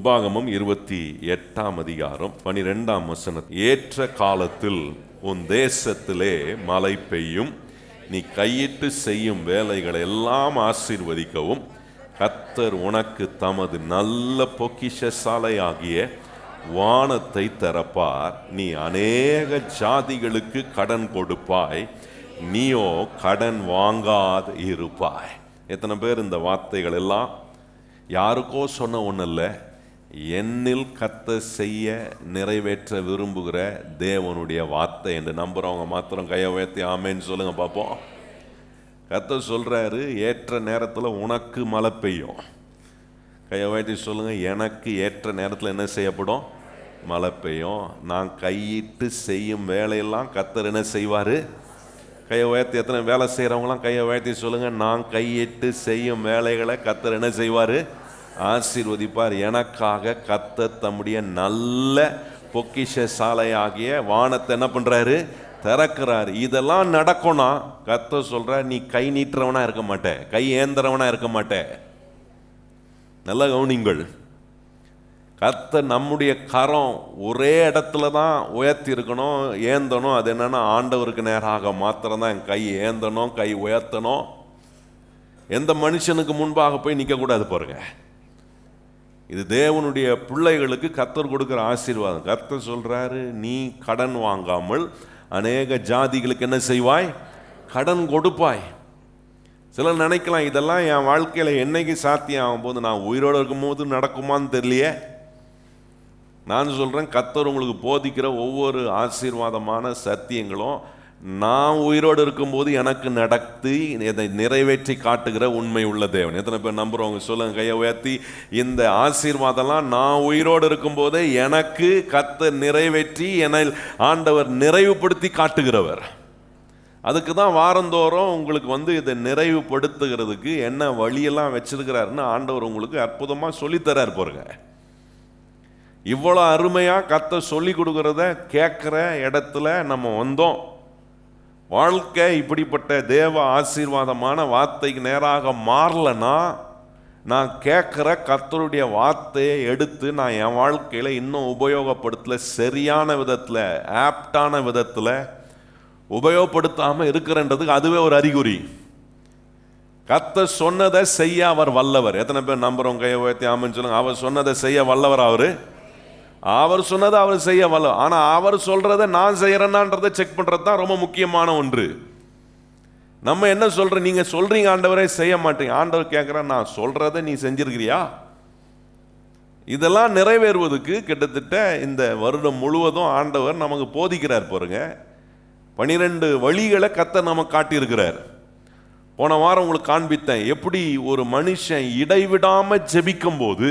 உபாகமம் 28 அதிகாரம் 12 வசனம். ஏற்ற காலத்தில் உன் தேசத்திலே மழை பெய்யும், நீ கையிட்டு செய்யும் வேலைகளை எல்லாம் ஆசீர்வதிக்கவும் கர்த்தர் உனக்கு தமது நல்ல பொக்கிஷசாலையாகிய வானத்தை திறப்பார். நீ அநேக ஜாதிகளுக்கு கடன் கொடுப்பாய், நீயோ கடன் வாங்காது இருப்பாய். எத்தனை பேர் இந்த வார்த்தைகள் எல்லாம் யாருக்கோ சொன்ன ஒன்று இல்லை, என்னில் கர்த்தர் செய்ய நிறைவேற்ற விரும்புகிற தேவனுடைய வார்த்தை என்று நம்புறவங்க மாத்திரம் கையை உயர்த்தி ஆமேன்னு சொல்லுங்க பார்ப்போம். கர்த்தர் சொல்றாரு, ஏற்ற நேரத்தில் உனக்கு மழை பெய்யும். கையை உயர்த்தி சொல்லுங்க, எனக்கு ஏற்ற நேரத்தில் என்ன செய்யப்படும்? மழை பெய்யும். நான் கையிட்டு செய்யும் வேலையெல்லாம் கர்த்தர் என்ன செய்வார்? கையை உயர்த்தி. எத்தனை வேலை செய்கிறவங்களாம் கையை உயர்த்தி சொல்லுங்க, நான் கையிட்டு செய்யும் வேலைகளை கர்த்தர் என்ன செய்வார்? ஆசீர்வதிப்பார். எனக்காக கர்த்தர் தம்முடைய நல்ல பொக்கிஷசாலையாகிய வானத்தை என்ன பண்றாரு? திறக்கிறார். இதெல்லாம் நடக்கும்னா கர்த்தர் சொல்றார், நீ கை நீட்டுறவனா இருக்க மாட்டே, கை ஏந்திரவனா இருக்க மாட்டே. நல்ல கவனிங்கள். கர்த்தர் நம்முடைய கரம் ஒரே இடத்துல தான் உயர்த்தி இருக்கணும், ஏந்தணும். அது என்னன்னா ஆண்டவருக்கு நேராக மாத்திரம் தான் கை ஏந்தணும், கை உயர்த்தணும். எந்த மனுஷனுக்கு முன்பாக போய் நிற்கக்கூடாது பாருங்க. இது தேவனுடைய பிள்ளைகளுக்கு கர்த்தர் கொடுக்குற ஆசீர்வாதம். கர்த்தர் சொல்றாரு, நீ கடன் வாங்காமல் அநேக ஜாதிகளுக்கு என்ன செய்வாய்? கடன் கொடுப்பாய். சிலர் நினைக்கலாம், இதெல்லாம் என் வாழ்க்கையில் என்னைக்கு சாத்தியம் ஆகும்போது, நான் உயிரோடு இருக்கும்போது நடக்குமான்னு தெரியலையே. நான் சொல்கிறேன், கர்த்தர் உங்களுக்கு போதிக்கிற ஒவ்வொரு ஆசீர்வாதமான சத்தியங்களும் நான் உயிரோடு இருக்கும்போது எனக்கு நடத்தி இதை நிறைவேற்றி காட்டுகிற உண்மை உள்ள தேவன். எத்தனை பேர் நம்புறவங்க சொல்லுங்க கையை உயர்த்தி. இந்த ஆசீர்வாதம்லாம் நான் உயிரோடு இருக்கும்போதே எனக்கு கர்த்தர் நிறைவேற்றி என்னை ஆண்டவர் நிறைவுபடுத்தி காட்டுகிறவர். அதுக்கு தான் வாரந்தோறும் உங்களுக்கு இதை நிறைவுபடுத்துகிறதுக்கு என்ன வழியெல்லாம் வச்சிருக்கிறாருன்னு ஆண்டவர் உங்களுக்கு அற்புதமாக சொல்லித்தரார் பாருங்க. இவ்வளோ அருமையாக கர்த்தர் சொல்லி கொடுக்கறத கேட்குற இடத்துல நம்ம வந்தோம். வாழ்க்கை இப்படிப்பட்ட தேவ ஆசீர்வாதமான வார்த்தைக்கு நேராக மாறலன்னா, நான் கேட்குற கர்த்தருடைய வார்த்தையை எடுத்து நான் என் வாழ்க்கையில் இன்னும் உபயோகப்படுத்தல, சரியான விதத்தில் ஆப்டான விதத்தில் உபயோகப்படுத்தாமல் இருக்கிறன்றதுக்கு அதுவே ஒரு அறிகுறி. கர்த்தர் சொன்னதை செய்ய அவர் வல்லவர். எத்தனை பேர் நம்புறோம்? கையை உயர்த்தி ஆமென்னு சொல்லுங்க. அவர் சொன்னதை செய்ய வல்லவர். அவர் சொன்னதை அவர் செய்ய வல்லவர். ஆனால் அவர் சொல்றதை நான் செய்யறேன்னான்றதை செக் பண்றது தான் ரொம்ப முக்கியமான ஒன்று. நம்ம என்ன சொல்றோம்? நீங்க சொல்றீங்க ஆண்டவரே, செய்ய மாட்டீங்க. ஆண்டவர் கேட்கிறேன், நான் சொல்றதை நீ செஞ்சிருக்கிறியா? இதெல்லாம் நிறைவேறுவதற்கு கிட்டத்தட்ட இந்த வருடம் முழுவதும் ஆண்டவர் நமக்கு போதிக்கிறார் பாருங்க. 12 வழிகளை கர்த்தர் நமக்கு காட்டியிருக்கிறார். போன வாரம் உங்களுக்கு காண்பித்தேன், எப்படி ஒரு மனுஷன் இடைவிடாம ஜெபிக்கும் போது,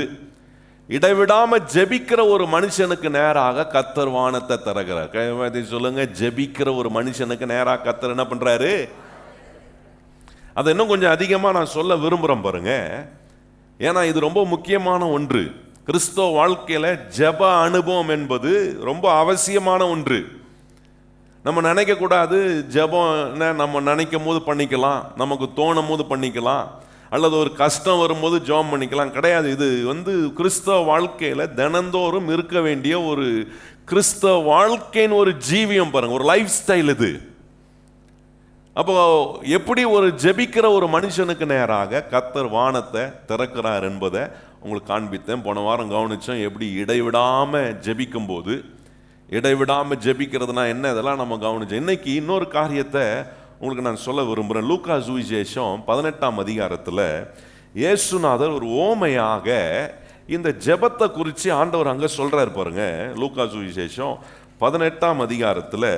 இடைவிடாம ஜெபிக்கிற ஒரு மனுஷனுக்கு நேராக கர்த்தர் வானத்தை திறக்கிறார். கையை சொல்லுங்க, ஜெபிக்கிற ஒரு மனுஷனுக்கு நேராக கர்த்தர் என்ன பண்றாரு? அதை இன்னும் கொஞ்சம் அதிகமா நான் சொல்ல விரும்புறேன் பாருங்க. ஏன்னா இது ரொம்ப முக்கியமான ஒன்று. கிறிஸ்தவ வாழ்க்கையில ஜெப அனுபவம் என்பது ரொம்ப அவசியமான ஒன்று. நம்ம நினைக்க கூடாது, ஜெபம் நம்ம நினைக்கும் போது பண்ணிக்கலாம், நமக்கு தோணும் போது பண்ணிக்கலாம், அல்லது ஒரு கஷ்டம் வரும்போது ஜெபம் பண்ணிக்கலாம். கிடையாது. இது கிறிஸ்தவ வாழ்க்கையில தினந்தோறும் இருக்க வேண்டிய ஒரு கிறிஸ்தவ வாழ்க்கையின் ஒரு ஜீவியம் பாருங்க, ஒரு லைஃப் ஸ்டைல் இது. அப்போ எப்படி ஒரு ஜெபிக்கிற ஒரு மனுஷனுக்கு நேராக கர்த்தர் வானத்தை திறக்கிறார் என்பதை உங்களுக்கு காண்பித்தேன். போன வாரம் கவனிச்சோம், எப்படி இடைவிடாம ஜெபிக்கும் போது, இடைவிடாம ஜெபிக்கிறதுனா என்ன, இதெல்லாம் நம்ம கவனிச்சோம். இன்னைக்கு இன்னொரு காரியத்தை உங்களுக்கு நான் சொல்ல விரும்புகிறேன். லூக்கா சுவிசேஷம் 18 அதிகாரத்தில் இயேசுநாதர் ஒரு ஓமையாக இந்த ஜெபத்தை குறித்து ஆண்டவர் அங்கே சொல்றாரு பாருங்க. லூக்கா சுவிசேஷம் 18 அதிகாரத்தில்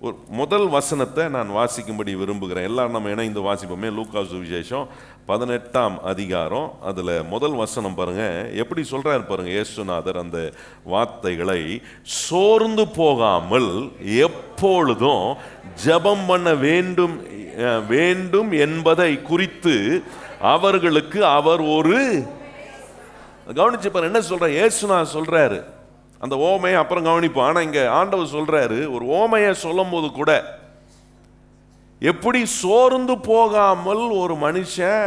ஒரு முதல் வசனத்தை நான் வாசிக்கும்படி விரும்புகிறேன். எல்லாரும் நம்ம இணைந்து வாசிப்போமே. லூக்கா சுவிசேஷம் 18 அதிகாரம் அதில் முதல் வசனம் பாருங்க, எப்படி சொல்றாரு பாருங்க இயேசுநாதர் அந்த வார்த்தைகளை. சோர்ந்து போகாமல் எப்பொழுதும் ஜெபம் பண்ண வேண்டும் என்பதை குறித்து அவர்களுக்கு அவர் ஒரு கவனிச்சு பாரு என்ன சொல்ற இயேசுநாதர் சொல்றாரு. அந்த ஓமையை அப்புறம் கவனிப்போம். ஆனால் இங்கே ஆண்டவர் சொல்றாரு, ஒரு ஓமையை சொல்லும் போது கூட எப்படி சோர்ந்து போகாமல் ஒரு மனுஷன்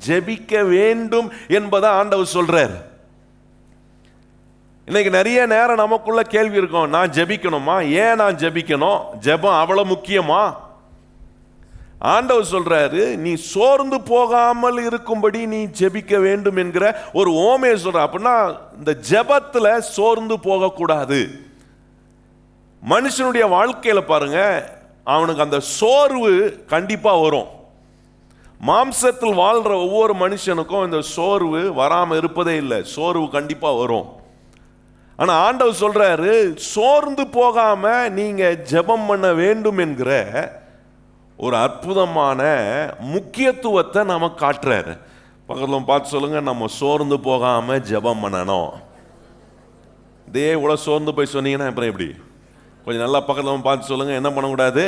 ஜெபிக்க வேண்டும் என்பதை ஆண்டவர் சொல்றார். இன்னைக்கு நிறைய நேரம் நமக்குள்ள கேள்வி இருக்கும், நான் ஜெபிக்கணுமா? ஏன் நான் ஜெபிக்கணும்? ஜெபம் அவ்வளவு முக்கியமா? ஆண்டவர் சொல்றாரு, நீ சோர்ந்து போகாமல் இருக்கும்படி நீ ஜெபிக்க வேண்டும் என்கிற ஒரு ஓமையை சொல்ற. அப்படின்னா இந்த ஜெபத்துல சோர்ந்து போகக்கூடாது. மனுஷனுடைய வாழ்க்கையில பாருங்க, அவனுக்கு அந்த சோர்வு கண்டிப்பா வரும். மாம்சத்தில் வாழ்ற ஒவ்வொரு மனுஷனுக்கும் இந்த சோர்வு வராம இருப்பதே இல்லை. சோர்வு கண்டிப்பா வரும். ஆனா ஆண்டவர் சொல்றாரு, சோர்ந்து போகாம நீங்க ஜெபம் பண்ண வேண்டும் என்கிற ஒரு அற்புதமான முக்கியத்துவத்தை நமக்கு காட்டுறாரு. பக்கத்துல பார்த்து சொல்லுங்க, நம்ம சோர்ந்து போகாம ஜெபம் பண்ணணும். இதே இவ்வளவு சோர்ந்து போய் சொன்னீங்கன்னா அப்புறம் எப்படி? கொஞ்சம் நல்லா பக்கத்துல பார்த்து சொல்லுங்க, என்ன பண்ணக்கூடாது?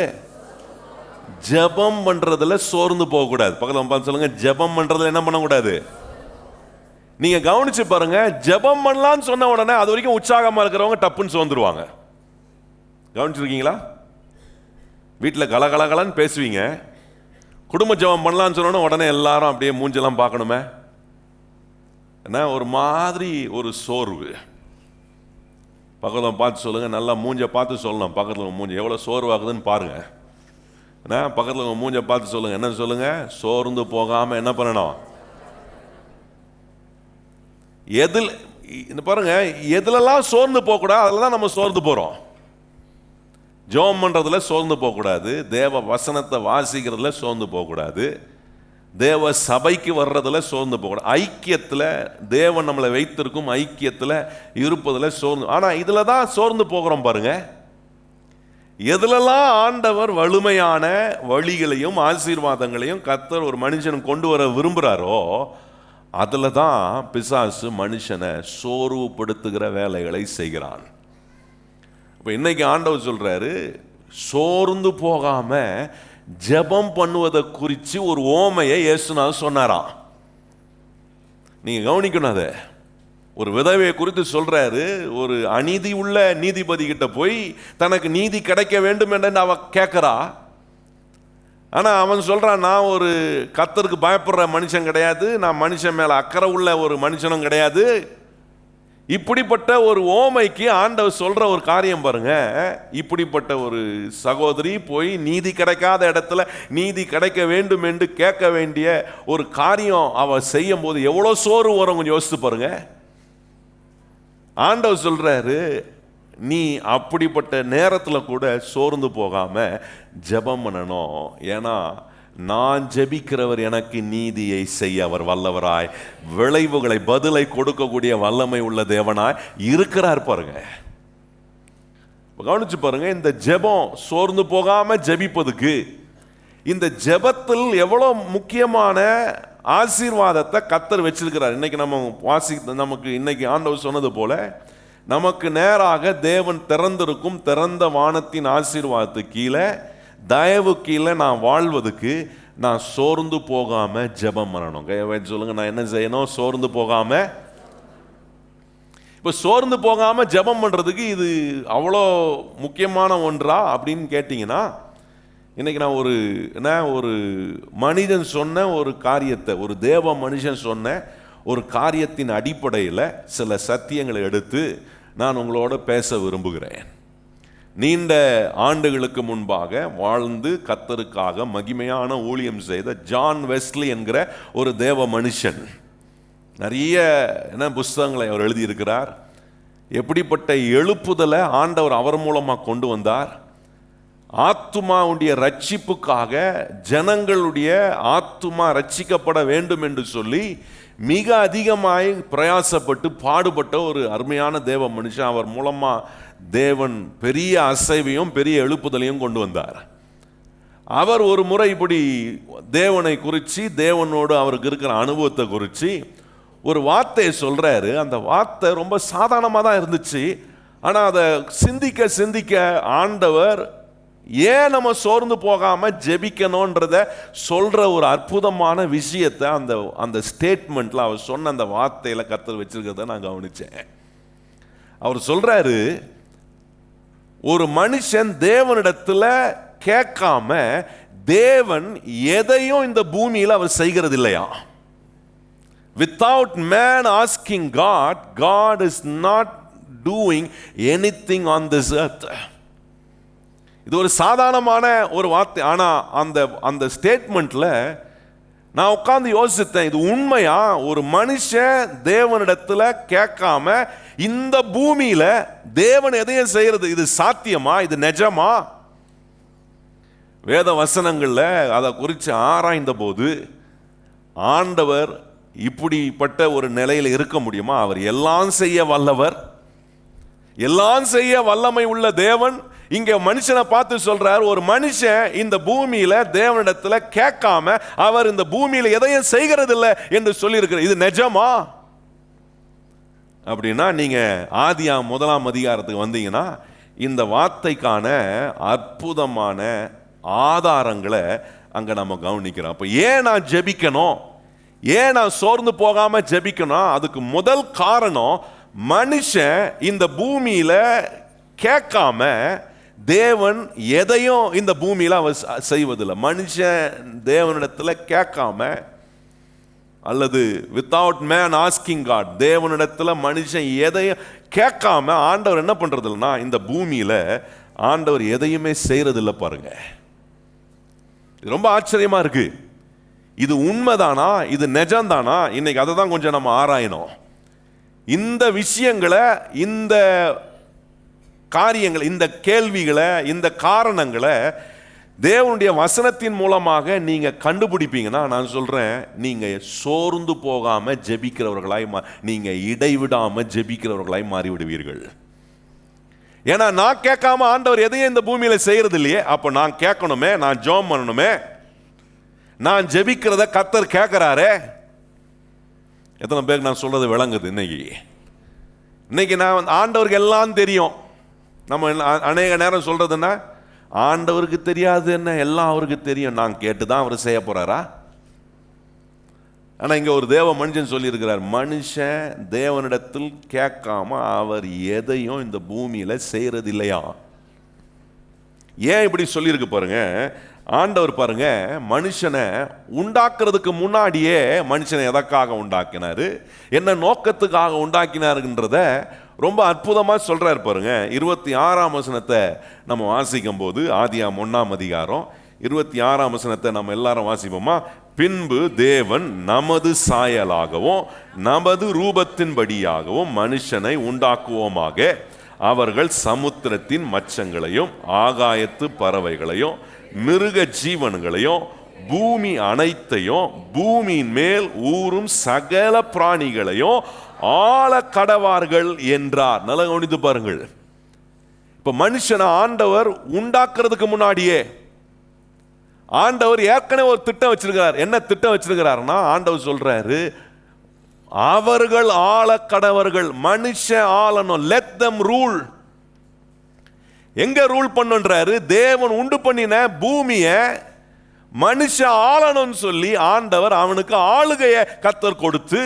ஜெபம் பண்றதுல சோர்ந்து போகக்கூடாது. பக்கத்துல பார்த்து சொல்லுங்க, ஜெபம் பண்றதுல என்ன பண்ணக்கூடாது? நீங்க கவனிச்சு பாருங்க, ஜெபம் பண்ணலாம்னு சொன்ன உடனே அது வரைக்கும் உற்சாகமா இருக்கிறவங்க டப்புன்னு சோர்ந்துருவாங்க. கவனிச்சிருக்கீங்களா? வீட்டில் கலகலகலன்னு பேசுவீங்க, குடும்ப ஜெபம் பண்ணலான்னு சொன்னோன்னு உடனே எல்லாரும் அப்படியே மூஞ்செல்லாம் பார்க்கணுமே, என்ன ஒரு மாதிரி ஒரு சோர்வு. பக்கத்தில் பார்த்து சொல்லுங்க, நல்லா மூஞ்ச பார்த்து சொல்லணும். பக்கத்தில் மூஞ்ச எவ்வளோ சோர்வாகுதுன்னு பாருங்க. என்ன பக்கத்தில் மூஞ்ச பார்த்து சொல்லுங்க, என்ன சொல்லுங்க? சோர்ந்து போகாம என்ன பண்ணணும்? எதில் பாருங்க, எதுலெல்லாம் சோர்ந்து போகக்கூடாது அதில் தான் நம்ம சோர்ந்து போறோம். ஜெபம் பண்றதுல சோர்ந்து போகக்கூடாது, தேவ வசனத்தை வாசிக்கிறதுல சோர்ந்து போகக்கூடாது, தேவ சபைக்கு வர்றதுல சோர்ந்து போகக்கூடாது, ஐக்கியத்தில் தேவன் நம்மளை வைத்திருக்கும் ஐக்கியத்தில் இருப்பதில் சோர்ந்து. ஆனால் இதில் தான் சோர்ந்து போகிறோம் பாருங்க. எதுலெல்லாம் ஆண்டவர் வலிமையான வழிகளையும் ஆசீர்வாதங்களையும் கர்த்தர் ஒரு மனுஷன் கொண்டு வர விரும்புகிறாரோ அதில் தான் பிசாசு மனுஷனை சோர்வுபடுத்துகிற வேலைகளை செய்கிறான். இப்போ இன்னைக்கு ஆண்டவர் சொல்றாரு, சோர்ந்து போகாம ஜெபம் பண்ணுவதை குறித்து ஒரு ஓமையை இயேசுநாதர் சொன்னாராம். நீங்க கவனிக்கணும். அதை ஒரு விதவையை குறித்து சொல்றாரு. ஒரு அநீதி உள்ள நீதிபதி கிட்ட போய் தனக்கு நீதி கிடைக்க வேண்டும் என்று அவ கேட்கிறா. ஆனா அவன் சொல்றான், நான் ஒரு கர்த்தருக்கு பயப்படுற மனுஷன் கிடையாது, நான் மனுஷன் மேல அக்கறை உள்ள ஒரு மனுஷனும் கிடையாது. இப்படிப்பட்ட ஒரு ஓமைக்கு ஆண்டவர் சொல்ற ஒரு காரியம் பாருங்க. இப்படிப்பட்ட ஒரு சகோதரி போய் நீதி கிடைக்காத இடத்துல நீதி கிடைக்க வேண்டும் என்று கேட்க வேண்டிய ஒரு காரியம் அவ செய்யும் போது எவ்வளவு சோறு வரும் கொஞ்சம் யோசித்து பாருங்க. ஆண்டவர் சொல்றாரு, நீ அப்படிப்பட்ட நேரத்தில் கூட சோர்ந்து போகாம ஜெபம் பண்ணணும். ஏன்னா நான் ஜெபிக்கிறவர் எனக்கு நீதியை செய்ய அவர் வல்லவராய், விளைவுகளை பதிலை கொடுக்கக்கூடிய வல்லமை உள்ள தேவனாய் இருக்கிறார் பாருங்க. கவனிச்சு பாருங்க, இந்த ஜெபம் சோர்ந்து போகாம ஜெபிப்பதுக்கு இந்த ஜெபத்தில் எவ்வளவு முக்கியமான ஆசீர்வாதத்தை கர்த்தர் வச்சிருக்கிறார். இன்னைக்கு நம்ம நமக்கு இன்னைக்கு ஆண்டவர் சொன்னது போல நமக்கு நேராக தேவன் திறந்திருக்கும் திறந்த வானத்தின் ஆசீர்வாதத்து கீழே தயவு கீழே நான் வாழ்வதுக்கு நான் சோர்ந்து போகாம ஜெபம் பண்ணணும். சொல்லுங்க, நான் என்ன செய்யணும்? சோர்ந்து போகாம. இப்ப சோர்ந்து போகாம ஜெபம் பண்றதுக்கு இது அவ்வளோ முக்கியமான ஒன்றா அப்படின்னு கேட்டீங்கன்னா, இன்னைக்கு நான் ஒரு மனிதன் சொன்ன ஒரு காரியத்தை, ஒரு தேவ மனுஷன் சொன்ன ஒரு காரியத்தின் அடிப்படையில் சில சத்தியங்களை எடுத்து நான் உங்களோட பேச விரும்புகிறேன். நீண்ட ஆண்டுகளுக்கு முன்பாக வாழ்ந்து கர்த்தருக்காக மகிமையான ஊழியம் செய்த ஜான் வெஸ்லி என்கிற ஒரு தேவ மனுஷன் நிறைய புஸ்தகங்களை அவர் எழுதியிருக்கிறார். எப்படிப்பட்ட எழுப்புதலை ஆண்டவர் அவர் மூலமாக கொண்டு வந்தார், ஆத்துமாவுடைய ரட்சிப்புக்காக ஜனங்களுடைய ஆத்துமா ரட்சிக்கப்பட வேண்டும் என்று சொல்லி மிக அதிகமாய் பிரயாசப்பட்டு பாடுபட்ட ஒரு அருமையான தேவ மனுஷன். அவர் மூலமா தேவன் பெரிய அசைவையும் பெரிய எழுப்புதலையும் கொண்டு வந்தார். அவர் ஒரு முறை இப்படி தேவனை குறித்து, தேவனோடு அவருக்கு இருக்கிற அனுபவத்தை குறித்து ஒரு வார்த்தையை சொல்றாரு. அந்த வார்த்தை ரொம்ப சாதாரணமாக தான் இருந்துச்சு. ஆனால் அதை சிந்திக்க சிந்திக்க ஆண்டவர் ஏன் நம்ம சோர்ந்து போகாம ஜெபிக்கணும்ன்றத சொல்ற ஒரு அற்புதமான விஷயத்தை அந்த ஸ்டேட்மெண்ட்ல அவர் சொன்ன அந்த வார்த்தையில கர்த்தர் வச்சிருக்கிறத நான் கவனிச்சேன். அவர் சொல்றாரு, ஒரு மனுஷன் தேவனிடத்துல கேட்காம தேவன் எதையும் இந்த பூமியில் அவர் செய்கிறது இல்லையா. Without man asking God, God is not doing anything on this earth. இது ஒரு சாதாரணமான ஒரு வார்த்தை. ஆனா அந்த ஸ்டேட்மெண்ட்ல நான் உட்கார்ந்து யோசித்தேன், இது உண்மையா? ஒரு மனுஷன் தேவனிடத்துல கேட்காம இந்த பூமியில தேவன் எதையும் செய்யறது, இது சாத்தியமா? இது நிஜமா? வேத வசனங்கள்ல அதை குறித்து ஆராய்ந்த போது ஆண்டவர் இப்படிப்பட்ட ஒரு நிலையில் இருக்க முடியுமா? அவர் எல்லாம் செய்ய வல்லவர், எல்லாம் செய்ய வல்லமை உள்ள தேவன். இங்க மனுஷனை பார்த்து சொல்றார், ஒரு மனுஷன் இந்த பூமியில தேவனிடத்துல கேட்காம அவர் இந்த பூமியில எதையும் செய்கிறது இல்லை என்று சொல்லி இருக்கிறார். இது நிஜமா? அப்படின்னா நீங்க ஆதியாகமம் 1ஆம் அதிகாரத்துக்கு வந்தீங்கன்னா இந்த வார்த்தைக்கான அற்புதமான ஆதாரங்களை அங்க நம்ம கவனிக்கிறோம். அப்ப ஏன் நான் ஜெபிக்கணும், ஏன் நான் சோர்ந்து போகாம ஜெபிக்கணும்? அதுக்கு முதல் காரணம், மனுஷன் இந்த பூமியில கேட்காம தேவன் எதையும் இந்த பூமியில அவர் செய்வதில்லை. மனுஷன் தேவனிடத்துல கேட்காம அல்லது வித்தவுட் மேன் ஆஸ்கிங் காட், தேவனிடத்துல மனுஷன் எதையும் கேட்காம ஆண்டவர் என்ன பண்றது இல்லைன்னா இந்த பூமியில ஆண்டவர் எதையுமே செய்யறதில்லை. பாருங்க, இது ரொம்ப ஆச்சரியமா இருக்கு. இது உண்மைதானா? இது நிஜம்தானா? இன்னைக்கு அதை தான் கொஞ்சம் நம்ம ஆராயணும். இந்த விஷயங்களை, இந்த காரியங்கள், இந்த கேள்விகளை, இந்த காரணங்களை தேவனுடைய வசனத்தின் மூலமாக நீங்க கண்டுபிடிப்பீங்கன்னா நான் சொல்றேன், நீங்க சோர்ந்து போகாம ஜெபிக்கிறவர்களாய், நீங்க இடைவிடாம ஜெபிக்கிறவர்களாய் மாறிவிடுவீர்கள். ஏன்னா நான் கேட்காம ஆண்டவர் எதையும் இந்த பூமியில செய்யறது இல்லையே. அப்ப நான் கேட்கணுமே, நான் ஜெபம் பண்ணணுமே, நான் ஜெபிக்கிறத கர்த்தர் கேட்கிறாரே. எத்தனை பேருக்கு நான் சொல்றது விளங்குது? இன்னைக்கு நான் ஆண்டவருக்கு எல்லாம் தெரியும். நம்ம அநேக நேரம் சொல்றதுன்னா, ஆண்டவருக்கு தெரியாது என்ன, எல்லாம் அவருக்கு தெரியும், நான் கேட்டுதான் அவர் செய்ய போறாரா? ஆனா இங்க ஒரு தேவ மனுஷன் சொல்லி இருக்கிறார், மனுஷன் தேவனிடத்தில் கேட்காம அவர் எதையும் இந்த பூமியில செய்யறது இல்லையா. ஏன் இப்படி சொல்லியிருக்கு பாருங்க. ஆண்டவர் பாருங்க, மனுஷனை உண்டாக்குறதுக்கு முன்னாடியே மனுஷனை எதற்காக உண்டாக்கினாரு, என்ன நோக்கத்துக்காக உண்டாக்கினாருன்றத ரொம்ப அற்புதமா சொல்றாரு பாருங்க. 26ஆம் வசனத்தை நம்ம வாசிக்கும் போது, ஆதியாகமம் 1ஆம் அதிகாரம் 26ஆம் வசனத்தை நம்ம எல்லாரும் வாசிப்போமா? பின்பு தேவன் நமது சாயலாகவும் நமது ரூபத்தின்படியாகவும் மனுஷனை உண்டாக்குவோமாக, அவர்கள் சமுத்திரத்தின் மச்சங்களையும் ஆகாயத்து பறவைகளையும் மிருக ஜீவன்களையும் பூமி அனைத்தையும் பூமியின் மேல் ஊறும் சகல பிராணிகளையும் ஆள கடவார்கள் என்றார். நல்லா கவனித்து பாருங்கள். இப்ப மனுஷனை ஆண்டவர் உண்டாக்குறதுக்கு முன்னாடியே ஆண்டவர் ஏற்கனவே ஒரு திட்டம் வச்சிருக்கிறார். என்ன திட்டம் வச்சிருக்கிறார்னா, ஆண்டவர் சொல்றாரு, அவர்கள் ஆள கடவர்கள், மனுஷன் ஆளணும், லெட் தம் ரூல். எங்க ரூல் பண்ணுன்றாரு? தேவன் உண்டு பண்ணின பூமியை மனுஷன் ஆளணும்னு சொல்லி ஆண்டவர் அவனுக்கு ஆளுகையை கர்த்தர் கொடுத்து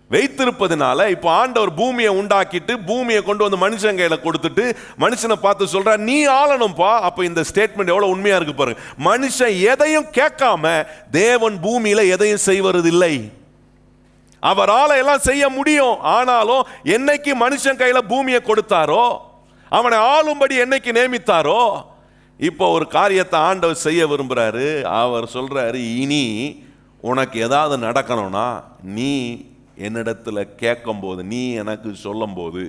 வைத்திருப்பதனால இப்ப ஆண்டவர் பூமியை உண்டாக்கிட்டு பூமியை கொண்டு வந்து மனுஷன் கையில கொடுத்துட்டு மனுஷனை பார்த்து சொல்ற, நீ ஆளணும்பா. அப்ப இந்த ஸ்டேட்மெண்ட் எவ்வளவு உண்மையா இருக்கு பாருங்க. மனுஷன் எதையும் கேட்காம தேவன் பூமியில எதையும் செய்வதில்லை. அவரால் எல்லாம் செய்ய முடியும். ஆனாலும் என்னைக்கு மனுஷன் கையில பூமியை கொடுத்தாரோ, அவனை ஆளும்படி என்னைக்கு நியமித்தாரோ, இப்போ ஒரு காரியத்தை ஆண்டவர் செய்ய விரும்புறாரு. அவர் சொல்றாரு, இனி உனக்கு ஏதாவது நடக்கணும்னா நீ என்னிடத்துல கேட்கும் போது, நீ எனக்கு சொல்லும் போது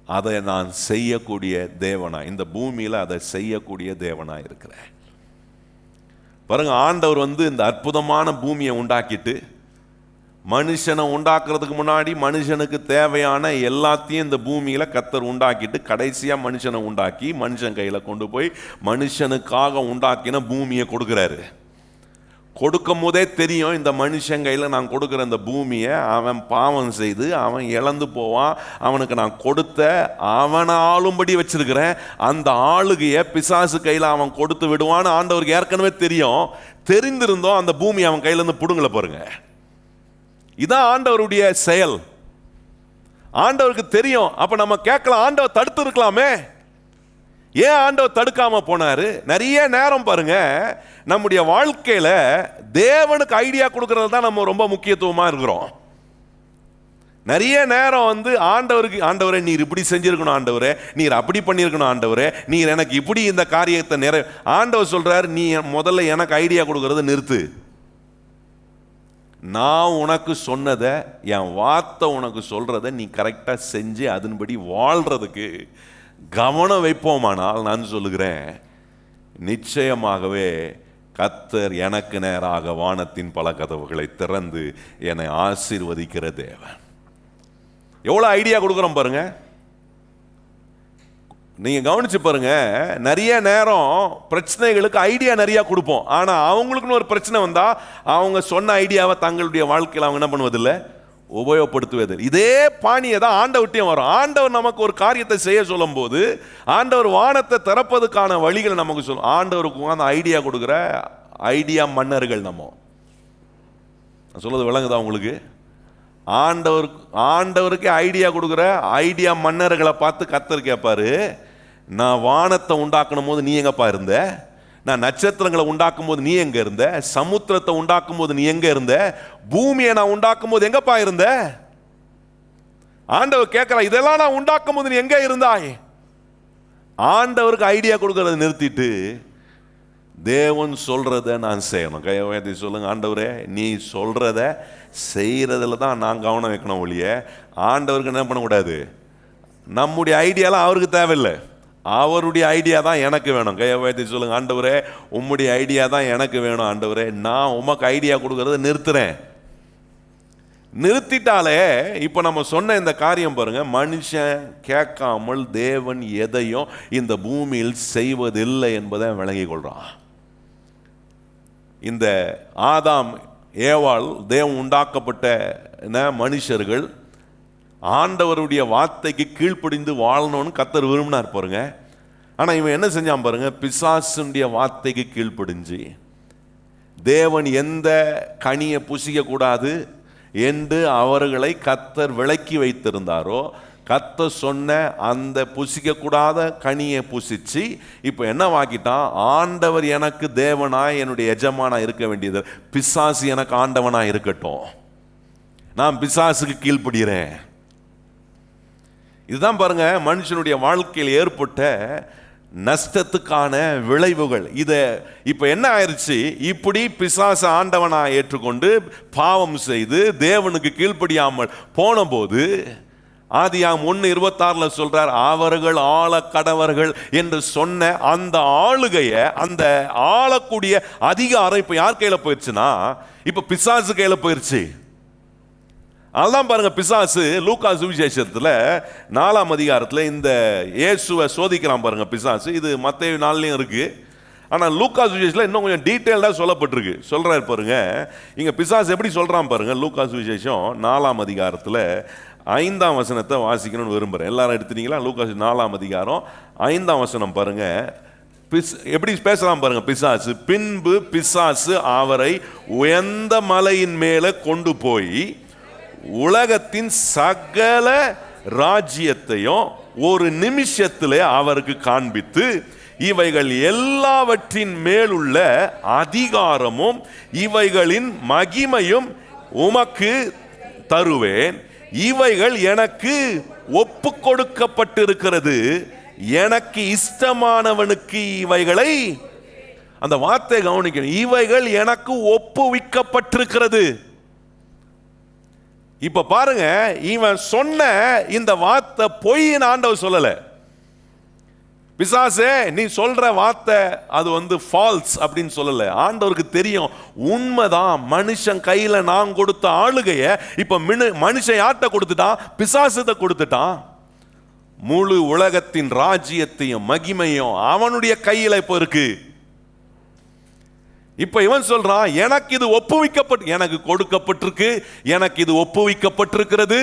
அதை நான் செய்யக்கூடிய தேவனா, இந்த பூமியில அதை செய்யக்கூடிய தேவனா இருக்கிறேன். பாருங்க, ஆண்டவர் இந்த அற்புதமான பூமியை உண்டாக்கிட்டு மனுஷனை உண்டாக்குறதுக்கு முன்னாடி மனுஷனுக்கு தேவையான எல்லாத்தையும் இந்த பூமியில கர்த்தர் உண்டாக்கிட்டு கடைசியா மனுஷனை உண்டாக்கி மனுஷன் கையில கொண்டு போய் மனுஷனுக்காக உண்டாக்கின பூமியை கொடுக்கிறாரு. கொடுக்கும் போதே தெரியும், இந்த மனுஷன் கையில் நான் கொடுக்குற இந்த பூமியை அவன் பாவம் செய்து அவன் இழந்து போவான், அவனுக்கு நான் கொடுத்த அவனை ஆளும்படி வச்சிருக்கிறேன், அந்த ஆளுகையை பிசாசு கையில் அவன் கொடுத்து விடுவான்னு ஆண்டவருக்கு ஏற்கனவே தெரியும். தெரிந்திருந்தோம் அந்த பூமி அவன் கையிலேருந்து பிடுங்கல. பாருங்க, இதான் ஆண்டவருடைய செயல். ஆண்டவருக்கு தெரியும். அப்ப நம்ம கேட்கலாம், ஆண்டவர் தடுத்து இருக்கலாமே, ஏன் ஆண்டவர் தடுக்காம போனாரு? நிறைய நேரம் பாருங்க, நம்முடைய வாழ்க்கையில தேவனுக்கு ஐடியா கொடுக்கறது தான் நம்ம ரொம்ப முக்கியத்துவமா இருக்கிறோம். நிறைய நேரம் ஆண்டவரே நீர் இப்படி செஞ்சிருக்கணும், ஆண்டவரே நீர் அப்படி பண்ணியிருக்கணும், ஆண்டவரே நீர் எனக்கு இப்படி இந்த காரியத்தை ஆண்டவர் சொல்றாரு, நீ முதல்ல எனக்கு ஐடியா கொடுக்கறத நிறுத்து. நான் உனக்கு சொன்னதை, என் வார்த்தை உனக்கு சொல்றதை நீ கரெக்டா செஞ்சு அதன்படி வாழ்றதுக்கு கவனம் வைப்போமானால் நான் சொல்லுகிறேன், நிச்சயமாகவே கர்த்தர் எனக்கு நேராக வானத்தின் பல கதவுகளை திறந்து என்னை ஆசீர்வதிக்கிற தேவன். எவ்வளவு ஐடியா கொடுக்குறோம் பாருங்க. நீங்க கவனிச்சு பாருங்க, நிறைய நேரம் பிரச்சனைகளுக்கு ஐடியா நிறைய கொடுப்போம். ஆனா அவங்களுக்குன்னு ஒரு பிரச்சனை வந்தா அவங்க சொன்ன ஐடியாவை தங்களுடைய வாழ்க்கையில் அவங்க என்ன பண்ணுவதில்லை, உபயோகப்படுத்துவது. இதே பாணியை தான் ஆண்டவர்கிட்டையும் வரும். ஆண்டவர் நமக்கு ஒரு காரியத்தை செய்ய சொல்லும் போது ஆண்டவர் வானத்தை திறப்பதுக்கான வழிகளை நமக்கு சொல்லும். ஆண்டவருக்கு அந்த ஐடியா கொடுக்குற ஐடியா மன்னர்கள் நம்ம. சொல்றது விளங்குதா உங்களுக்கு? ஆண்டவருக்கு ஐடியா கொடுக்குற ஐடியா மன்னர்களை பார்த்து கர்த்தர் கேட்பாரு, நான் வானத்தை உண்டாக்கணும் போது நீ எங்கப்பா இருந்த? நான் நட்சத்திரங்களை உண்டாக்கும் போது நீ எங்க இருந்த? சமுத்திரத்தை உண்டாக்கும் போது நீ எங்க இருந்த? பூமியை நான் உண்டாக்கும் போது எங்கப்பா இருந்த? ஆண்டவர் கேட்கிற, இதெல்லாம் நான் உண்டாக்கும் போது நீ எங்க இருந்தாய்? ஆண்டவருக்கு ஐடியா கொடுக்கறத நிறுத்திட்டு தேவன் சொல்றத நான் செய்யணும். கையவேதி சொல்லுங்க, ஆண்டவரே நீ சொல்றத செய்யறதுல தான் நான் கவனம் வைக்கணும் ஒழிய ஆண்டவருக்கு என்ன பண்ணக்கூடாது. நம்முடைய ஐடியாலாம் அவருக்கு தேவையில்லை, அவருடைய ஐடியா தான் எனக்கு வேணும். கையவேதி சொல்லுங்க, ஆண்டவரே உம்முடைய ஐடியா தான் எனக்கு வேணும். ஆண்டவரே நான் உமக்கு ஐடியா கொடுக்கறத நிறுத்துறேன். நிறுத்திட்டாலே இப்ப நம்ம சொன்ன இந்த காரியம் பாருங்க, மனுஷன் கேட்காமல் தேவன் எதையும் இந்த பூமியில் செய்வதில்லை என்பதை விளங்கி கொள்றான். இந்த ஆதாம் ஏவாள் தேவன் உண்டாக்கப்பட்ட மனுஷர்கள் ஆண்டவருடைய வார்த்தைக்கு கீழ்ப்படிந்து வாழணும்னு கர்த்தர் விரும்பினார் பாருங்க. ஆனா இவன் என்ன செஞ்சான் பாருங்க, பிசாசுடைய வார்த்தைக்கு கீழ்ப்படிஞ்சு தேவன் எந்த கனியை புசிக்க கூடாது என்று அவர்களை கர்த்தர் விலக்கி வைத்திருந்தாரோ, கர்த்தர் சொன்ன அந்த புசிக்க கூடாத கனியை புசிச்சு இப்ப என்ன வாக்கிட்டான், ஆண்டவர் எனக்கு தேவனாய் என்னுடைய எஜமானா இருக்க வேண்டியது, பிசாசு எனக்கு ஆண்டவனா இருக்கட்டும், நான் பிசாசுக்கு கீழ்ப்படுகிறேன். இதுதான் பாருங்க மனுஷனுடைய வாழ்க்கையில் ஏற்பட்ட நஷ்டத்துக்கான விளைவுகள். இப்ப என்ன ஆயிடுச்சு, இப்படி பிசாசு ஆண்டவனா ஏற்றுக்கொண்டு பாவம் செய்து தேவனுக்கு கீழ்ப்படியாமல் போன போது ஆதியாகமம் 1:26 சொல்றார், அவர்கள் ஆள கடவர்கள் என்று சொன்ன அந்த ஆளுகைய, அந்த ஆளக்கூடிய அதிகாரம் இப்ப யார் கையில போயிடுச்சுன்னா இப்ப பிசாசு கையில போயிருச்சு. அதான் பாருங்க, பிசாசு லூக்கா சுவிசேஷத்துல 4ஆம் அதிகாரத்துல இந்த இயேசுவை சோதிக்கிறான் பாருங்க பிசாசு. இது மத்தேயு 4லயும் இருக்கு, ஆனா லூக்கா சுவிசேஷத்துல இன்னும் கொஞ்சம் டீடைல்டா சொல்லப்பட்டிருக்கு. சொல்றாரு பாருங்க, இங்க பிசாசு எப்படி சொல்றான் பாருங்க. லூக்கா சுவிசேஷம் 4ஆம் அதிகாரத்துல 5ஆம் வசனத்தை வாசிக்கணும்னு விரும்புறேன். எல்லாரும் எடுத்துட்டீங்களா? லூக்கா 4ஆம் அதிகாரம் 5ஆம் வசனம் பாருங்க. எப்படி பேசலாம் பாருங்க பிசாசு. பின்பு பிசாசு அவரை உயர்ந்த மலையின் மேல கொண்டு போய் உலகத்தின் சகல ராஜ்யத்தையும் ஒரு நிமிஷத்திலே அவருக்கு காண்பித்து, இவைகள் எல்லாவற்றின் மேலுள்ள அதிகாரமும் இவைகளின் மகிமையும் உமக்கு தருவேன், இவைகள் எனக்கு ஒப்பு கொடுக்கப்பட்டிருக்கிறது, எனக்கு இஷ்டமானவனுக்கு இவைகளை, அந்த வார்த்தை கவனிக்கணும், இவைகள் எனக்கு ஒப்புவிக்கப்பட்டிருக்கிறது. இப்ப பாருங்க, இவன் சொன்ன இந்த வார்த்தை பொய்ன்னு ஆண்டவர் சொல்லல. பிசாசே நீ சொல்ற வார்த்தை அது ஃபால்ஸ் அப்படின்னு சொல்லல. ஆண்டவருக்கு தெரியும் உண்மைதான். மனுஷன் கையில நான் கொடுத்த ஆளுகைய இப்ப மனுஷன் யார்கிட்ட கொடுத்துட்டான்? பிசாசுகிட்ட கொடுத்துட்டான். முழு உலகத்தின் ராஜ்யத்தையும் மகிமையும் அவனுடைய கையில இப்ப இருக்கு. இப்ப இவன் சொல்றான், எனக்கு இது ஒப்புவிக்கப்பட்டு, எனக்கு கொடுக்கப்பட்டிருக்கு, எனக்கு இது ஒப்புவிக்கப்பட்டிருக்கிறது.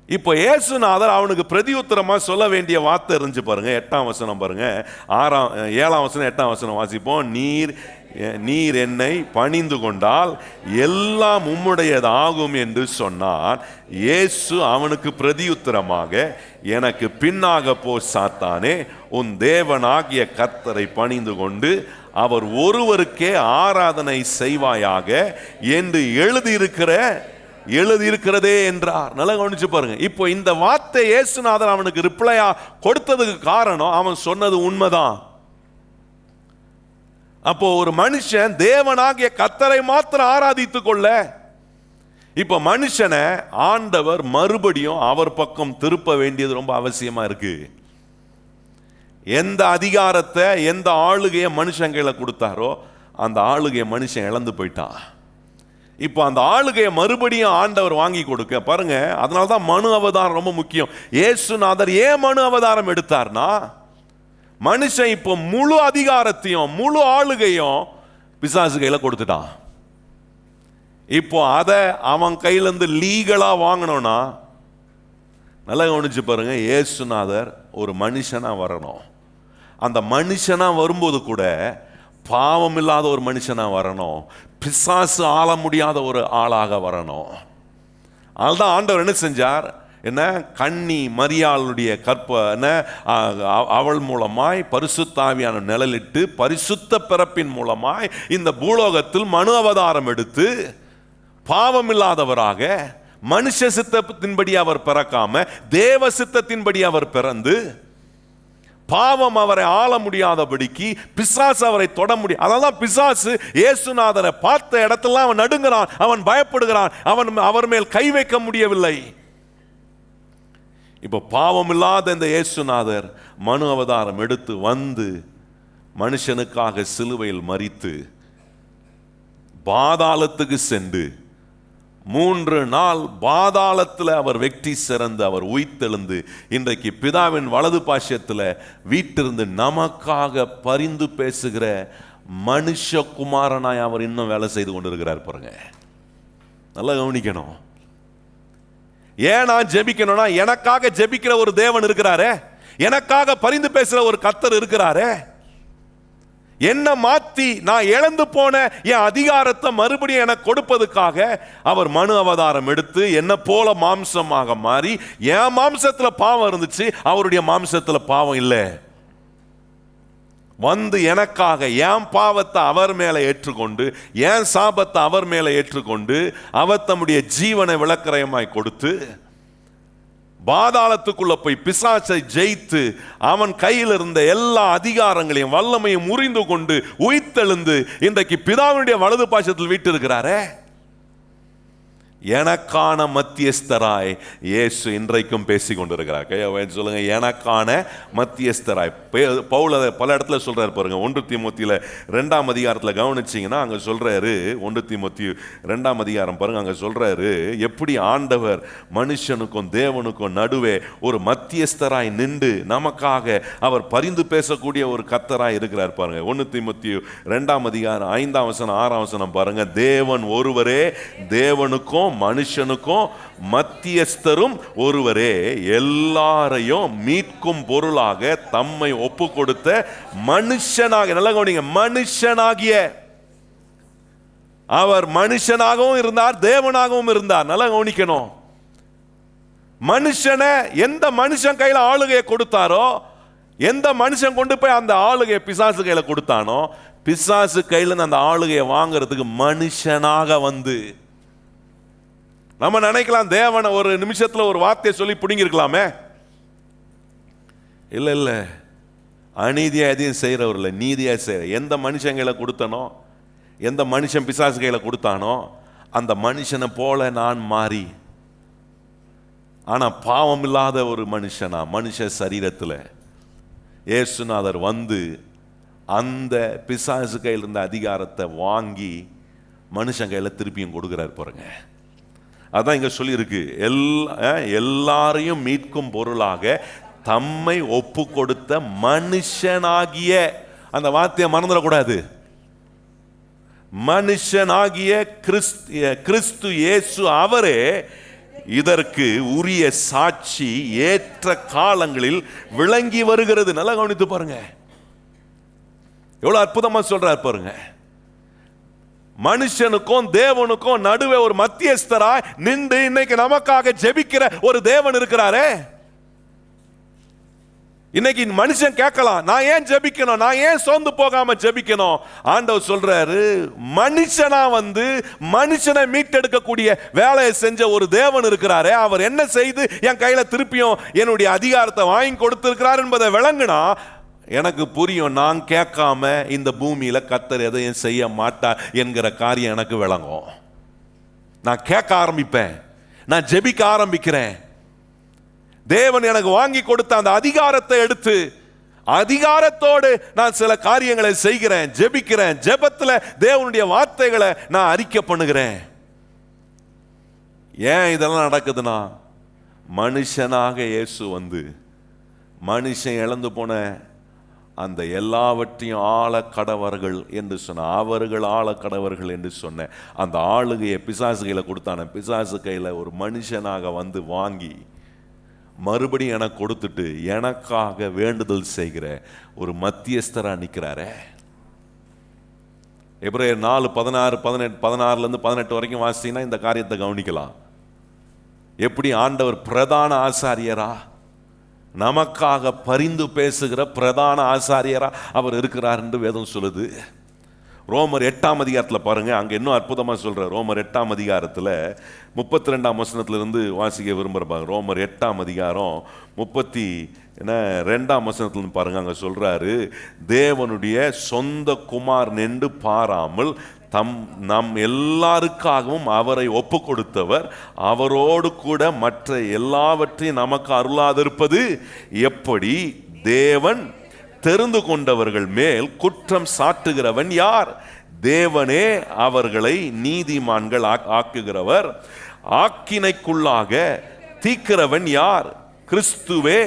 இப்ப இயேசுநாதர் அவனுக்கு பிரதியுத்தரமா சொல்ல வேண்டிய வார்த்தை இருந்துச்சு பாருங்க. 8ஆம் வசனம் பாருங்க. 7ஆம் வசனம் 8ஆம் வசனம் வாசிப்போம். நீர் என்னை பணிந்து கொண்டால் எல்லாம் உம்முடையது ஆகும் என்று சொன்னான். இயேசு அவனுக்கு பிரதியுத்தரமாக, எனக்கு பின்னாக போ சாத்தானே, உன் தேவனாகிய கர்த்தரை பணிந்து கொண்டு அவர் ஒருவருக்கே ஆராதனை செய்வாயாக என்று எழுதியிருக்கிற எழுதி இருக்கிறதே என்றார். நல்லா கவனிச்சு பாருங்க. இப்போ இந்த வார்த்தை இயேசுநாதர் அவனுக்கு ரிப்ளையா கொடுத்ததுக்கு காரணம் அவன் சொன்னது உண்மைதான். அப்போ ஒரு மனுஷன் தேவனாகிய கர்த்தரை மாத்திரம் ஆராதித்துக் கொள்ள, இப்ப மனுஷனை ஆண்டவர் மறுபடியும் அவர் பக்கம் திருப்ப வேண்டியது ரொம்ப அவசியமா இருக்கு. எந்த அதிகாரத்தை எந்த ஆளுகையை மனுஷன் கையில கொடுத்தாரோ அந்த ஆளுகையை மனுஷன் இழந்து போயிட்டான். இப்போ அந்த ஆளுகையை மறுபடியும் ஆண்டவர் வாங்கி கொடுக்க பாருங்க. அதனால்தான் மனு அவதாரம் ரொம்ப முக்கியம். இயேசுநாதர் ஏன் மனு அவதாரம் எடுத்தார்னா, மனுஷன் இப்போ முழு அதிகாரத்தையும் முழு ஆளுகையும் பிசாசு கையில கொடுத்துட்டான். இப்போ அதை அவன் கையிலேருந்து லீகலா வாங்கணும்னா, நல்லா கவனிச்சு பாருங்க, இயேசுநாதர் ஒரு மனுஷனா வரணும். அந்த மனுஷனா வரும்போது கூட பாவம் இல்லாத ஒரு மனுஷனா வரணும். பிசாசு ஆள முடியாத ஒரு ஆளாக வரணும். அதுதான் ஆண்டவர் என்ன செஞ்சார், என்ன கன்னி மரியாளுடைய அவள் மூலமாய் பரிசுத்த ஆவியான நிழலிட்டு பரிசுத்த பிறப்பின் மூலமாய் இந்த பூலோகத்தில் மனு அவதாரம் எடுத்து பாவம் இல்லாதவராக மனுஷ சித்தத்தின்படி அவர் பிறக்காம தேவ சித்தத்தின்படி அவர் பிறந்து பாவம் அவரை ஆள முடியாதபடிக்கு பிசாசு அவரை தொட முடியும். அதனால்தான் பிசாசு இயேசுநாதரை பார்த்த இடத்துல அவன் நடுங்கிறான், அவன் பயப்படுகிறான், அவன் அவர் மேல் கை வைக்க முடியவில்லை. இப்போ பாவம் இல்லாத இந்த இயேசுநாதர் மனு அவதாரம் எடுத்து வந்து மனுஷனுக்காக சிலுவையில் மரித்து பாதாளத்துக்கு சென்று 3 நாள் பாதாளத்தில் அவர் வெற்றி சிறந்து அவர் உயிர்த்தெழுந்து இன்றைக்கு பிதாவின் வலது பாஷ்யத்தில் வீட்டிலிருந்து நமக்காக பரிந்து பேசுகிற மனுஷகுமாரனாய் அவர் இன்னும் வேலை செய்து கொண்டிருக்கிறார். பாருங்க, நல்லா கவனிக்கணும். ஏன் நான் ஜெபிக்கணும்னா, எனக்காக ஜெபிக்கிற ஒரு தேவன் இருக்கிறாரே, எனக்காக பரிந்து பேசுகிற ஒரு கர்த்தர் இருக்கிறாரே. என்ன மாத்தி நான் இழந்து போன என் அதிகாரத்தை மறுபடியும் எனக்கு கொடுப்பதுக்காக அவர் மனு அவதாரம் எடுத்து என்ன போல மாம்சமாக மாறி, என் மாம்சத்துல பாவம் இருந்துச்சு, அவருடைய மாம்சத்துல பாவம் இல்லை, வந்து எனக்காக என் பாவத்தை அவர் மேல ஏற்றுக்கொண்டு என் சாபத்தை அவர் மேல ஏற்றுக்கொண்டு அவர் தம்முடைய ஜீவனை விளக்கரயமாய் கொடுத்து பாதாளத்துக்குள்ள போய் பிசாசை ஜெயித்து அவன் கையில் இருந்த எல்லா அதிகாரங்களையும் வல்லமையும் முறிந்து கொண்டு உயிர்த்தெழுந்து இன்றைக்கு பிதாவினுடைய வலது பாசத்தில் வீட்டிருக்கிறாரே. எனக்கான மத்தியஸ்தராய் இயேசு இன்றைக்கும் பேசிக் கொண்டிருக்கிறார். சொல்லுங்க, எனக்கான மத்தியஸ்தராய். பவுல் பல இடத்துல சொல்றாரு பாருங்க. 1 தீமோத்தேயுல 2ஆம் அதிகாரத்தில் கவனிச்சீங்கன்னா அங்க சொல்றாரு, 1 தீமோத்தேயு 2ஆம் அதிகாரம் பாருங்க, அங்க சொல்றாரு எப்படி ஆண்டவர் மனுஷனுக்கும் தேவனுக்கும் நடுவே ஒரு மத்தியஸ்தராய் நின்று நமக்காக அவர் பரிந்து பேசக்கூடிய ஒரு கர்த்தராய் இருக்கிறார். பாருங்க 1 தீமோத்தேயு 2ஆம் அதிகாரம் 5ஆம் வசனம் 6ஆம் வசனம் பாருங்க. தேவன் ஒருவரே, தேவனுக்கும் மனுஷனுக்கும் மத்தியஸ்தரும் ஒருவரே, எல்லாரையும் மீட்கும் பொருளாக தம்மை ஒப்பு கொடுத்த மனுஷனாக, நல்லா கவனிங்க, மனுஷனாகிய அவர் மனுஷனாகவும் இருந்தார், தேவனாகவும் இருந்தார். நல்லா கவனிக்கணும். மனுஷனை எந்த மனுஷன் கையில ஆளுகையை கொடுத்தாரோ, எந்த மனுஷன் கொண்டு போய் அந்த ஆளுகையை பிசாசு கையில கொடுத்தானோ, பிசாசு கையில அந்த ஆளுகையை வாங்குறதுக்கு மனுஷனாக வந்து, நம்ம நினைக்கலாம் தேவனை ஒரு நிமிஷத்துல ஒரு வார்த்தையை சொல்லி பிடிங்கிருக்கலாமே. இல்ல இல்ல, அநீதியா எதையும் செய்யறவர் இல்லை, நீதியா செய்யற. எந்த மனுஷன் கையில கொடுத்தனோ, எந்த மனுஷன் பிசாசு கையில கொடுத்தானோ அந்த மனுஷனை போல நான் மாறி, ஆனா பாவம் இல்லாத ஒரு மனுஷனா மனுஷ சரீரத்துல இயேசுநாதர் வந்து அந்த பிசாசு கையில் இருந்த அதிகாரத்தை வாங்கி மனுஷன் கையில திருப்பியும் கொடுக்கிறார். பாருங்க, அதான் இங்க சொல்லி இருக்கு, எல்லாரையும் மீட்கும் பொருளாக தம்மை ஒப்பு கொடுத்த மனுஷனாகிய, அந்த வார்த்தையை மறந்துடக்கூடாது, மனுஷனாகிய கிறிஸ்து இயேசு அவரே இதற்கு உரிய சாட்சி ஏற்ற காலங்களில் விளங்கி வருகிறது. நல்லா கவனித்து பாருங்க, எவ்வளவு அற்புதமா சொல்றார் பாருங்க. மனுஷனுக்கும் தேவனுக்கும் நடுவே ஒரு மத்தியஸ்தராய் நின்று இன்னைக்கு நமக்காக ஜெபிக்கிற ஒரு தேவன் இருக்கிறாரே. இன்னைக்கு மனுஷன் கேட்கலாம், நான் ஏன் ஜெபிக்கணும், நான் ஏன் சோர்ந்து போகாம ஜெபிக்கணும்? ஆண்டவர் சொல்றாரு, மனுஷனா வந்து மனுஷனை மீட்டெடுக்கக்கூடிய வேலையை செஞ்ச ஒரு தேவன் இருக்கிறாரே, அவர் என்ன செய்து என் கையில திருப்பியும் என்னுடைய அதிகாரத்தை வாங்கி கொடுத்திருக்கிறார் என்பதை விளங்குனா எனக்கு புரியும். நான் கேட்காம இந்த பூமியில கர்த்தர் எதையும் செய்ய மாட்டார் என்கிற காரியம் எனக்கு விளங்கும். நான் கேட்க ஆரம்பிப்பேன், நான் ஜெபிக்க ஆரம்பிக்கிறேன். தேவன் எனக்கு வாங்கி கொடுத்த அந்த அதிகாரத்தை எடுத்து அதிகாரத்தோடு நான் சில காரியங்களை செய்கிறேன், ஜெபிக்கிறேன். ஜெபத்துல தேவனுடைய வார்த்தைகளை நான் அறிக்கை பண்ணுகிறேன். ஏன் இதெல்லாம் நடக்குதுன்னா, மனுஷனாக இயேசு வந்து மனுஷன் இழந்து போன அந்த எல்லாவற்றையும் ஆள கடவர்கள் என்று சொன்ன, அவர்கள் ஆள கடவர்கள் என்று சொன்ன அந்த ஆளுகையை பிசாசு கையில கொடுத்தான. பிசாசு கையில ஒரு மனுஷனாக வந்து வாங்கி மறுபடியும் எனக்கு கொடுத்துட்டு எனக்காக வேண்டுதல் செய்கிற ஒரு மத்தியஸ்தரா நிற்கிறாரே. எபிரேயர் 4:16-18 வரைக்கும் வாசித்தீங்கன்னா இந்த காரியத்தை கவனிக்கலாம். எப்படி ஆண்டவர் பிரதான ஆசாரியரா, நமக்காக பரிந்து பேசுகிற பிரதான ஆசாரியரா அவர் இருக்கிறார் என்று வேதம் சொல்லுது. ரோமர் 8ஆம் அதிகாரத்தில் பாருங்க, அங்க இன்னும் அற்புதமா சொல்ற. ரோமர் 8ஆம் அதிகாரத்தில் 32ஆம் வசனத்திலிருந்து வாசிக்க விரும்புறாங்க. ரோமர் 8ஆம் அதிகாரம் 32ஆம் வசனத்திலிருந்து பாருங்க. அங்க சொல்றாரு, தேவனுடைய சொந்த குமார் நின்று பாராமல் நம் எல்லாருக்காகவும் அவரை ஒப்பு கொடுத்தவர், அவரோடு கூட மற்ற எல்லாவற்றையும் நமக்கு அருளாதிருப்பது எப்படி? தேவன் தெரிந்து கொண்டவர்கள் மேல் குற்றம் சாட்டுகிறவன் யார்? தேவனே அவர்களை நீதிமான்கள் ஆக்குகிறவர். ஆக்கினைக்குள்ளாக தீக்கிறவன் யார்? கிறிஸ்துவே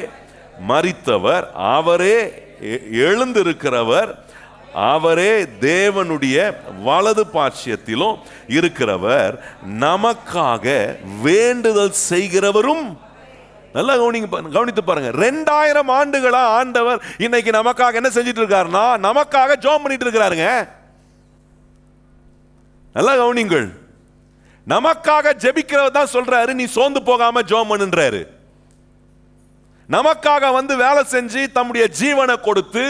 மரித்தவர், அவரே எழுந்திருக்கிறவர், அவரே தேவனுடைய வலது பாட்சியத்திலும் இருக்கிறவர், நமக்காக வேண்டுதல் செய்கிறவரும். நல்லா கவனித்து பாருங்க. 2000 ஆண்டுகளா ஆண்டவர் இன்னைக்கு நமக்காக என்ன செஞ்சிட்டு இருக்காருன்னா, நமக்காக ஜெபம் பண்ணிட்டு இருக்கிறாருங்க. நல்லா கவனிங்கள். நமக்காக ஜெபிக்கிறவர் தான் சொல்றாரு, நீ சோர்ந்து போகாம ஜெபம் பண்ணுன்றாரு. நமக்காக வந்து வேலை செஞ்சு தம்முடைய ஜீவனை கொடுத்து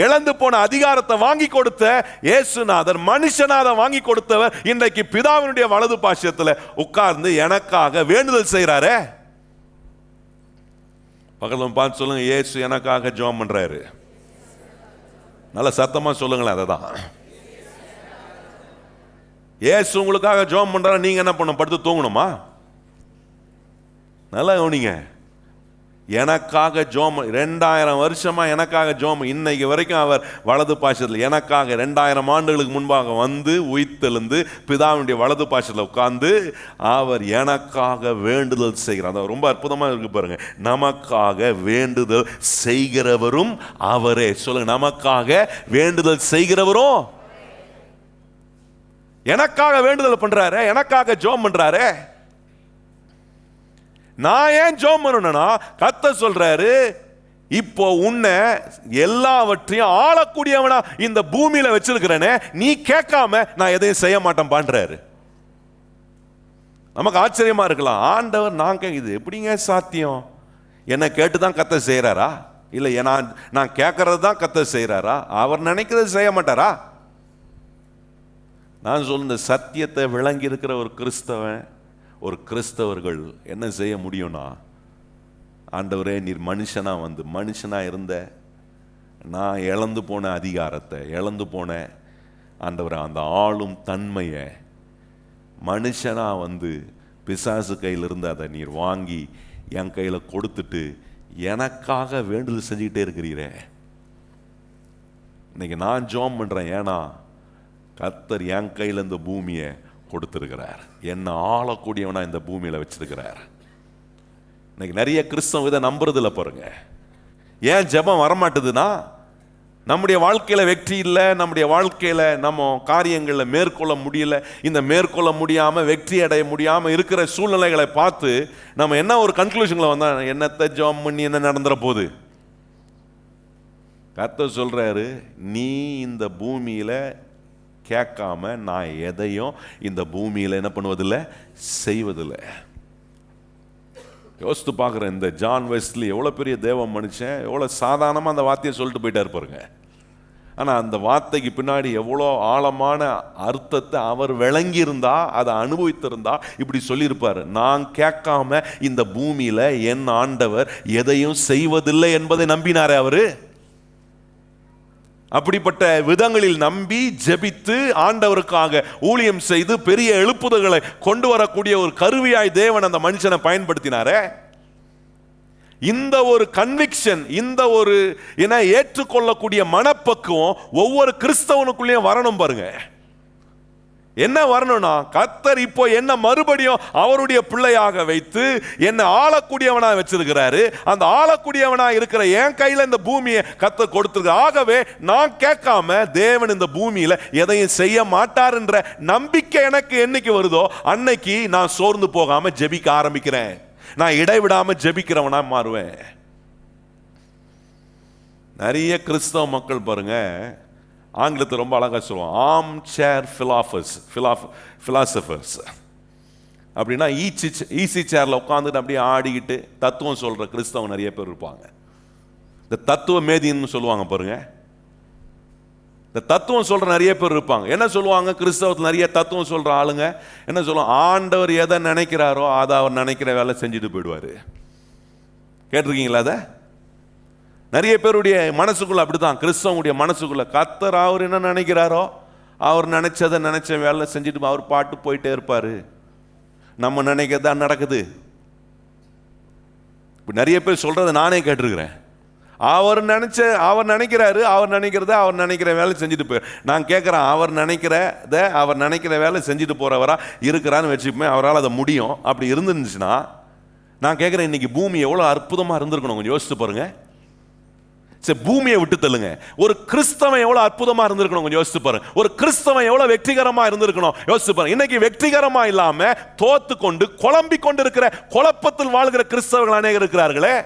இழந்து போன அதிகாரத்தை வாங்கி கொடுத்த இயேசுநாதர், மனுஷனாக வாங்கி கொடுத்தவர், இன்றைக்கு பிதாவினுடைய வலது பாட்சியத்தில் உட்கார்ந்து எனக்காக வேண்டுதல் செய்யறாரே. பக்கத்துல பார்த்து சொல்லுங்க, இயேசு எனக்காக ஜெபம் பண்றாரு. நல்ல சத்தமா சொல்லுங்களேன். அததான் இயேசு உங்களுக்காக ஜெபம் பண்றாரு. நீங்க என்ன பண்ணணும்? படுத்து தூங்கணுமா? நல்லா கவனிங்க. எனக்காக ஜெபம் 2000 வருஷமா எனக்காக ஜெபம். இன்னைக்கு வரைக்கும் அவர் வலது பாட்சியத்தில் எனக்காக 2000 ஆண்டுகளுக்கு முன்பாக வந்து உயிர்த்தெழுந்து பிதாவுடைய வலது பாட்சியத்தில் உட்கார்ந்து அவர் எனக்காக வேண்டுதல் செய்கிறார். அது ரொம்ப அற்புதமா இருக்கு பாருங்க. நமக்காக வேண்டுதல் செய்கிறவரும் அவரே. சொல்லுங்க, நமக்காக வேண்டுதல் செய்கிறவரும். எனக்காக வேண்டுதல் பண்றாரு, எனக்காக ஜெபம் பண்றாரு. நான் ஏன் ஜெபம் பண்ணணும்னா, கர்த்தர் சொல்றாரு, இப்போ உன்னை எல்லாவற்றையும் ஆளக்கூடியவனா இந்த பூமியில வச்சிருக்கிறேனே, நீ கேட்காம நான் எதையும் செய்ய மாட்டேன் பண்றாரு. நமக்கு ஆச்சரியமா இருக்கலாம். ஆண்டவர் இது எப்படிங்க சாத்தியம்? என்ன கேட்டுதான் கர்த்தர் செய்யறாரா? இல்ல நான் கேட்கறது தான் கர்த்தர் செய்யறாரா? அவர் நினைக்கிறது செய்ய மாட்டாரா? நான் சொல்ல சத்தியத்தை விளங்கி இருக்கிற ஒரு கிறிஸ்தவர்கள் என்ன செய்ய முடியும்னா, ஆண்டவரே நீர் மனுஷனா வந்து மனுஷனா இருந்த நான் இழந்து போன அதிகாரத்தை, இழந்து போன ஆண்டவரே அந்த ஆளும் தன்மையை மனுஷனா வந்து பிசாசு கையில் இருந்து அதை நீர் வாங்கி என் கையில் கொடுத்துட்டு எனக்காக வேண்டுதல் செஞ்சுக்கிட்டே இருக்கிறீரே. இன்னைக்கு நான் ஜெபம் பண்றேன், ஏன்னா கர்த்தர் என் கையில் இந்த பூமியை கொடுத்திருக்கிறார், என்ன ஆளக்கூடியவனா இந்த பூமியில வச்சிருக்கிறார். இன்னைக்கு நிறைய கிறிஸ்தவ இதை நம்புறதில்ல பாருங்க. ஏன் ஜெபம் வரமாட்டுதுன்னா, நம்முடைய வாழ்க்கையில வெற்றி இல்லை, நம்முடைய வாழ்க்கையில நம்ம காரியங்களை மேற்கொள்ள முடியல. இந்த மேற்கொள்ள முடியாம வெற்றி அடைய முடியாம இருக்கிற சூழ்நிலைகளை பார்த்து நம்ம என்ன ஒரு கன்க்ளூஷன்ல வந்தா, என்னத்தை ஜெபம் பண்ணி என்ன நடந்துற போகுது? கர்த்தர் சொல்றாரு, நீ இந்த பூமியில கேட்காம நான் எதையும் இந்த பூமியில என்ன பண்ணுவதில்லை, செய்வதில்லை. யோசித்து பார்க்குறேன், இந்த ஜான் வெஸ்லி எவ்வளோ பெரிய தேவ மனுஷன், எவ்வளோ சாதாரணமாக அந்த வார்த்தையை சொல்லிட்டு போயிட்டா இருப்பாருங்க. ஆனால் அந்த வார்த்தைக்கு பின்னாடி எவ்வளோ ஆழமான அர்த்தத்தை அவர் விளங்கியிருந்தா, அதை அனுபவித்திருந்தா இப்படி சொல்லியிருப்பார். நான் கேட்காம இந்த பூமியில் என் ஆண்டவர் எதையும் செய்வதில்லை என்பதை நம்பினாரே அவரு. அப்படிப்பட்ட விதங்களில் நம்பி ஜெபித்து ஆண்டவருக்காக ஊழியம் செய்து பெரிய எழுப்புதல்களை கொண்டு வரக்கூடிய ஒரு கருவியாய் தேவன் அந்த மனுஷனை பயன்படுத்தினாரே. இந்த ஒரு கன்விக்ஷன், இந்த ஒரு ஏற்றுக்கொள்ளக்கூடிய மனப்பக்குவம் ஒவ்வொரு கிறிஸ்தவனுக்குள்ளேயும் வரணும். பாருங்க, என்ன வரணும்னா, கர்த்தர் இப்போ என்ன மறுபடியும் அவருடைய பிள்ளையாக வைத்து என்ன ஆளக்கூடியவனா வச்சிருக்கிறாரு. அந்த ஆளக்கூடியவனா இருக்கிற என் கையில இந்த பூமியை கர்த்தர் கொடுத்திருக்க. ஆகவே நான் கேட்காம தேவன் இந்த பூமியில எதையும் செய்ய மாட்டார் என்ற நம்பிக்கை எனக்கு என்னைக்கு வருதோ அன்னைக்கு நான் சோர்ந்து போகாம ஜெபிக்க ஆரம்பிக்கிறேன். நான் இடைவிடாம ஜெபிக்கிறவனா மாறுவேன். நிறைய கிறிஸ்தவ மக்கள் பாருங்க, ஆங்கிலத்தை ரொம்ப அழகாக சொல்லுவோம், ஆர்ம் சேர் பிலாசபர்ஸ். அப்படின்னா ஈஸி சேர்ல உட்காந்துட்டு அப்படியே ஆடிக்கிட்டு தத்துவம் சொல்ற கிறிஸ்தவங்க நிறைய பேர் இருப்பாங்க. இந்த தத்துவ மேதின்னு சொல்லுவாங்க பாருங்க, இந்த தத்துவம் சொல்ற நிறைய பேர் இருப்பாங்க. என்ன சொல்லுவாங்க, கிறிஸ்தவத்தில் நிறைய தத்துவம் சொல்ற ஆளுங்க என்ன சொல்லுவாங்க, ஆண்டவர் எதை நினைக்கிறாரோ அதை அவர் நினைக்கிற வேலை செஞ்சுட்டு போயிடுவாரு. கேட்டிருக்கீங்களா? அதை நிறைய பேருடைய மனசுக்குள்ள அப்படிதான், கிறிஸ்தவனுடைய மனசுக்குள்ள கர்த்தர் அவர் என்ன நினைக்கிறாரோ அவர் நினைச்ச வேலை செஞ்சுட்டு அவர் பாட்டு போயிட்டே இருப்பாரு. நம்ம நினைக்கிறதா நடக்குது. நிறைய பேர் சொல்றதை நானே கேட்டிருக்கிறேன். அவர் நினைக்கிறாரு, அவர் நினைக்கிறத அவர் நினைக்கிற வேலை செஞ்சுட்டு போய். நான் கேட்குறேன், அவர் நினைக்கிற வேலை செஞ்சுட்டு போறவரா இருக்கிறான்னு வச்சுப்போமே, அவரால் அதை முடியும். அப்படி இருந்துருந்துச்சுன்னா நான் கேட்குறேன், இன்னைக்கு பூமி எவ்வளோ அற்புதமாக இருந்திருக்கணும். கொஞ்சம் யோசிச்சு பாருங்க. சரி, பூமியை விட்டு தள்ளுங்க, ஒரு கிறிஸ்தவன் எவ்வளவு அற்புதமா இருந்திருக்கணும் கொஞ்சம் யோசிச்சு பாருங்க. ஒரு கிறிஸ்தவன் எவ்வளவு வெற்றிகரமா இருந்திருக்கணும் யோசிச்சு பாருங்க. இன்னைக்கு வெற்றிகரமா இல்லாம தோத்து கொண்டு குழம்பிக் கொண்டு இருக்கிற, குழப்பத்தில் வாழ்கிற கிறிஸ்தவர்கள் அநேகர் இருக்கிறார்களே.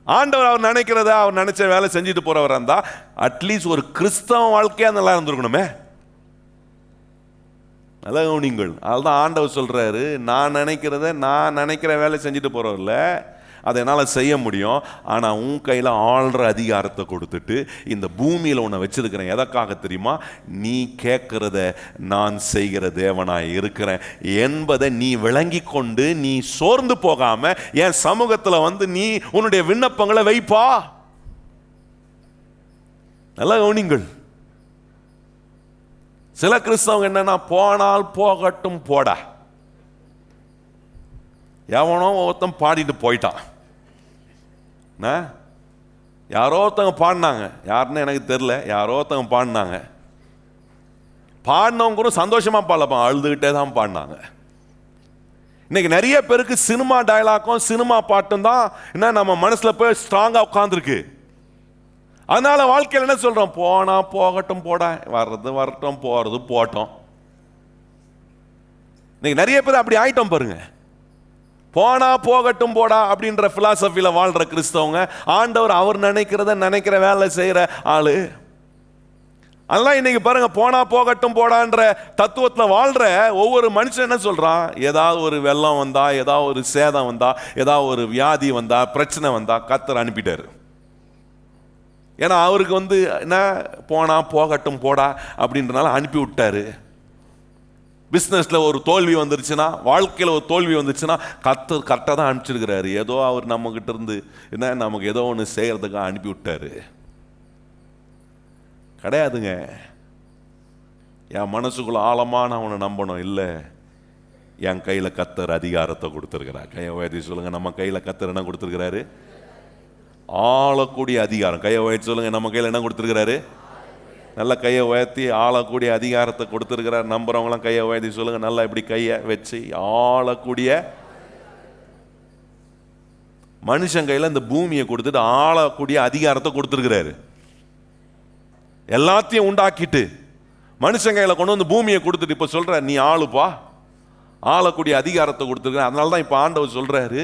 ஆண்டவர் அவர் நினைக்கிறத அவர் நினைச்ச வேலை செஞ்சுட்டு போறவர் இருந்தா அட்லீஸ்ட் ஒரு கிறிஸ்தவ வாழ்க்கையா நல்லா இருந்திருக்கணுமே. நல்லா கவனிங்கள். அதுதான் ஆண்டவர் சொல்றாரு, நான் நினைக்கிற வேலை செஞ்சுட்டு போறவர்ல அதை என்னால் செய்ய முடியும். ஆனால் உன் கையில் ஆள்ற அதிகாரத்தை கொடுத்துட்டு இந்த பூமியில் உன்னை வச்சிருக்கிறேன். எதற்காக தெரியுமா? நீ கேட்கிறத நான் செய்கிற தேவனாய் இருக்கிறேன் என்பதை நீ விளங்கி கொண்டு நீ சோர்ந்து போகாம என் சமூகத்தில் வந்து நீ உன்னுடைய விண்ணப்பங்களை வைப்பா. நல்லா கவனிங்கள். சில கிறிஸ்தவங்க என்னன்னா, போனால் போகட்டும் போடா, எவனோ ஒருத்தன் பாடிட்டு போயிட்டான். யாரோ ஒருத்தவங்க பாடினாங்க, யாருன்னு எனக்கு தெரியல, யாரோ ஒருத்தவங்க பாடினவங்க கூட சந்தோஷமா பாடலப்பா, அழுதுகிட்டே தான் பாடினாங்க. இன்னைக்கு நிறைய பேருக்கு சினிமா டயலாக்கும் சினிமா பாட்டும் தான் என்ன நம்ம மனசுல போய் ஸ்ட்ராங்கா உட்கார்ந்துருக்கு. அதனால வாழ்க்கையில் என்ன சொல்றோம், போனா போகட்டும் போடா, வர்றது வரட்டும், போறது போட்டோம். இன்னைக்கு நிறைய பேர் அப்படி ஆயிட்டோம் பாருங்க. போனா போகட்டும் போடா அப்படின்ற பிலாசபில வாழ்ற கிறிஸ்தவங்க, ஆண்டவர் அவர் நினைக்கிற வேலை செய்யற ஆளு. அதெல்லாம் இன்னைக்கு பாருங்க, போனா போகட்டும் போடான்ற தத்துவத்தில் வாழ்ற ஒவ்வொரு மனுஷன் என்ன சொல்றான், ஏதாவது ஒரு வெள்ளம் வந்தா, ஏதாவது ஒரு சேதம் வந்தா, ஏதாவது ஒரு வியாதி வந்தா, பிரச்சனை வந்தா கர்த்தர் அனுப்பிட்டாரு. ஏன்னா அவருக்கு வந்து என்ன, போனா போகட்டும் போடா அப்படின்றனால அனுப்பி விட்டாரு. பிஸ்னஸில் ஒரு தோல்வி வந்துருச்சுன்னா, வாழ்க்கையில் ஒரு தோல்வி வந்துருச்சுன்னா கர்த்தர் கரெக்டாக தான் அனுப்பிச்சிருக்கிறாரு. ஏதோ அவர் நம்மகிட்ட இருந்து என்ன நமக்கு ஏதோ ஒன்று செய்கிறதுக்காக அனுப்பி விட்டாரு கிடையாதுங்க. என் மனசுக்குள்ள ஆழமான அவனை நம்பணும். இல்லை, என் கையில் கர்த்தர் அதிகாரத்தை கொடுத்துருக்கிறார். கையை உயர்த்தி சொல்லுங்க, நம்ம கையில் கர்த்தர் என்ன கொடுத்துருக்கிறாரு? ஆளக்கூடிய அதிகாரம். கையை உயர்த்தி சொல்லுங்க, நம்ம கையில் என்ன கொடுத்துருக்கிறாரு? நல்ல கையை உயர்த்தி ஆளக்கூடிய அதிகாரத்தை கொடுத்துருக்கிறார். நம்புறவங்களாம் கையை உயர்த்தி சொல்லுங்க, நல்லா இப்படி கையை வச்சு ஆளக்கூடிய மனுஷன் கையில் இந்த பூமியை கொடுத்துட்டு ஆளக்கூடிய அதிகாரத்தை கொடுத்துருக்கிறாரு. எல்லாத்தையும் உண்டாக்கிட்டு மனுஷன் கையில கொண்டு வந்து பூமியை கொடுத்துட்டு இப்ப சொல்ற நீ ஆளுப்பா, ஆளக்கூடிய அதிகாரத்தை கொடுத்துருக்க. அதனால தான் இப்போ ஆண்டவர் சொல்றாரு,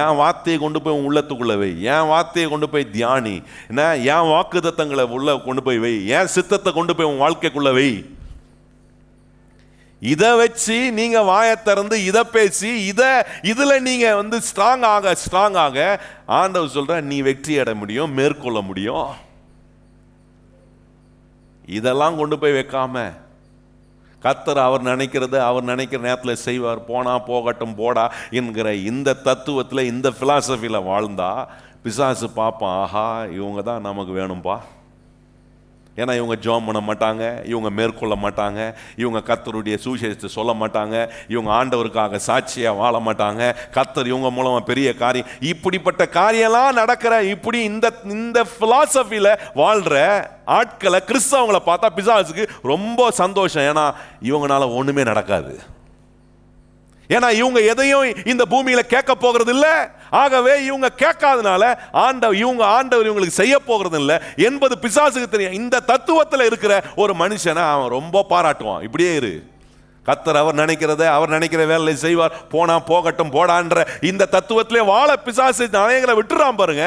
என் வார்த்தையை கொண்டு போய் உன் உள்ளத்துக்குள்ள வை, என் வார்த்தையை கொண்டு போய் தியானி, என்ன என் வாக்குத்தத்தங்களை உள்ள கொண்டு போய் வை, என் சித்தத்தை கொண்டு போய் உன் வாழ்க்கைக்குள்ள வை. இதை வச்சு நீங்க வாயை திறந்து இதை பேசி இதுல நீங்க ஸ்ட்ராங் ஆக ஆண்டவர் சொல்ற நீ வெற்றி அடைய முடியும், மேற்கொள்ள முடியும். இதெல்லாம் கொண்டு போய் வைக்காம கர்த்தர் அவர் நினைக்கிற நேரத்தில் செய்வார், போனா போகட்டும் போடா என்கிற இந்த தத்துவத்தில், இந்த பிலாசபியில் வாழ்ந்தா பிசாசு பார்ப்பான், ஆஹா இவங்க தான் நமக்கு வேணும்பா. ஏன்னா இவங்க ஜெபம் பண்ண மாட்டாங்க, இவங்க மேற்கொள்ள மாட்டாங்க, இவங்க கர்த்தருடைய சுவிசேஷத்தை சொல்ல மாட்டாங்க, இவங்க ஆண்டவருக்காக சாட்சியாக வாழ மாட்டாங்க, கர்த்தர் இவங்க மூலமாக பெரிய காரியம், இப்படிப்பட்ட காரியம்லாம் நடக்கிற இப்படி இந்த பிலாசபியில் வாழ்கிற ஆட்களை, கிறிஸ்தவங்களை பார்த்தா பிசாசுக்கு ரொம்ப சந்தோஷம். ஏன்னா இவங்களால ஒன்றுமே நடக்காது. ஏன்னா இவங்க எதையும் இந்த பூமியில கேட்க போகிறது இல்லை. ஆகவே இவங்க கேட்காதனால ஆண்டவர் இவங்களுக்கு செய்ய போகிறது இல்லை என்பது பிசாசுக்கு தெரியும். இந்த தத்துவத்தில் இருக்கிற ஒரு மனுஷனை அவன் ரொம்ப பாராட்டுவான். இப்படியே இரு, கர்த்தர் அவர் நினைக்கிற வேலையை செய்வார், போனா போகட்டும் போடான்ற இந்த தத்துவத்திலே வாழ பிசாசு அநேகரை விட்டுறான் பாருங்க.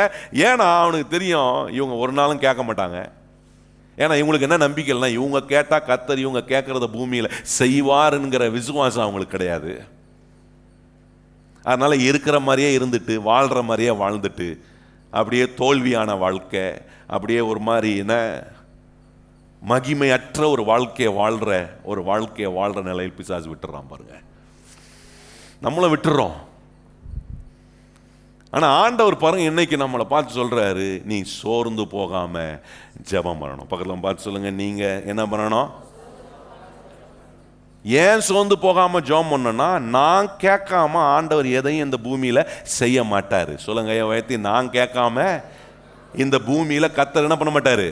ஏன்னா அவனுக்கு தெரியும் இவங்க ஒரு நாளும் கேட்க மாட்டாங்க. ஏன்னா இவங்களுக்கு என்ன நம்பிக்கைன்னா, இவங்க கேட்டா கர்த்தர் இவங்க கேட்கறத பூமியில செய்வாருங்கிற விசுவாசம் அவங்களுக்கு கிடையாது. அதனால இருக்கிற மாதிரியே இருந்துட்டு, வாழ்ற மாதிரியே வாழ்ந்துட்டு, அப்படியே தோல்வியான வாழ்க்கை, அப்படியே ஒரு மாதிரி மகிமையற்ற ஒரு வாழ்க்கையை வாழ்ற நிலையில் பிசாசு விட்டுறான் பாருங்க. நம்மளை விட்டுறோம். ஆனா ஆண்டவர் பாருங்க இன்னைக்கு நம்மளை பார்த்து சொல்றாரு, நீ சோர்ந்து போகாம ஜெபம் பண்ணணும். பக்கத்துல பார்த்து சொல்லுங்க, நீங்க என்ன பண்ணணும்? ஏன் சோர்ந்து போகாம ஜெபம் பண்ணணும்னா, நான் கேட்காம ஆண்டவர் எதையும் இந்த பூமியில செய்ய மாட்டாரு. சொல்லுங்க வயத்தி, நான் கேட்காம இந்த பூமியில கர்த்தர் என்ன பண்ண மாட்டாரு.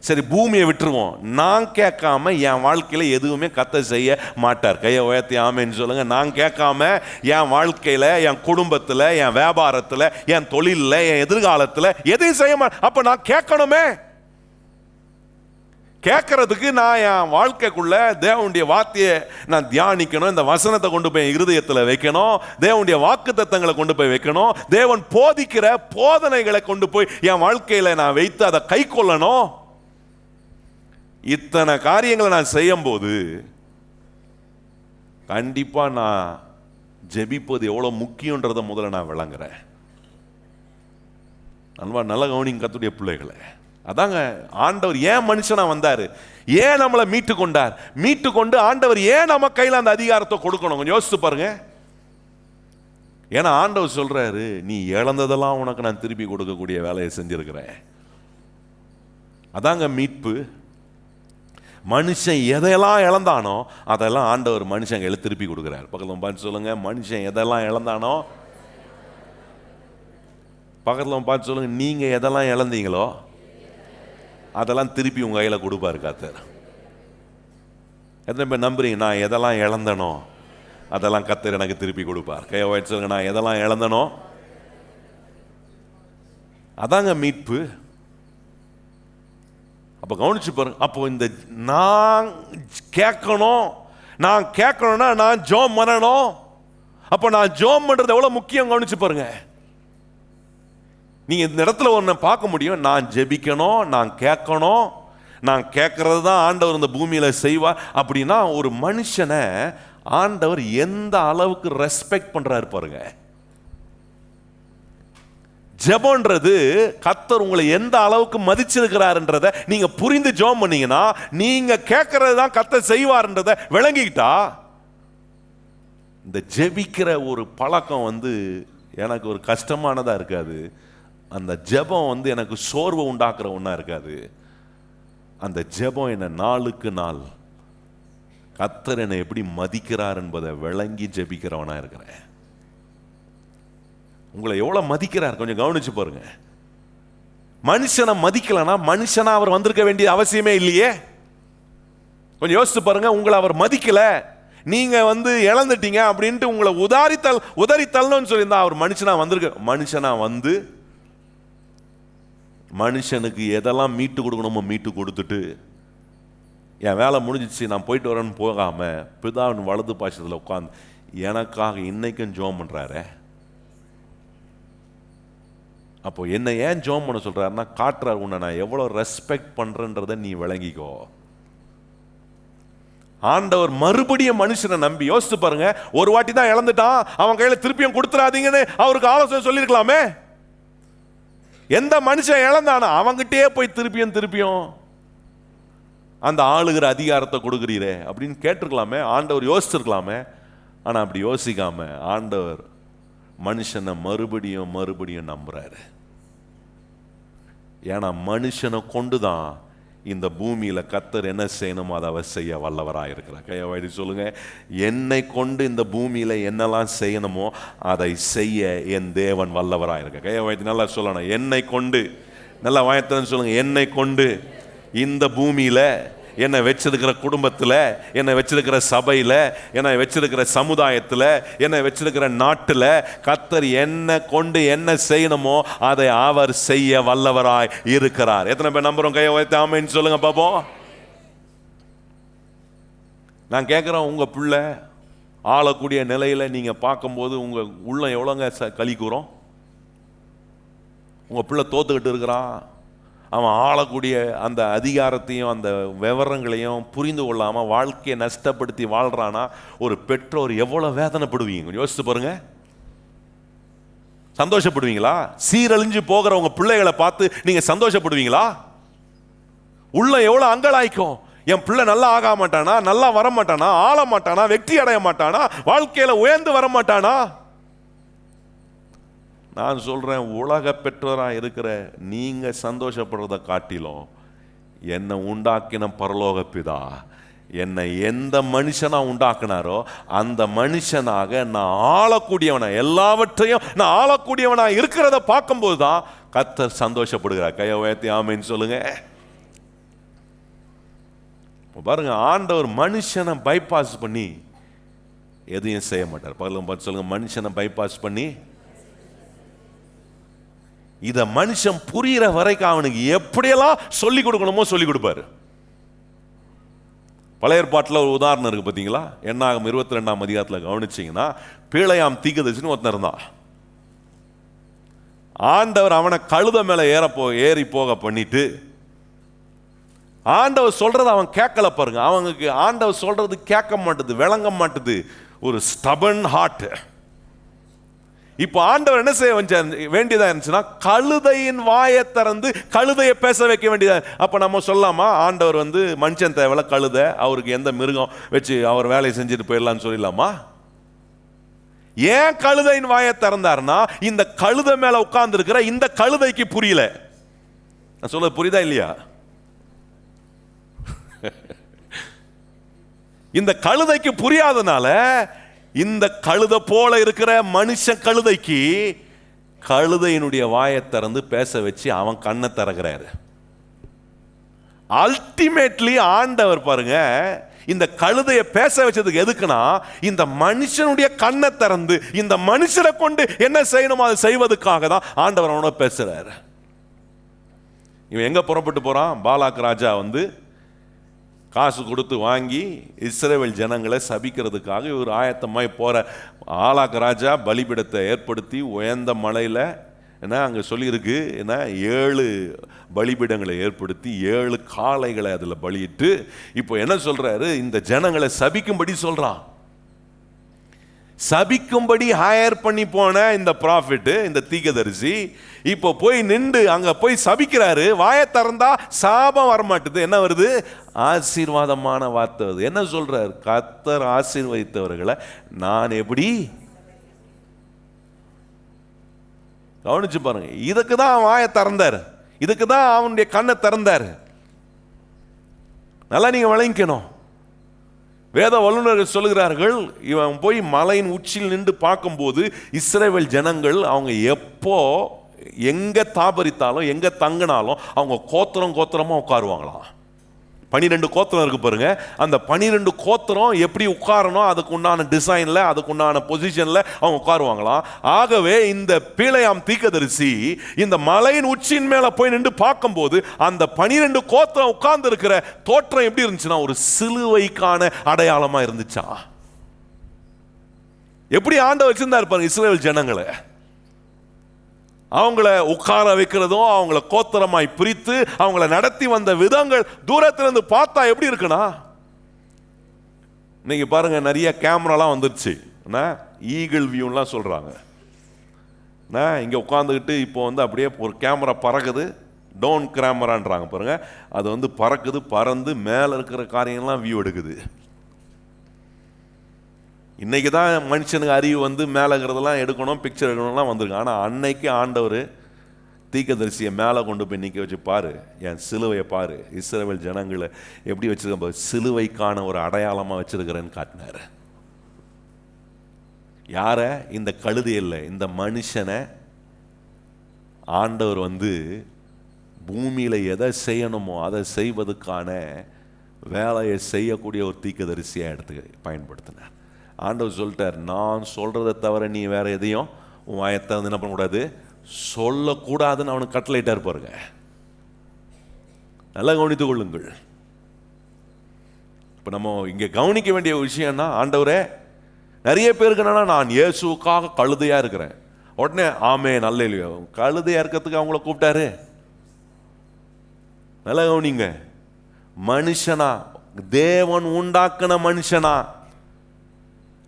சரி, பூமியை விட்டுருவோம். நான் கேட்காம என் வாழ்க்கையில எதுவுமே கர்த்தர் செய்ய மாட்டார். கையை உயர்த்தி ஆமென்னு சொல்லுங்க. நான் கேட்காம என் வாழ்க்கையில, என் குடும்பத்துல, என் வியாபாரத்துல, என் தொழில, என் எதிர்காலத்துல எதையும் செய்ய மாட்டேன். அப்ப நான் கேட்கணுமே. கேட்கறதுக்கு நான் என் வாழ்க்கைக்குள்ள தேவனுடைய வார்த்தையை நான் தியானிக்கணும், இந்த வசனத்தை கொண்டு போய் இருதயத்தில் வைக்கணும், தேவனுடைய வாக்குத்தத்தங்களை கொண்டு போய் வைக்கணும், தேவன் போதிக்கிற போதனைகளை கொண்டு போய் என் வாழ்க்கையில நான் வைத்து அதை கை கொள்ளணும். இத்தனை காரியங்களை நான் செய்யும் போது கண்டிப்பா நான் ஜெபிப்பது எவ்வளவு முக்கியன்றதை முதல்ல நான் விளங்குறேன். நல்ல கவனிங்க கர்த்தருடைய பிள்ளைகளை. அதாங்க ஆண்டவர் ஏன் மனுஷனா வந்தாரு, ஏன் நம்மளை மீட்டு கொண்டு ஆண்டவர் ஏன் நம்ம கையில் அந்த அதிகாரத்தை கொடுக்கணும், கொஞ்சம் யோசிச்சு பாருங்க. ஏன்னா ஆண்டவர் சொல்றாரு, நீ இழந்ததெல்லாம் உனக்கு நான் திருப்பி கொடுக்கக்கூடிய வேலையை செஞ்சிருக்கிறேன். அதாங்க மீட்பு. மனுஷன் எதையெல்லாம் இழந்தானோ அதெல்லாம் ஆண்டவர் மனுஷங்க திருப்பி கொடுக்கிறார். பக்கத்துல பார்த்து சொல்லுங்க, மனுஷன் எதெல்லாம் இழந்தானோ, பக்கத்துல பார்த்து சொல்லுங்க, நீங்க எதெல்லாம் இழந்தீங்களோ அதெல்லாம் திருப்பி உங்க கையில கொடுப்பாரு கர்த்தர். எத்தனை பேர் நம்புறீங்க, நான் எதெல்லாம் இழந்தனோ அதெல்லாம் கர்த்தர் எனக்கு திருப்பி கொடுப்பார்? கையை வச்சு சொல்லுங்க, நான் எதெல்லாம் இழந்தனோ. அதாங்க மீட்பு. அப்ப கவனிச்சு பாருங்க. அப்போ இந்த நான் கேட்கணும்னா நான் ஜெபம் பண்ணணும். அப்போ நான் ஜெபம் பண்றது எவ்வளவு முக்கியம் கவனிச்சு பாருங்க. நீங்க இந்த இடத்துல ஒன்று பார்க்க முடியும், நான் ஜெபிக்கணும், நான் கேட்கணும், நான் கேட்கறது தான் ஆண்டவர் இந்த பூமியில செய்வார். அப்படின்னா ஒரு மனுஷனை ஆண்டவர் எந்த அளவுக்கு ரெஸ்பெக்ட் பண்றாரு பாருங்க. ஜெபம்ன்றது கர்த்தர் உங்களை எந்த அளவுக்கு மதிச்சிருக்கிறாருன்றதை நீங்க புரிந்து ஜெபம் பண்ணீங்கன்னா, நீங்க கேட்கறது தான் கர்த்தர் செய்வார்ன்றதை விளங்கிக்கிட்டா, இந்த ஜெபிக்கிற ஒரு பழக்கம் எனக்கு ஒரு கஷ்டமானதா இருக்காது. அந்த ஜெபம் எனக்கு சோர்வை உண்டாக்குற ஒன்றா இருக்காது. அந்த ஜெபம் என்ன நாளுக்கு நாள் கர்த்தர் என்னை எப்படி மதிக்கிறார் என்பதை விளங்கி ஜெபிக்கிறவனா இருக்கிறேன். உங்களை எவ்வளவு மதிக்கிறார் கொஞ்சம் கவனிச்சு பாருங்க. மனுஷனை மதிக்கலனா மனுஷனா அவர் வந்திருக்க வேண்டிய அவசியமே இல்லையே. கொஞ்சம் யோசிச்சு பாருங்க. உங்களை அவர் மதிக்கல, நீங்க இழந்துட்டீங்க அப்படின்ட்டு உங்களை உதறித்தல்னு சொல்லியிருந்தா அவர் மனுஷனா வந்திருக்க. மனுஷனா மனுஷனுக்கு எதெல்லாம் மீட்டு கொடுக்கணுமோ மீட்டு கொடுத்துட்டு, என் வேலை முடிஞ்சிச்சு நான் போயிட்டு வரேன்னு போகாம பிதாவின் வலது பாசத்தில் உட்காந்து எனக்காக இன்னைக்கும் ஜெபம் பண்றாரு. அப்போ என்ன ஏன் ஜெபம் பண்ண சொல்றாருன்னா, காட்டுறாரு உன்னை நான் எவ்வளவு ரெஸ்பெக்ட் பண்றேன்றதை நீ விளங்கிக்கோ. ஆண்டவர் மறுபடியும் மனுஷனை நம்பி, யோசிச்சு பாருங்க, ஒரு வாட்டி தான் இழந்துட்டான், அவன் கையில திருப்பியும் கொடுத்துறாதீங்கன்னு அவருக்கு ஆலோசனை சொல்லியிருக்கலாமே. எந்த மனுஷன் இழந்தானா அவங்கிட்டே போய் திருப்பியும் அந்த ஆளுகிற அதிகாரத்தை கொடுக்குறீரே அப்படின்னு கேட்டிருக்கலாமே, ஆண்டவர் யோசிச்சிருக்கலாமே. ஆனா அப்படி யோசிக்காம ஆண்டவர் மனுஷனை மறுபடியும் நம்புறாரு. ஏன்னா மனுஷனை கொண்டுதான் இந்த பூமியில கர்த்தர் என்ன செய்யணுமோ அதை அவர் செய்ய வல்லவராக இருக்கிறார். கையை சொல்லுங்க, என்னை கொண்டு இந்த பூமியில என்னெல்லாம் செய்யணுமோ அதை செய்ய என் தேவன் வல்லவராக இருக்க. கையை வாய்த்து நல்லா சொல்லணும், என்னை கொண்டு, நல்லா வாயத்தன்னு சொல்லுங்க, என்னை கொண்டு இந்த பூமியில என்னை வச்சிருக்கிற குடும்பத்தில், என்னை வச்சிருக்கிற சபையில், என்னை வச்சிருக்கிற சமுதாயத்தில், என்னை வச்சிருக்கிற நாட்டில் கர்த்தர் என்னை கொண்டு என்ன செய்யணுமோ அதை அவர் செய்ய வல்லவராய் இருக்கிறார். எத்தனை பேர் நம்புறோம்? கையை வைத்து ஆமென்னு சொல்லுங்க பாப்போம். நான் கேட்குறேன், உங்க பிள்ளை ஆளக்கூடிய நிலையில நீங்க பார்க்கும்போது உங்க உள்ள எவ்வளோங்க களி கூறும்? உங்க பிள்ளை தோத்துக்கிட்டு இருக்கிறான், அவன் ஆளக்கூடிய அந்த அதிகாரத்தையும் அந்த விவரங்களையும் புரிந்து கொள்ளாமல் வாழ்க்கையை நஷ்டப்படுத்தி வாழ்றானா, ஒரு பெற்றோர் எவ்வளோ வேதனைப்படுவீங்க யோசிச்சு பாருங்க. சந்தோஷப்படுவீங்களா? சீரழிஞ்சு போகிற உங்க பிள்ளைகளை பார்த்து நீங்க சந்தோஷப்படுவீங்களா? உள்ள எவ்வளோ அங்கலாய்க்கும். என் பிள்ளை நல்லா ஆக மாட்டானா, நல்லா வர மாட்டானா, ஆள மாட்டானா, வெற்றி அடைய மாட்டானா, வாழ்க்கையில உயர்ந்து வர மாட்டானா? நான் சொல்றேன், உலக பெற்றோராக இருக்கிற நீங்க சந்தோஷப்படுறதை காட்டிலும் என்னை உண்டாக்கின பரலோக பிதா என்னை எந்த மனுஷனா உண்டாக்குனாரோ அந்த மனுஷனாக நான் ஆளக்கூடியவனா, எல்லாவற்றையும் நான் ஆளக்கூடியவனா இருக்கிறத பார்க்கும்போது தான் கர்த்தர் சந்தோஷப்படுகிறார். கையை உயர்த்தி ஆமென்னு சொல்லுங்க. பாருங்க, ஆண்டவர் மனுஷனை பைபாஸ் பண்ணி எதையும் செய்ய மாட்டார். பகலும் பார்த்து சொல்லுங்க, மனுஷனை பைபாஸ் பண்ணி. இத மனுஷன் புரிகிற வரைக்கும் அவனுக்கு எப்படியெல்லாம் சொல்லிக் கொடுக்கணுமோ சொல்லிக் கொடுப்பாரு. பழைய ஏற்பாட்டில் ஒரு உதாரணம் இருக்கு பார்த்தீங்களா? என்னாகும் 22ஆம் அதிகாரத்தில் கவனிச்சிங்கன்னா, பிலேயாம் தீர்க்கதரிசின்னு ஒருத்தன் இருந்தான். ஆண்டவர் அவனை கழுத மேலே ஏறி போக பண்ணிட்டு, ஆண்டவர் சொல்றது அவன் கேட்கல பாருங்க. அவனுக்கு ஆண்டவர் சொல்றது கேட்க மாட்டுது, விளங்க மாட்டுது. ஒரு ஸ்டபன் ஹார்ட். இப்போ ஆண்டவர் என்ன செய்ய வேண்டியதா இருந்துச்சுன்னா, கழுதையின் வாயை திறந்து கழுதையை பேச வைக்க வேண்டியதா. அப்ப நம்ம சொல்லலாமா, ஆண்டவர் மனுஷன் தேவையில்ல, கழுதை அவருக்கு எந்த மிருகம் வச்சு அவர் வேலையை செஞ்சுட்டு போயிடலாம்னு சொல்லலாமா? ஏன் கழுதையின் வாயை திறந்தாருன்னா, இந்த கழுதை மேல உட்கார்ந்து இருக்கிற இந்த கழுதைக்கு புரியல. நான் சொல்றது புரியுதா இல்லையா? இந்த கழுதைக்கு புரியாதனால இந்த கழுதை போல இருக்கிற மனுஷ கழுதைக்கு கழுதையினுடைய வாயை திறந்து பேச வச்சு அவன் கண்ணை திறக்கிறாரு. அல்டிமேட்லி ஆண்டவர் பாருங்க, இந்த கழுதையை பேச வச்சதுக்கு எதுக்குன்னா, இந்த மனுஷனுடைய கண்ணை திறந்து இந்த மனுஷனை கொண்டு என்ன செய்யணுமோ அதை செய்வதற்காக தான் ஆண்டவர் அவனோட பேசுறாரு. இவன் எங்க புறப்பட்டு போறான்? பாலாக் ராஜா காசு கொடுத்து வாங்கி இஸ்ரவேல் ஜனங்களை சபிக்கிறதுக்காக இவர் ஆயத்தமாய் போற. ஆலாக் ராஜா பலிபீடத்தை ஏற்படுத்தி உயர்ந்த மலையில, ஏன்னா அங்கே சொல்லியிருக்கு, ஏன்னா 7 பலிபீடங்களை ஏற்படுத்தி 7 காளைகளை அதில் பலியிட்டு இப்போ என்ன சொல்றாரு, இந்த ஜனங்களை சபிக்கும்படி சொல்றான். சபிக்கும்படி ஹயர் பண்ணி போன இந்த ப்ராஃபிட், இந்த தீர்க்கதரிசி இப்போ போய் நின்று அங்க போய் சபிக்கிறாரு. வாயை திறந்தா சாபம் வரமாட்டுது, என்ன வருது? ஆசீர்வாதமான வார்த்தை வருது. என்ன சொல்றாரு? கர்த்தர் ஆசீர்வதித்தவர்களை நான் எப்படி, கவனிச்சு பாருங்க. இதுக்கு தான் வாயை திறந்தார், இதுக்கு தான் அவனுடைய கண்ணை திறந்தார். நல்லா நீங்க விளங்கிக்கணும். வேத வல்லுநர்கள் சொல்லுகிறார்கள், இவன் போய் மலையின் உச்சியில் நின்று பார்க்கும்போது இஸ்ரவேல் ஜனங்கள் அவங்க எப்போ எங்க தாபரித்தாலும் எங்க தங்கினாலும் அவங்க கோத்திரமா உட்காருவாங்களாம். 12 கோத்திரம் இருக்கு பாருங்க. அந்த 12 கோத்திரம் எப்படி உட்காரணும், அதுக்கு உண்டான டிசைன்ல, அதுக்கு உண்டான பொசிஷன்ல அவங்க உட்காருவாங்களாம். ஆகவே இந்த பிலேயாம் தீர்க்கதரிசி இந்த மலையின் உச்சியின் மேல போய் நின்று பார்க்கும்போது அந்த 12 கோத்திரம் உட்கார்ந்து இருக்கிற தோற்றம் எப்படி இருந்துச்சுன்னா, ஒரு சிலுவைக்கான அடையாளமா இருந்துச்சா. எப்படி ஆண்டவர் வச்சிருந்தாரு பாருங்க இஸ்ரவேல் ஜனங்களை. அவங்கள உட்கார வைக்கிறதும், அவங்கள கோத்திரமாய் பிரித்து அவங்கள நடத்தி வந்த விதங்கள் தூரத்திலிருந்து பார்த்தா எப்படி இருக்குன்னா, இன்னைக்கு பாருங்க நிறைய கேமராலாம் வந்துருச்சு, ஈகிள் வியூலாம் சொல்றாங்க. இங்கே உட்காந்துக்கிட்டு இப்போ அப்படியே ஒரு கேமரா பறக்குது, டோன் கேமரான்றாங்க பாருங்க. அது பறக்குது, பறந்து மேலே இருக்கிற காரியங்கள்லாம் வியூ எடுக்குது. இன்னைக்கு தான் மனுஷனுக்கு அறிவு மேலே இருக்கிறதெல்லாம் எடுக்கணும், பிக்சர் எடுக்கணும்லாம் வந்திருக்கு. ஆனால் அன்னைக்கு ஆண்டவர் தீர்க்கதரிசியை மேலே கொண்டு போய் நிற்க வச்சு, பாரு என் சிலுவையை பாரு, இஸ்ரவேல் ஜனங்களை எப்படி வச்சிருக்க, சிலுவைக்கான ஒரு அடையாளமாக வச்சிருக்கிறேன்னு காட்டினார். யார? இந்த கழுதை இல்லை, இந்த மனுஷனை ஆண்டவர் பூமியில் எதை செய்யணுமோ அதை செய்வதற்கான வேலையை செய்யக்கூடிய ஒரு தீர்க்கதரிசியாக எடுத்து பயன்படுத்தினார். ஆண்டவர் சொல்லிட்டார், நான் சொல்றதை தவிர நீ வேற எதையும் உன் வாயத்தை என்ன பண்ணக்கூடாது, சொல்லக்கூடாதுன்னு அவனுக்கு கட்டளையிட்டார் பாருங்க. நல்லா கவனித்துக் கொள்ளுங்கள். இப்போ நம்ம இங்கே கவனிக்க வேண்டிய விஷயம்னா, ஆண்டவரே நிறைய பேருக்கு என்னன்னா, நான் இயேசுக்காக கழுதையா இருக்கிறேன், உடனே ஆமே நல்ல இல்லையோ கழுதையா இருக்கிறதுக்கு அவங்கள கூப்பிட்டாரு. நல்லா கவனிங்க. மனுஷனா, தேவன் உண்டாக்குன மனுஷனா,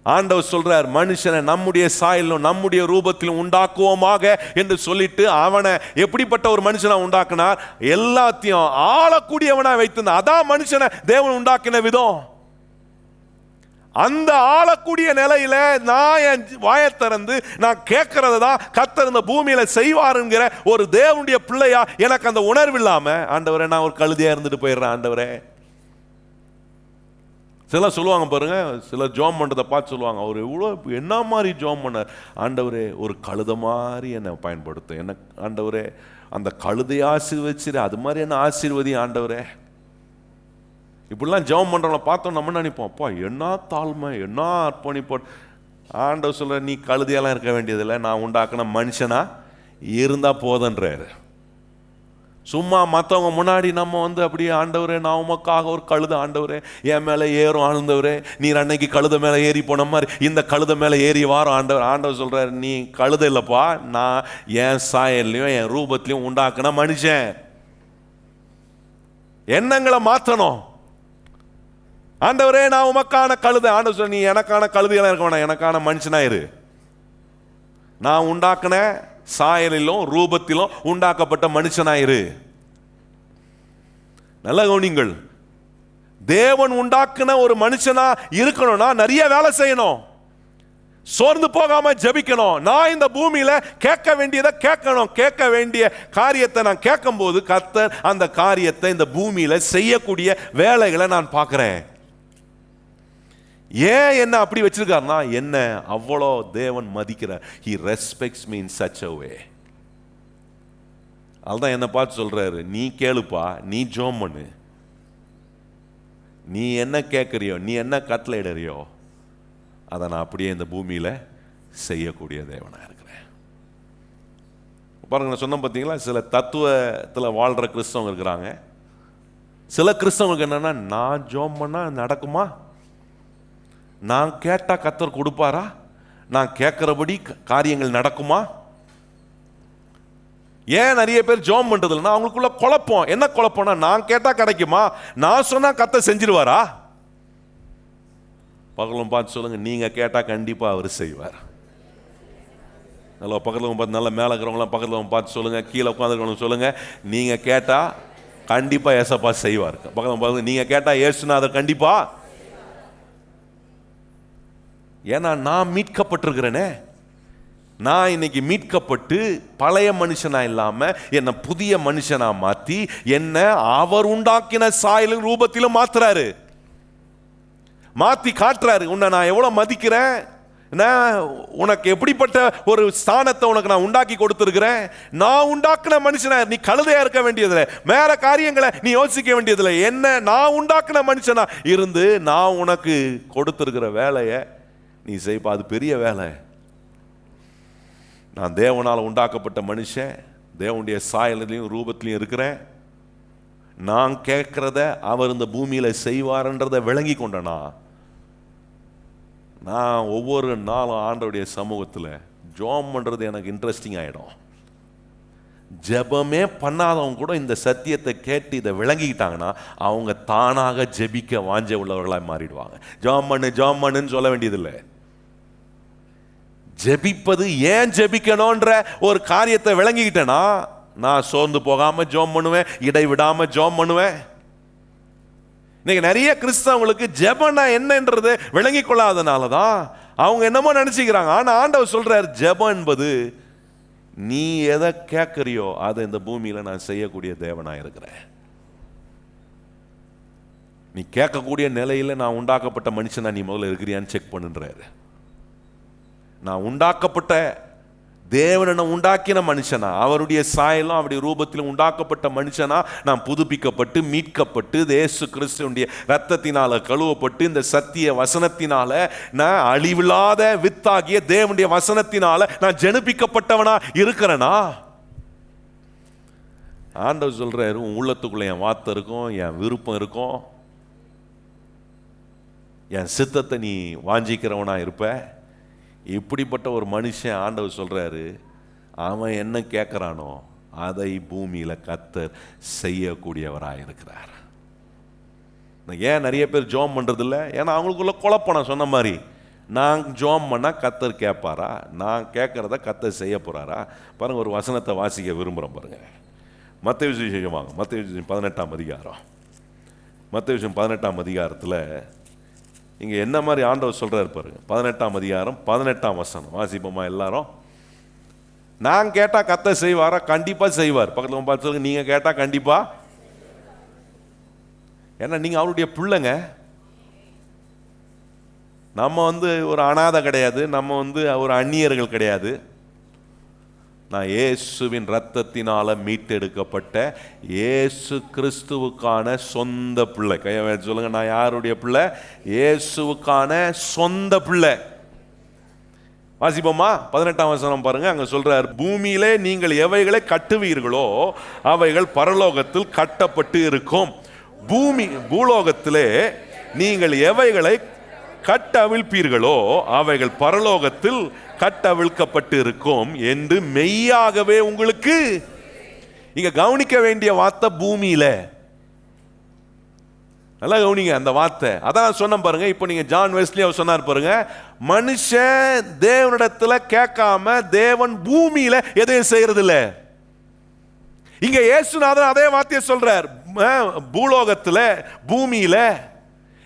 ஆண்டவர் சொல்றார், மனுஷனை நம்முடைய சாயலும் நம்முடைய ரூபத்திலும் உண்டாக்குவோமாக என்று சொல்லிட்டு அவனை எப்படிப்பட்ட ஒரு மனுஷனா உண்டாக்குனார், எல்லாத்தையும் ஆளக்கூடியவனா வைத்திருந்தார். அதான் மனுஷனை தேவன் உண்டாக்கின விதம். அந்த ஆளக்கூடிய நிலையில நான் என் வாயை திறந்து நான் கேட்கறத தான் கர்த்தர் இந்த பூமியில செய்வாருங்கிற ஒரு தேவனுடைய பிள்ளையா எனக்கு அந்த உணர்வு இல்லாம, ஆண்டவரே நான் ஒரு கழுதையா இருந்துட்டு போயிடுறேன் ஆண்டவரே. சில சொல்லுவாங்க பாருங்க, சில ஜோம் பண்றதை பார்த்து சொல்லுவாங்க, அவர் இவ்வளோ என்ன மாதிரி ஜோம் பண்ணார், ஆண்டவரே ஒரு கழுதை மாதிரி என்னை பயன்படுத்தும், என்ன ஆண்டவரே அந்த கழுதையை ஆசீர்வதிச்சிரு, அது மாதிரி என்ன ஆசீர்வதி ஆண்டவரே. இப்படிலாம் ஜெபம் பண்றவங்கள பார்த்தோம் நம்ம நினைப்போம், அப்பா என்ன தாழ்மை, என்ன அர்ப்பணிப்போ. ஆண்டவர் சொல்ற, நீ கழுதையெல்லாம் இருக்க வேண்டியதில்லை, நான் உண்டாக்குன மனுஷனா இருந்தா போதன்றாரு. சும்மா மற்றவங்க முன்னாடி நம்ம அப்படியே, ஆண்டவரே நான் உமக்காக ஒரு கழுதை, ஆண்டவரே என் மேலே ஏறும் ஆழ்ந்தவரே, நீர் அன்னைக்கு கழுதை மேலே ஏறி போன மாதிரி இந்த கழுதை மேலே ஏறி வாரம் ஆண்டவர். ஆண்டவர் சொல்றாரு, நீ கழுதை இல்லைப்பா, நான் என் சாயல்லையும் என் ரூபத்திலையும் உண்டாக்குன மனுஷன். எண்ணங்களை மாற்றணும். ஆண்டவரே நான் உமக்கான கழுதை, ஆண்டவர் சொல்ற, நீ எனக்கான கழுதையெல்லாம் இருக்க வேணாம், எனக்கான மனுஷனாயிரு. நான் உண்டாக்குன சாயலிலும் ரூபத்திலும் உண்டாக்கப்பட்ட மனுஷனாயிரு. நல்ல கவனிங்கள். தேவன் உண்டாக்குன ஒரு மனுஷனா இருக்கணும்னா நிறைய வேலை செய்யணும், சோர்ந்து போகாம ஜெபிக்கணும். நான் இந்த பூமியில கேட்க வேண்டியதை கேட்கணும், கேட்க வேண்டிய காரியத்தை நான் கேட்கும் போது கர்த்தர் அந்த காரியத்தை இந்த பூமியில செய்யக்கூடிய வேலைகளை நான் பார்க்கிறேன். ஏன் என்ன அப்படி வச்சிருக்காருன்னா, என்ன அவ்வளோ தேவன் மதிக்கிறார். He respects me in such a way. அதுதான் என்ன பார்த்து சொல்றாரு, நீ கேளுப்பா, நீ ஜெபம் பண்ணு, நீ என்ன கேட்குறியோ, நீ என்ன கட்டளையிடுறியோ அதை நான் அப்படியே இந்த பூமியில செய்யக்கூடிய தேவனா இருக்கிறேன். பாருங்க, நான் சொன்ன பார்த்தீங்களா, சில தத்துவத்தில் வாழ்ற கிறிஸ்தவங்க இருக்கிறாங்க. சில கிறிஸ்தவங்களுக்கு என்னன்னா, நான் ஜெபம் பண்ணா நடக்குமா, நான் கேட்டா கர்த்தர் கொடுப்பாரா, நான் கேட்கிறபடி காரியங்கள் நடக்குமா. ஏன் நிறைய பேர் ஜெபம் பண்றது இல்லைன்னா, அவங்களுக்குள்ள குழப்பம். என்ன குழப்பம்னா, நான் கேட்டா கிடைக்குமா, நான் சொன்னா கர்த்தர் செஞ்சிருவாரா. பக்கத்துல பார்த்து சொல்லுங்க, நீங்க கேட்டா கண்டிப்பா அவர் செய்வார். நல்லா பக்கத்துல பார்த்து, நல்லா மேலே இருக்கிறவங்களாம் பக்கத்துல பார்த்து சொல்லுங்க, கீழே உட்காந்துருக்கவங்க சொல்லுங்க, நீங்க கேட்டா கண்டிப்பா ஏசப்பா செய்வார். பக்கத்துல பார்த்து, நீங்க கேட்டா ஏசுநாதர் கண்டிப்பா. ஏன்னா நான் மீட்கப்பட்டிருக்கிறேனே, நான் இன்னைக்கு மீட்கப்பட்டு பழைய மனுஷனா இல்லாம என்ன புதிய மனுஷனா மாத்தி என்ன அவர் உண்டாக்கின சாயலும் ரூபத்திலும் மாத்துறாரு, மாத்தி காட்டுறாரு. உன்னை நான் எவ்வளவு மதிக்கிறேன், உனக்கு எப்படிப்பட்ட ஒரு ஸ்தானத்தை உனக்கு நான் உண்டாக்கி கொடுத்திருக்கிறேன். நான் உண்டாக்குன மனுஷனா, நீ கழுதையா இருக்க வேண்டியதில்லை, மேல காரியங்களை நீ யோசிக்க வேண்டியதில்லை. என்ன நான் உண்டாக்குன மனுஷனா இருந்து நான் உனக்கு கொடுத்திருக்கிற வேலையை நீ செய்ப்பா, அது பெரிய வேலை. நான் தேவனால் உண்டாக்கப்பட்ட மனுஷன், தேவனுடைய சாயலையும் ரூபத்திலையும் இருக்கிறேன். நான் கேட்கிறத அவர் இந்த பூமியில செய்வார்ன்றதை விளங்கி கொண்டனா, நான் ஒவ்வொரு நாளும் ஆண்டவருடைய சமூகத்தில் ஜெபம் பண்றது எனக்கு இன்ட்ரெஸ்டிங் ஆயிடும். ஜெபமே பண்ணாதவங்க கூட இந்த சத்தியத்தை கேட்டு இதை விளங்கிக்கிட்டாங்கன்னா அவங்க தானாக ஜெபிக்க வாஞ்ச உள்ளவர்களாக மாறிடுவாங்க. ஜெபம் பண்ணுன்னு சொல்ல வேண்டியதில்லை. ஜெபிப்பது ஏன் ஜெபிக்கணும்ன்ற ஒரு காரியத்தை விளங்கிக்கிட்டேன்னா நான் சோர்ந்து போகாம ஜெபம் பண்ணுவேன், இடைவிடாம ஜெபம் பண்ணுவேன். இன்னைக்கு நிறைய கிறிஸ்தவங்களுக்கு ஜெபம்னா என்னன்றது விளங்கி கொள்ளாதனால தான் அவங்க என்னமோ நினைச்சுக்கிறாங்க. ஆனா ஆண்டவர் சொல்றார், ஜெபம் என்பது நீ எதை கேட்கறியோ அதை இந்த பூமியில நான் செய்யக்கூடிய தேவனா இருக்கிறேன். நீ கேட்கக்கூடிய நிலையில நான் உண்டாக்கப்பட்ட மனுஷனா நீ முதல்ல இருக்கிறியான்னு செக் பண்ணுன்றாரு. நான் உண்டாக்கப்பட்ட தேவனை உண்டாக்கின மனுஷனா, அவருடைய சாயலும் அவருடைய ரூபத்திலும் உண்டாக்கப்பட்ட மனுஷனா நான் புதுப்பிக்கப்பட்டு மீட்கப்பட்டு இயேசு கிறிஸ்துவினுடைய இரத்தத்தினால கழுவப்பட்டு இந்த சத்திய வசனத்தினால நான் அழிவில்லாத வித்தாகிய தேவனுடைய வசனத்தினால நான் ஜெனிப்பிக்கப்பட்டவனா இருக்கிறேனா? ஆண்டவர் சொல்றாரு, உன் உள்ளத்துக்குள்ள என் வார்த்தை இருக்கும், என் விருப்பம் இருக்கும், என் சித்தத்தை நீ வாஞ்சிக்கிறவனா இருப்ப. இப்படிப்பட்ட ஒரு மனுஷன் ஆண்டவர் சொல்றாரு, அவன் என்ன கேட்கிறானோ அதை பூமியில கர்த்தர் செய்யக்கூடியவராக இருக்கிறார். ஏன் நிறைய பேர் ஜெபம் பண்றது இல்லை? ஏன்னா அவங்களுக்குள்ள குழப்பம். நான் சொன்ன மாதிரி, நான் ஜெபம் பண்ணா கர்த்தர் கேட்பாரா, நான் கேட்கறத கர்த்தர் செய்ய போறாரா? பாருங்க, ஒரு வசனத்தை வாசிக்க விரும்புகிறோம். பாருங்க, மத்தேயு சுவிசேஷம் வாங்க, மத்தேயு சுவிசேஷம் 18ஆம் அதிகாரம். மத்தேயு சுவிசேஷம் 18ஆம் அதிகாரத்தில் இங்கே என்ன மாதிரி ஆண்டவர் சொல்றாரு பாருங்க. 18ஆம் அதிகாரம் 18ஆம் வசனம் வாசிப்போமா எல்லாரும்? நான் கேட்டா கர்த்தர் செய்வாரா? கண்டிப்பா செய்வார். பக்கத்தில் பார்த்து சொல்லுங்க, நீங்க கேட்டா கண்டிப்பா. ஏன்னா நீங்க அவருடைய பிள்ளைங்க. நம்ம ஒரு அநாதை கிடையாது, நம்ம ஒரு அந்நியர்கள் கிடையாது. நான் இயேசுவின் இரத்தத்தினால மீட்டெடுக்கப்பட்ட இயேசு கிறிஸ்துவுக்கான சொந்த பிள்ளை. கையை சொல்லுங்க, நான் யாருடைய பிள்ளை? இயேசுவுக்கான சொந்த பிள்ளை. வாசிப்போமா? 18ஆம் வசனம் பாருங்க. அங்க சொல்றார், பூமியிலே நீங்கள் எவைகளை கட்டுவீர்களோ அவைகள் பரலோகத்தில் கட்டப்பட்டு இருக்கும். பூலோகத்திலே நீங்கள் எவைகளை கட்டவிழ்ப்பீர்களோ அவைகள் பரலோகத்தில் கட்டவிழ்க்கப்பட்டு இருக்கும் என்று மெய்யாகவே உங்களுக்கு. இங்க கவனிக்க வேண்டிய வார்த்தை பூமியில. நல்லா கவனிங்க அந்த வார்த்தை. அதான் சொன்ன பாருங்க. இப்போ நீங்க ஜான் வெஸ்லி அவர் சொன்னார் பாருங்க, மனுஷன் தேவனிடத்துல கேட்காம தேவன் பூமியில எதையும் செய்யறது இல்லை. இங்க இயேசுநாதன் அதே வார்த்தையை சொல்றார். பூலோகத்துல பூமியில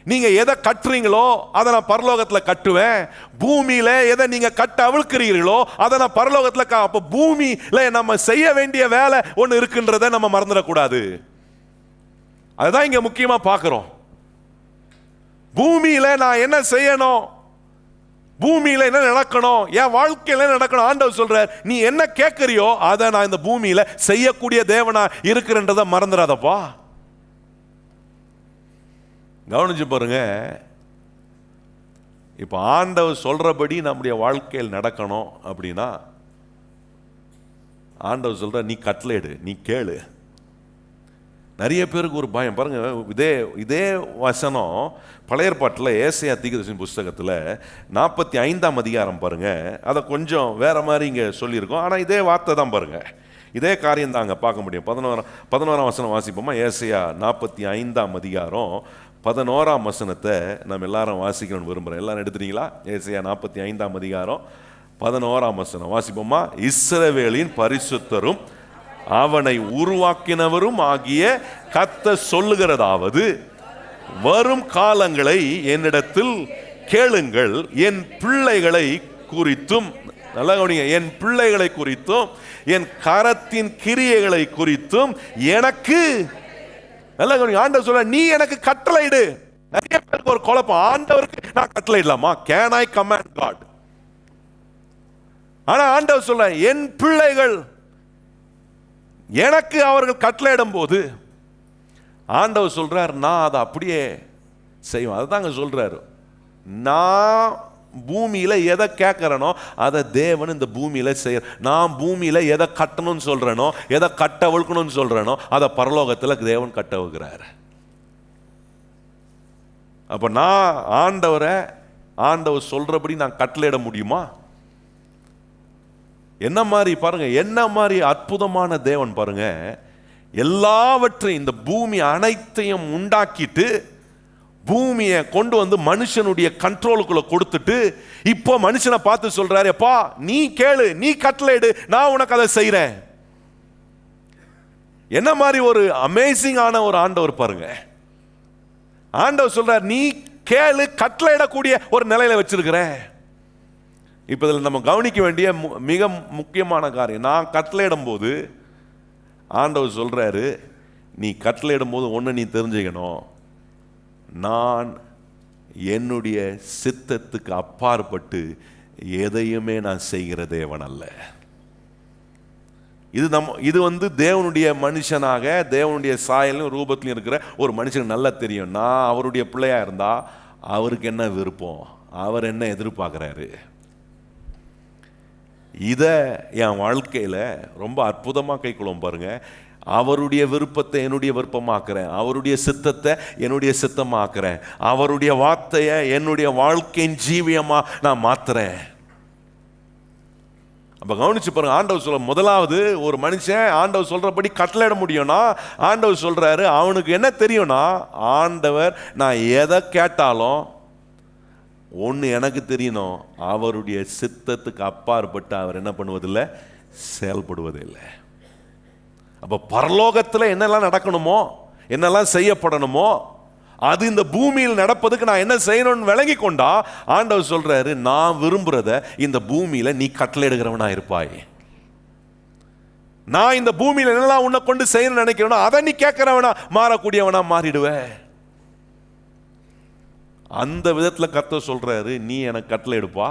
நீங்க எதை கட்டுறீங்களோ அதை நான் பரலோகத்தில் கட்டுவேன். பூமியில எதை நீங்க கட்ட அவிழ்க்கிறீர்களோ அதை நான் பரலோகத்தில். அப்ப பூமியில நம்ம செய்ய வேண்டிய வேலை ஒன்று இருக்குன்றதை நம்ம மறந்துடக்கூடாது. அதுதான் இங்க முக்கியமா பார்க்கிறோம். பூமியில நான் என்ன செய்யணும், பூமியில என்ன நடக்கணும், என் வாழ்க்கையில நடக்கணும். ஆண்டவர் சொல்றார், நீ என்ன கேட்கறியோ அதை நான் இந்த பூமியில செய்யக்கூடிய தேவனா இருக்கிறன்றதை மறந்துடாதப்பா. கவனிச்சு பாருங்க. இப்ப ஆண்டவர் சொல்றபடி நம்முடைய வாழ்க்கையில் நடக்கணும் அப்படின்னா ஆண்டவர் சொல்ற, நீ கட்டளையிடு, நீ கேளு. நிறைய பேருக்கு ஒரு பயம் பாருங்க. இதே வசனம் பழைய ஏற்பாட்டில் ஏசாயா தீர்க்கதரிசியின் புஸ்தகத்தில் 45ஆம் அதிகாரம் பாருங்க. அதை கொஞ்சம் வேற மாதிரி இங்க சொல்லியிருக்கோம். ஆனா இதே வார்த்தை தான் பாருங்க, இதே காரியம் தாங்க பார்க்க முடியும். 11ஆம் வசனம் வாசிப்போமா? ஏசாயா 45ஆம் அதிகாரம் 11ஆம் வசனத்தை நம்ம எல்லாரும் வாசிக்கணும்னு விரும்புகிறேன். எல்லாரும் எடுத்துட்டீங்களா? ஏசாயா 45ஆம் அதிகாரம் 11ஆம் வசனம் வாசிப்போமா? இஸ்ரவேலின் பரிசுத்தரும் அவனை உருவாக்கினவரும் ஆகிய கர்த்தர் சொல்லுகிறதாவது, வரும் காலங்களை என்னிடத்தில் கேளுங்கள், என் பிள்ளைகளை குறித்தும், நல்லா கவனிங்க, என் பிள்ளைகளை குறித்தும் என் கரத்தின் கிரியைகளை குறித்தும் எனக்கு. நல்லா கவனிங்க, ஆண்டவர் சொல்ற, நீ எனக்கு கட்டளையிடு. நிறைய பேருக்கு ஒரு குழப்பம், ஆண்டவருக்கு நான் கட்டளையிடலாமா? Can I command God? ஆனா ஆண்டவர் சொல்ற, என் பிள்ளைகள் எனக்கு அவர்கள் கட்டளையிடும் போது ஆண்டவர் சொல்றார், நான் அதை அப்படியே செய்வேன். அதுதாங்க சொல்றாரு, நான் பூமியில எதை கேட்கிறனோ அதை தேவன் இந்த பூமியில செய்ய. நான் பூமியில எதை கட்டணும்னு சொல்றேனோ, எதை கட்டவிழ்க்கணும்னு சொல்றேனோ அதை பரலோகத்துல தேவன் கட்டவுகிறார். அப்ப நான் ஆண்டவர் சொல்றபடி நான் கட்டளையிட முடியுமா? என்ன மாதிரி பாருங்க, என்ன மாதிரி அற்புதமான தேவன் பாருங்க. எல்லாவற்றையும் இந்த பூமி அனைத்தையும் உண்டாக்கிட்டு பூமியை கொண்டு வந்து மனுஷனுடைய கண்ட்ரோலுக்குள்ள கொடுத்துட்டு இப்போ மனுஷனை பார்த்து சொல்றாரு, அப்பா நீ கேளு, நீ கட்டளையிடு, நான் உனக்கு அதை செய்றேன். என்ன மாதிரி ஒரு அமேசிங்கான ஒரு ஆண்டவர் பாருங்க. ஆண்டவர் சொல்றார், நீ கேளு, கட்டளையிடக்கூடிய ஒரு நிலையில வச்சிருக்கிறேன். இப்ப இதில் நம்ம கவனிக்க வேண்டிய மிக முக்கியமான காரியம், நான் கட்டளையிடும் போது ஆண்டவர் சொல்றாரு, நீ கட்டளையிடும் போது ஒன்று நீ தெரிஞ்சுக்கணும், நான் என்னுடைய சித்தத்துக்கு அப்பாற்பட்டு எதையுமே நான் செய்கிற தேவன் அல்ல. இது தேவனுடைய மனுஷனாக தேவனுடைய சாயலும் ரூபத்திலும் இருக்கிற ஒரு மனுஷனுக்கு நல்லா தெரியும், நான் அவருடைய பிள்ளையா இருந்தா அவருக்கு என்ன விருப்பம், அவர் என்ன எதிர்பார்க்கிறாரு. இதை என் வாழ்க்கையில ரொம்ப அற்புதமா கைக்கொள்ளும் பாருங்க. அவருடைய விருப்பத்தை என்னுடைய விருப்பமாக்குறேன், அவருடைய சித்தத்தை என்னுடைய சித்தமாக்குறேன், அவருடைய வார்த்தையை என்னுடைய வாழ்க்கையின் ஜீவியமா நான் மாத்துறேன். அப்ப கவனிச்சு பாருங்க, ஆண்டவர் சொல்ல முதலாவது ஒரு மனுஷன் ஆண்டவர் சொல்றபடி கட்டளையிட முடியும்னா, ஆண்டவர் சொல்றாரு அவனுக்கு என்ன தெரியும்னா, ஆண்டவர் நான் எதை கேட்டாலும் ஒன்று எனக்கு தெரியணும், அவருடைய சித்தத்துக்கு அப்பாற்பட்டு அவர் என்ன பண்ணுவதில்லை, செயல்படுவதில்லை. அப்போ பரலோகத்தில் என்னெல்லாம் நடக்கணுமோ, என்னெல்லாம் செய்யப்படணுமோ, அது இந்த பூமியில் நடப்பதுக்கு நான் என்ன செய்யணும்னு விளங்கி கொண்டா ஆண்டவர் சொல்றாரு, நான் விரும்புறத இந்த பூமியில நீ கட்டளையிடுகிறவனா இருப்பாய். நான் இந்த பூமியில என்னெல்லாம் உன்னை கொண்டு செய்யணும்னு நினைக்கிறேனோ அதை நீ கேட்கிறவனா மாறக்கூடியவனா மாறிடுவேன். அந்த விதத்தில் கர்த்தர் சொல்றாரு, நீ எனக்கு கட்டளை எடுப்பா,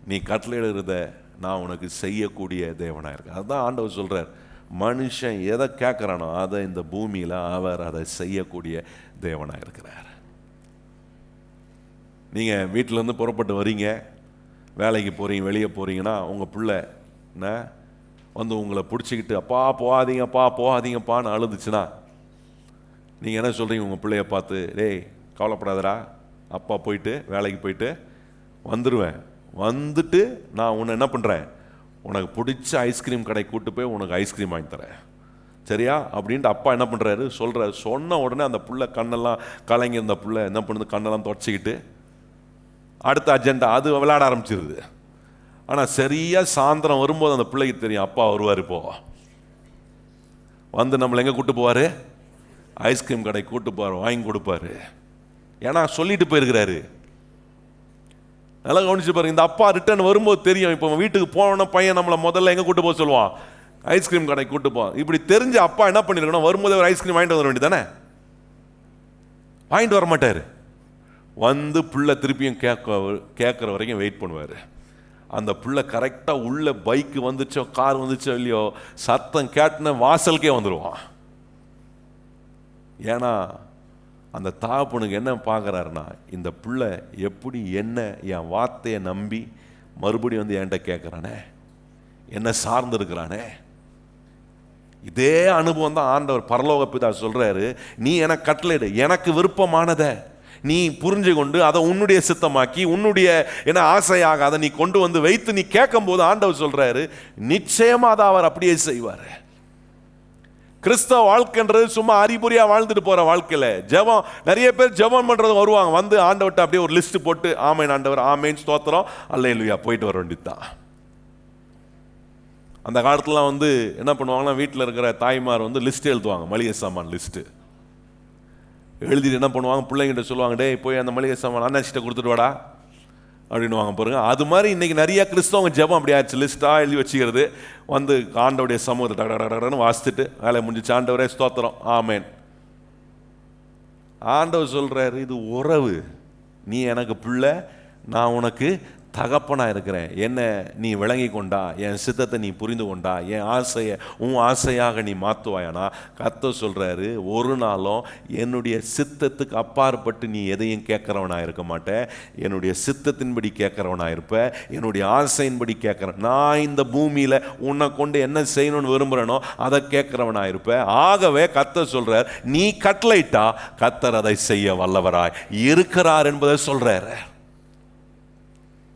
நீ கட்டளை எடுக்கிறத நான் உனக்கு செய்யக்கூடிய தேவனா இருக்க. அதுதான் ஆண்டவர் சொல்றார், மனுஷன் எதை கேட்கிறானோ அதை இந்த பூமியில அவர் அதை செய்யக்கூடிய தேவனா இருக்கிறார். நீங்க வீட்டில இருந்து புறப்பட்டு வரீங்க, வேலைக்கு போறீங்க, வெளியே போறீங்கன்னா உங்க பிள்ளை வந்து உங்களை பிடிச்சிக்கிட்டு அப்பா போகாதீங்கப்பா போகாதீங்கப்பான்னு அழுதுச்சுன்னா நீங்க என்ன சொல்றீங்க உங்க பிள்ளைய பார்த்து, டேய் கவலைப்படாதடா, அப்பா போயிட்டு வேலைக்கு போயிட்டு வந்துடுவேன், வந்துட்டு நான் உன்னை என்ன பண்ணுறேன், உனக்கு பிடிச்ச ஐஸ்கிரீம் கடை கூட்டு போய் உனக்கு ஐஸ்கிரீம் வாங்கி தரேன், சரியா அப்படின்ட்டு அப்பா என்ன பண்ணுறாரு சொல்கிறார். சொன்ன உடனே அந்த புள்ள கண்ணெல்லாம் கலங்கி இருந்த புள்ள என்ன பண்ணுது, கண்ணெல்லாம் தொடச்சிக்கிட்டு அடுத்த அஜெண்டா அது விளையாட ஆரம்பிச்சிருது. ஆனால் சரியாக சாயந்தரம் வரும்போது அந்த பிள்ளைக்கு தெரியும் அப்பா வருவார், இப்போ வந்து நம்மளை எங்கே கூட்டு போவார், ஐஸ்கிரீம் கடை கூட்டு போவார், வாங்கி கொடுப்பாரு. ஏன்னா சொல்லிட்டு போயிருக்கிறாரு. நல்லா கவனிச்சு பாருங்க, இந்த அப்பா ரிட்டர்ன் வரும்போது தெரியும், இப்போ வீட்டுக்கு போன பையன் நம்மளை முதல்ல எங்கே கூட்டு போக சொல்லுவான், ஐஸ்கிரீம் கடை கூட்டு போவான். இப்படி தெரிஞ்ச அப்பா என்ன பண்ணிருக்கணும், வரும்போது ஒரு ஐஸ்கிரீம் வாங்கிட்டு வர வேண்டியதானே, வாங்கிட்டு வர மாட்டார், வந்து பிள்ளை திருப்பியும் கேட்குற வரைக்கும் வெயிட் பண்ணுவார். அந்த பிள்ளை கரெக்டாக உள்ள பைக்கு வந்துச்சோ கார் வந்துச்சோ இல்லையோ சத்தம் கேட்டுன வாசலுக்கே வந்துடுவான். ஏன்னா அந்த தாப்பனுக்கு என்ன பார்க்குறாருன்னா, இந்த பிள்ளை எப்படி என்ன என் வார்த்தையை நம்பி மறுபடியும் வந்து என்கிட்ட கேட்குறானே, என்ன சார்ந்து இருக்கிறானே. இதே அனுபவம் தான் ஆண்டவர் பரலோக பிதா சொல்றாரு, நீ எனக்கு கட்டளையிடு, எனக்கு விருப்பமானதை நீ புரிஞ்சு கொண்டு அதை உன்னுடைய சித்தமாக்கி உன்னுடைய என்ன ஆசையாக அதை நீ கொண்டு வந்து வைத்து நீ கேட்கும் போது ஆண்டவர் சொல்றாரு, நிச்சயமா அதை அவர் அப்படியே செய்வார். கிறிஸ்தவ வாழ்க்கைன்றது சும்மா அறிபுரியா வாழ்ந்துட்டு போற வாழ்க்கையில ஜெபம், நிறைய பேர் ஜெபம் பண்றது வருவாங்க, வந்து ஆண்டவர்கிட்ட அப்படியே ஒரு லிஸ்ட் போட்டு ஆமேன் ஆண்டவர் ஆமேன் ஸ்தோத்திரம் அல்லேலூயா போயிட்டு வர வேண்டியதுதான். அந்த காலத்துல வந்து என்ன பண்ணுவாங்கன்னா, வீட்டில் இருக்கிற தாய்மார் வந்து லிஸ்ட் எழுதுவாங்க, மளிகை சாமான் லிஸ்ட் எழுதிட்டு என்ன பண்ணுவாங்க, பிள்ளைங்கிட்ட சொல்லுவாங்க, டே போய் அந்த மளிகை சாமான் அண்ணாச்சிட்ட கொடுத்துட்டு வாடா அப்படின்னு வாங்க பாருங்க. அது மாதிரி இன்னைக்கு நிறைய கிறிஸ்தவங்க ஜெபம் அப்படி ஆச்சு, லிஸ்டா எழுதி வச்சுக்கிறது, வந்து ஆண்டவருடைய சமூகத்தை டடன்னு வாசித்துட்டு வேலை முடிஞ்சிச்சு, ஆண்டவரே ஸ்தோத்திரம் ஆமேன். ஆண்டவர் சொல்றாரு, இது உறவு, நீ எனக்கு பிள்ளை, நான் உனக்கு தகப்பனா இருக்கிறேன், என்ன நீ விளங்கி கொண்டா, என் சித்தத்தை நீ புரிந்து கொண்டா, என் ஆசையை உன் ஆசையாக நீ மாற்றுவாயானா. கர்த்தர் சொல்றாரு, ஒரு நாளும் என்னுடைய சித்தத்துக்கு அப்பாற்பட்டு நீ எதையும் கேட்கிறவனா இருக்க மாட்டேன், என்னுடைய சித்தத்தின்படி கேட்கிறவனா இருப்ப, என்னுடைய ஆசையின்படி கேட்கிறேன். நான் இந்த பூமியில உன்னை கொண்டு என்ன செய்யணும்னு விரும்புறேனோ அதை கேட்கிறவனா இருப்ப. ஆகவே கர்த்தர் சொல்றார், நீ கட்டளையிட்டா கர்த்தர் அதை செய்ய வல்லவராய் இருக்கிறார் என்பதை சொல்றாரு.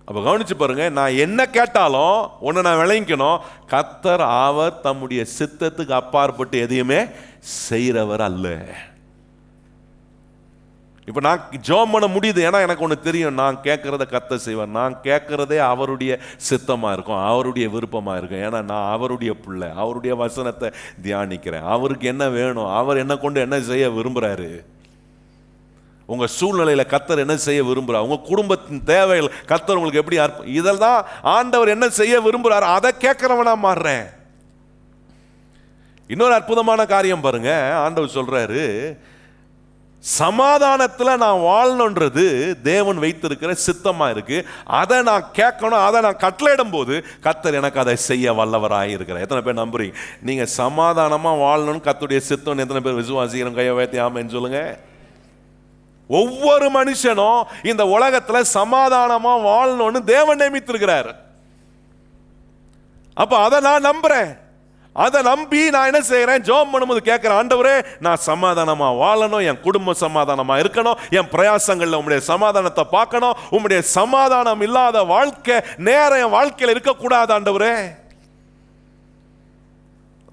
அப்போ கவனிச்சு பாருங்க, நான் என்ன கேட்டாலும் ஒன்று நான் விளங்கிக்கணும், கர்த்தர் அவர் தம்முடைய சித்தத்துக்கு அப்பாற்பட்டு எதையுமே செய்கிறவர் அல்ல. இப்போ நான் ஜெபம் பண்ண முடியுது, ஏன்னா எனக்கு ஒன்று தெரியும், நான் கேட்குறத கர்த்தர் செய்வார். நான் கேட்குறதே அவருடைய சித்தமாக இருக்கும், அவருடைய விருப்பமாக இருக்கும். ஏன்னா நான் அவருடைய பிள்ளை, அவருடைய வசனத்தை தியானிக்கிறேன். அவருக்கு என்ன வேணும், அவர் என்ன கொண்டு என்ன செய்ய விரும்புகிறாரு, உங்கள் சூழ்நிலையில் கர்த்தர் என்ன செய்ய விரும்புகிறார், உங்கள் குடும்பத்தின் தேவைகள் கர்த்தர் உங்களுக்கு எப்படி இதெல்லாம் ஆண்டவர் என்ன செய்ய விரும்புகிறார், அதை கேட்குறவனா மாறுறேன். இன்னொரு அற்புதமான காரியம் பாருங்க, ஆண்டவர் சொல்றாரு, சமாதானத்தில் நான் வாழணுன்றது தேவன் வைத்திருக்கிற சித்தமா இருக்கு. அதை நான் கேட்கணும், அதை நான் கட்டளையிடும் போது கர்த்தர் எனக்கு அதை செய்ய வல்லவராக இருக்கிறார். எத்தனை பேர் நம்புறீங்க நீங்க சமாதானமா வாழணும்னு கர்த்தருடைய சித்தம்? எத்தனை பேர் விசுவாசிக்கிறோம்? கையை வைத்து ஆமென்னு சொல்லுங்க. ஒவ்வொரு மனுஷனும் இந்த உலகத்துல சமாதானமா வாழணும்னு தேவன் நியமித்திருக்கிறார். அப்ப அதை நான் நம்புறேன். அதை நம்பி நான் என்ன செய்யறேன், ஜெபம் பண்ணும்போது கேட்கிறேன், ஆண்டவரே நான் சமாதானமா வாழணும், என் குடும்பம் சமாதானமா இருக்கணும், என் பிரயாசங்கள்ல உம்முடைய சமாதானத்தை பார்க்கணும், உம்முடைய சமாதானம் இல்லாத வாழ்க்கை நேரம் என் வாழ்க்கையில் இருக்கக்கூடாது ஆண்டவரே.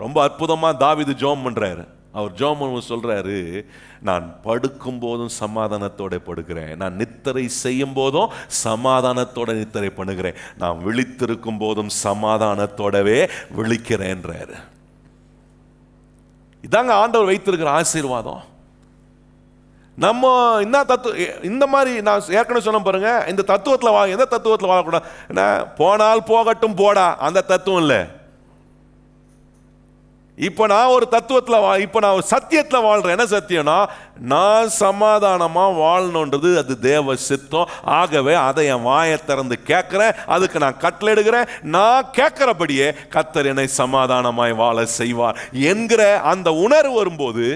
ரொம்ப அற்புதமா தாவீது ஜெபம் பண்றாரு. அவர் ஜெபம் சொல்றாரு, நான் படுக்கும் போதும் சமாதானத்தோட படுக்கிறேன், நான் நித்திரை செய்யும் போதும் சமாதானத்தோட நித்திரை பண்ணுகிறேன், நான் விழித்திருக்கும் போதும் சமாதானத்தோடவே விழிக்கிறேன்றாரு. இதாங்க ஆண்டவர் வைத்திருக்கிற ஆசீர்வாதம். நம்ம இந்த மாதிரி நான் ஏற்கனவே சொன்ன பாருங்க, இந்த தத்துவத்தில் எந்த தத்துவத்தில் வாழக்கூடாது, போனால் போகட்டும் போடா, அந்த தத்துவம் இல்லை. இப்போ நான் ஒரு தத்துவத்தில் இப்போ நான் ஒரு சத்தியத்தில் வாழ்றேன். என்ன சத்தியம்னா, நான் சமாதானமா வாழணுன்றது அது தேவ சித்தம். ஆகவே அதை என் வாயை திறந்து கேட்கிறேன், அதுக்கு நான் கட்டளையிடுகிறேன். நான் கேட்கிறபடியே கர்த்தர் என்னை சமாதானமாய் வாழ செய்வார் என்கிற அந்த உணர்வு வரும்போது,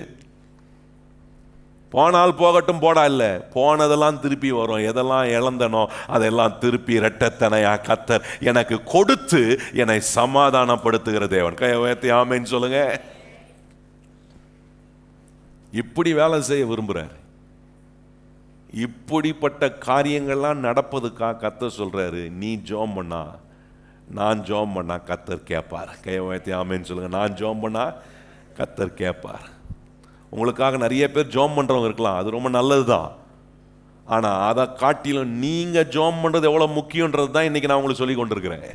போனால் போகட்டும் போடா இல்லை, போனதெல்லாம் திருப்பி வரும். எதெல்லாம் இழந்தனோ அதெல்லாம் திருப்பி இரட்டத்தனையா கர்த்தர் எனக்கு கொடுத்து என்னை சமாதானப்படுத்துகிற தேவன். கையை உயர்த்தி ஆமென்னு சொல்லுங்க. இப்படி வேலை செய்ய விரும்புறாரு. இப்படிப்பட்ட காரியங்கள்லாம் நடப்பதுக்காக கர்த்தர் சொல்றாரு, நீ ஜெபம் பண்ணா, நான் ஜெபம் பண்ணா கர்த்தர் கேட்பார். கையை உயர்த்தி ஆமென்னு சொல்லுங்க. நான் ஜெபம் பண்ணா கர்த்தர் கேட்பார். உங்களுக்காக நிறைய பேர் ஜெபம் பண்ணுறவங்க இருக்கலாம், அது ரொம்ப நல்லது தான். ஆனால் அதை காட்டிலும் நீங்கள் ஜெபம் பண்ணுறது எவ்வளோ முக்கியன்றது தான் இன்றைக்கி நான் உங்களுக்கு சொல்லி கொண்டிருக்கிறேன்.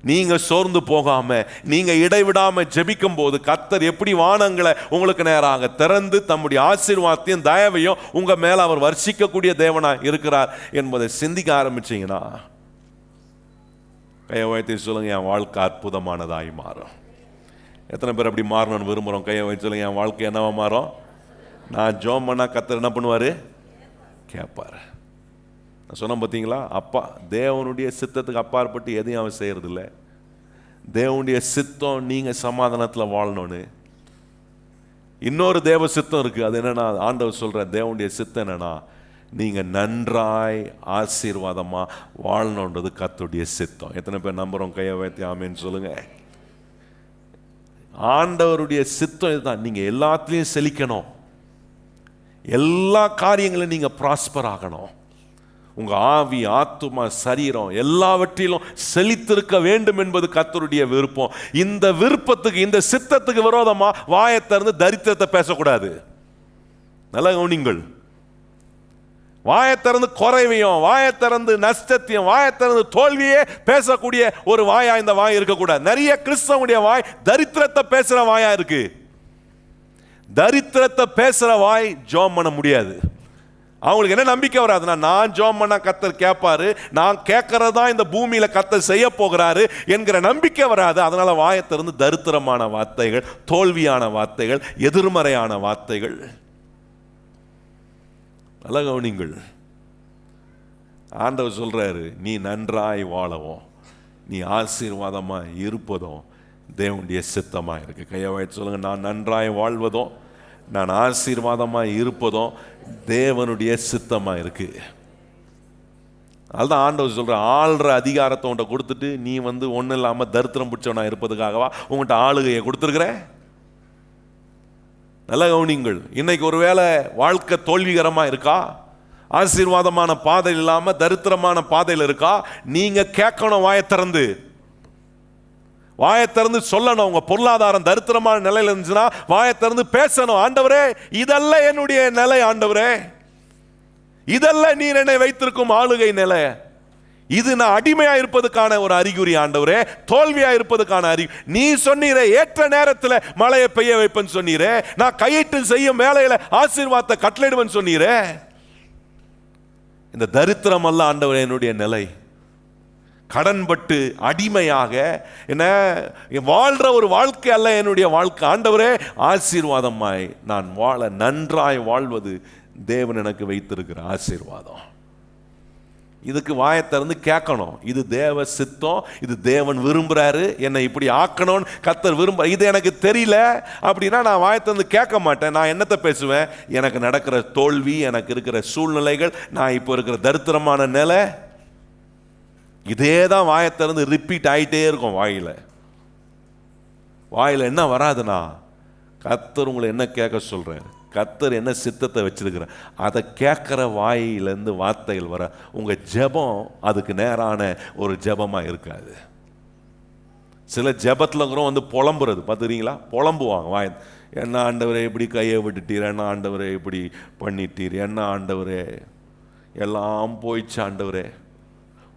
நீங்கள் சோர்ந்து போகாமல், நீங்கள் இடைவிடாமல் ஜெபிக்கும் போது கர்த்தர் எப்படி வானங்களை உங்களுக்கு நேராக திறந்து தம்முடைய ஆசீர்வாதத்தையும் தயவையும் உங்கள் மேலே அவர் வர்ஷிக்கக்கூடிய தேவனாக இருக்கிறார் என்பதை சிந்திக்க ஆரம்பிச்சிங்கன்னா, கையை உயர்த்தி சொல்லுங்க, என் வாழ்க்கை அற்புதமானதாய் மாறும். எத்தனை பேர் அப்படி மாறணும்னு விரும்புகிறோம்? கையை வச்சு சொல்லுங்க, என் வாழ்க்கை என்னவா மாறும்? நான் ஜெபம் பண்ணா கர்த்தர் என்ன பண்ணுவார்? கேட்பார். நான் சொன்னேன் பார்த்தீங்களா, அப்பா தேவனுடைய சித்தத்துக்கு அப்பாற்பட்டு எதையும் அவன் செய்யறதில்லை. தேவனுடைய சித்தம் நீங்கள் சமாதானத்தில் வாழணும்னு. இன்னொரு தேவ சித்தம் இருக்குது. அது என்னன்னா, ஆண்டவர் சொல்கிற தேவனுடைய சித்தம் என்னன்னா, நீங்கள் நன்றாய் ஆசீர்வாதமாக வாழணுன்றது கர்த்தருடைய சித்தம். எத்தனை பேர் நம்புகிறோம்? கையை வைத்து ஆமென்னு சொல்லுங்க. ஆண்டவருடைய சித்தம் இதுதான். நீங்க எல்லாத்துலயும் செழிக்கணும், எல்லா காரியங்களும் நீங்க ப்ராஸ்பர் ஆகணும். உங்க ஆவி, ஆத்துமா, சரீரம் எல்லாவற்றிலும் செழித்திருக்க வேண்டும் என்பது கர்த்தருடைய விருப்பம். இந்த விருப்பத்துக்கு, இந்த சித்தத்துக்கு விரோதமா வாயை திறந்து தரித்திரத்தை பேசக்கூடாது. நல்ல கவனிங்கள். வாயை திறந்து குறைவையும், வாயை திறந்து நஷ்டத்தையும், வாயை திறந்து தோல்வியே பேசக்கூடிய ஒரு வாயா இந்த வாய் இருக்கக்கூடாது. நிறைய கிறிஸ்தவனுடைய வாய் தரித்திரத்தை பேசுற வாயா இருக்கு. தரித்திரத்தை பேசுற வாய் ஜெபம் பண்ண முடியாது. அவங்களுக்கு என்ன நம்பிக்கை வராதுன்னா, நான் ஜெபம் பண்ணா கர்த்தர் கேட்பாரு, நான் கேட்கறதா இந்த பூமியில கர்த்தர் செய்ய போகிறாரு என்கிற நம்பிக்கை வராது. அதனால வாயை திறந்து தரித்திரமான வார்த்தைகள், தோல்வியான வார்த்தைகள், எதிர்மறையான வார்த்தைகள். நல்ல கவனிங்கள். ஆண்டவர் சொல்றாரு, நீ நன்றாய் வாழவும், நீ ஆசீர்வாதமா இருப்பதும் தேவனுடைய சித்தமா இருக்கு. கையை வைத்து சொல்லுங்க, நான் நன்றாய் வாழ்வதும் நான் ஆசீர்வாதமா இருப்பதும் தேவனுடைய சித்தமா இருக்கு. அதுதான் ஆண்டவர் சொல்ற, ஆள்ற அதிகாரத்தை உன்கிட்ட கொடுத்துட்டு நீ ஒன்றும் இல்லாமல் தரித்திரம் பிடிச்சவனா இருப்பதுக்காகவா உங்கள்கிட்ட ஆளுகையை கொடுத்துருக்குற? நல்ல கவனிங்கள். இன்னைக்கு ஒருவேளை வாழ்க்கை தோல்விகரமாக இருக்கா, ஆசீர்வாதமான பாதை இல்லாம தரித்திரமான பாதையில் இருக்கா? நீங்க கேட்கணும், வாயை திறந்து சொல்லணும். உங்க பொருளாதாரம் தரித்திரமான நிலையில் இருந்துச்சுன்னா வாயை திறந்து பேசணும். ஆண்டவரே, இதெல்லாம் என்னுடைய நிலை, ஆண்டவரே, இதெல்லாம் நீர் என்னை வைத்திருக்கும் ஆளுகை நிலை, இது நான் அடிமையா இருப்பதுக்கான ஒரு அறிகுறி ஆண்டவரே, தோல்வியா இருப்பதுக்கான அறிகுறி. நீ சொன்னீரே ஏற்ற நேரத்தில் மழையை பெய்ய வைப்பேன்னு சொன்னீரே, நான் கையிட்டு செய்யும் வேலையில ஆசீர்வாதத்தை கட்டளையிடுவேன்னு சொன்னீரே. இந்த தரித்திரம் அல்ல ஆண்டவரே என்னுடைய நிலை. கடன்பட்டு அடிமையாக என்ன வாழ்ற ஒரு வாழ்க்கை அல்ல என்னுடைய வாழ்க்கை. ஆண்டவரே, ஆசீர்வாதமாய் நான் வாழ, நன்றாய் வாழ்வது தேவன் எனக்கு வைத்திருக்கிற ஆசீர்வாதம். இதுக்கு வாயை திறந்து கேட்கணும். இது தேவ சித்தம், இது தேவன் விரும்புறாரு, என்னை இப்படி ஆக்கணும்னு கர்த்தர் விரும்ப. இது எனக்கு தெரியல அப்படின்னா நான் வாயை திறந்து கேட்க மாட்டேன். நான் என்னத்தை பேசுவேன்? எனக்கு நடக்கிற தோல்வி, எனக்கு இருக்கிற சூழ்நிலைகள், நான் இப்போ இருக்கிற தரித்திரமான நிலை, இதே தான் வாயை திறந்து ரிப்பீட் ஆகிட்டே இருக்கும். வாயில் என்ன வராதுன்னா, கர்த்தர் உங்களை என்ன கேட்க சொல்றாரு, கர்த்தர் என்ன சித்தத்தை வச்சிருக்கிறார், அதை கேட்குற வாயிலேருந்து வார்த்தைகள் வர உங்கள் ஜெபம் அதுக்கு நேரான ஒரு ஜெபமாக இருக்காது. சில ஜெபத்தில் வந்து புலம்புறது பார்த்துக்கிறீங்களா? புலம்புவாங்க வாய், என்ன ஆண்டவரே இப்படி கையை விட்டுட்டீர், என்ன ஆண்டவரே இப்படி பண்ணிட்டீர், என்ன ஆண்டவரே எல்லாம் போயிடுச்சு ஆண்டவரே,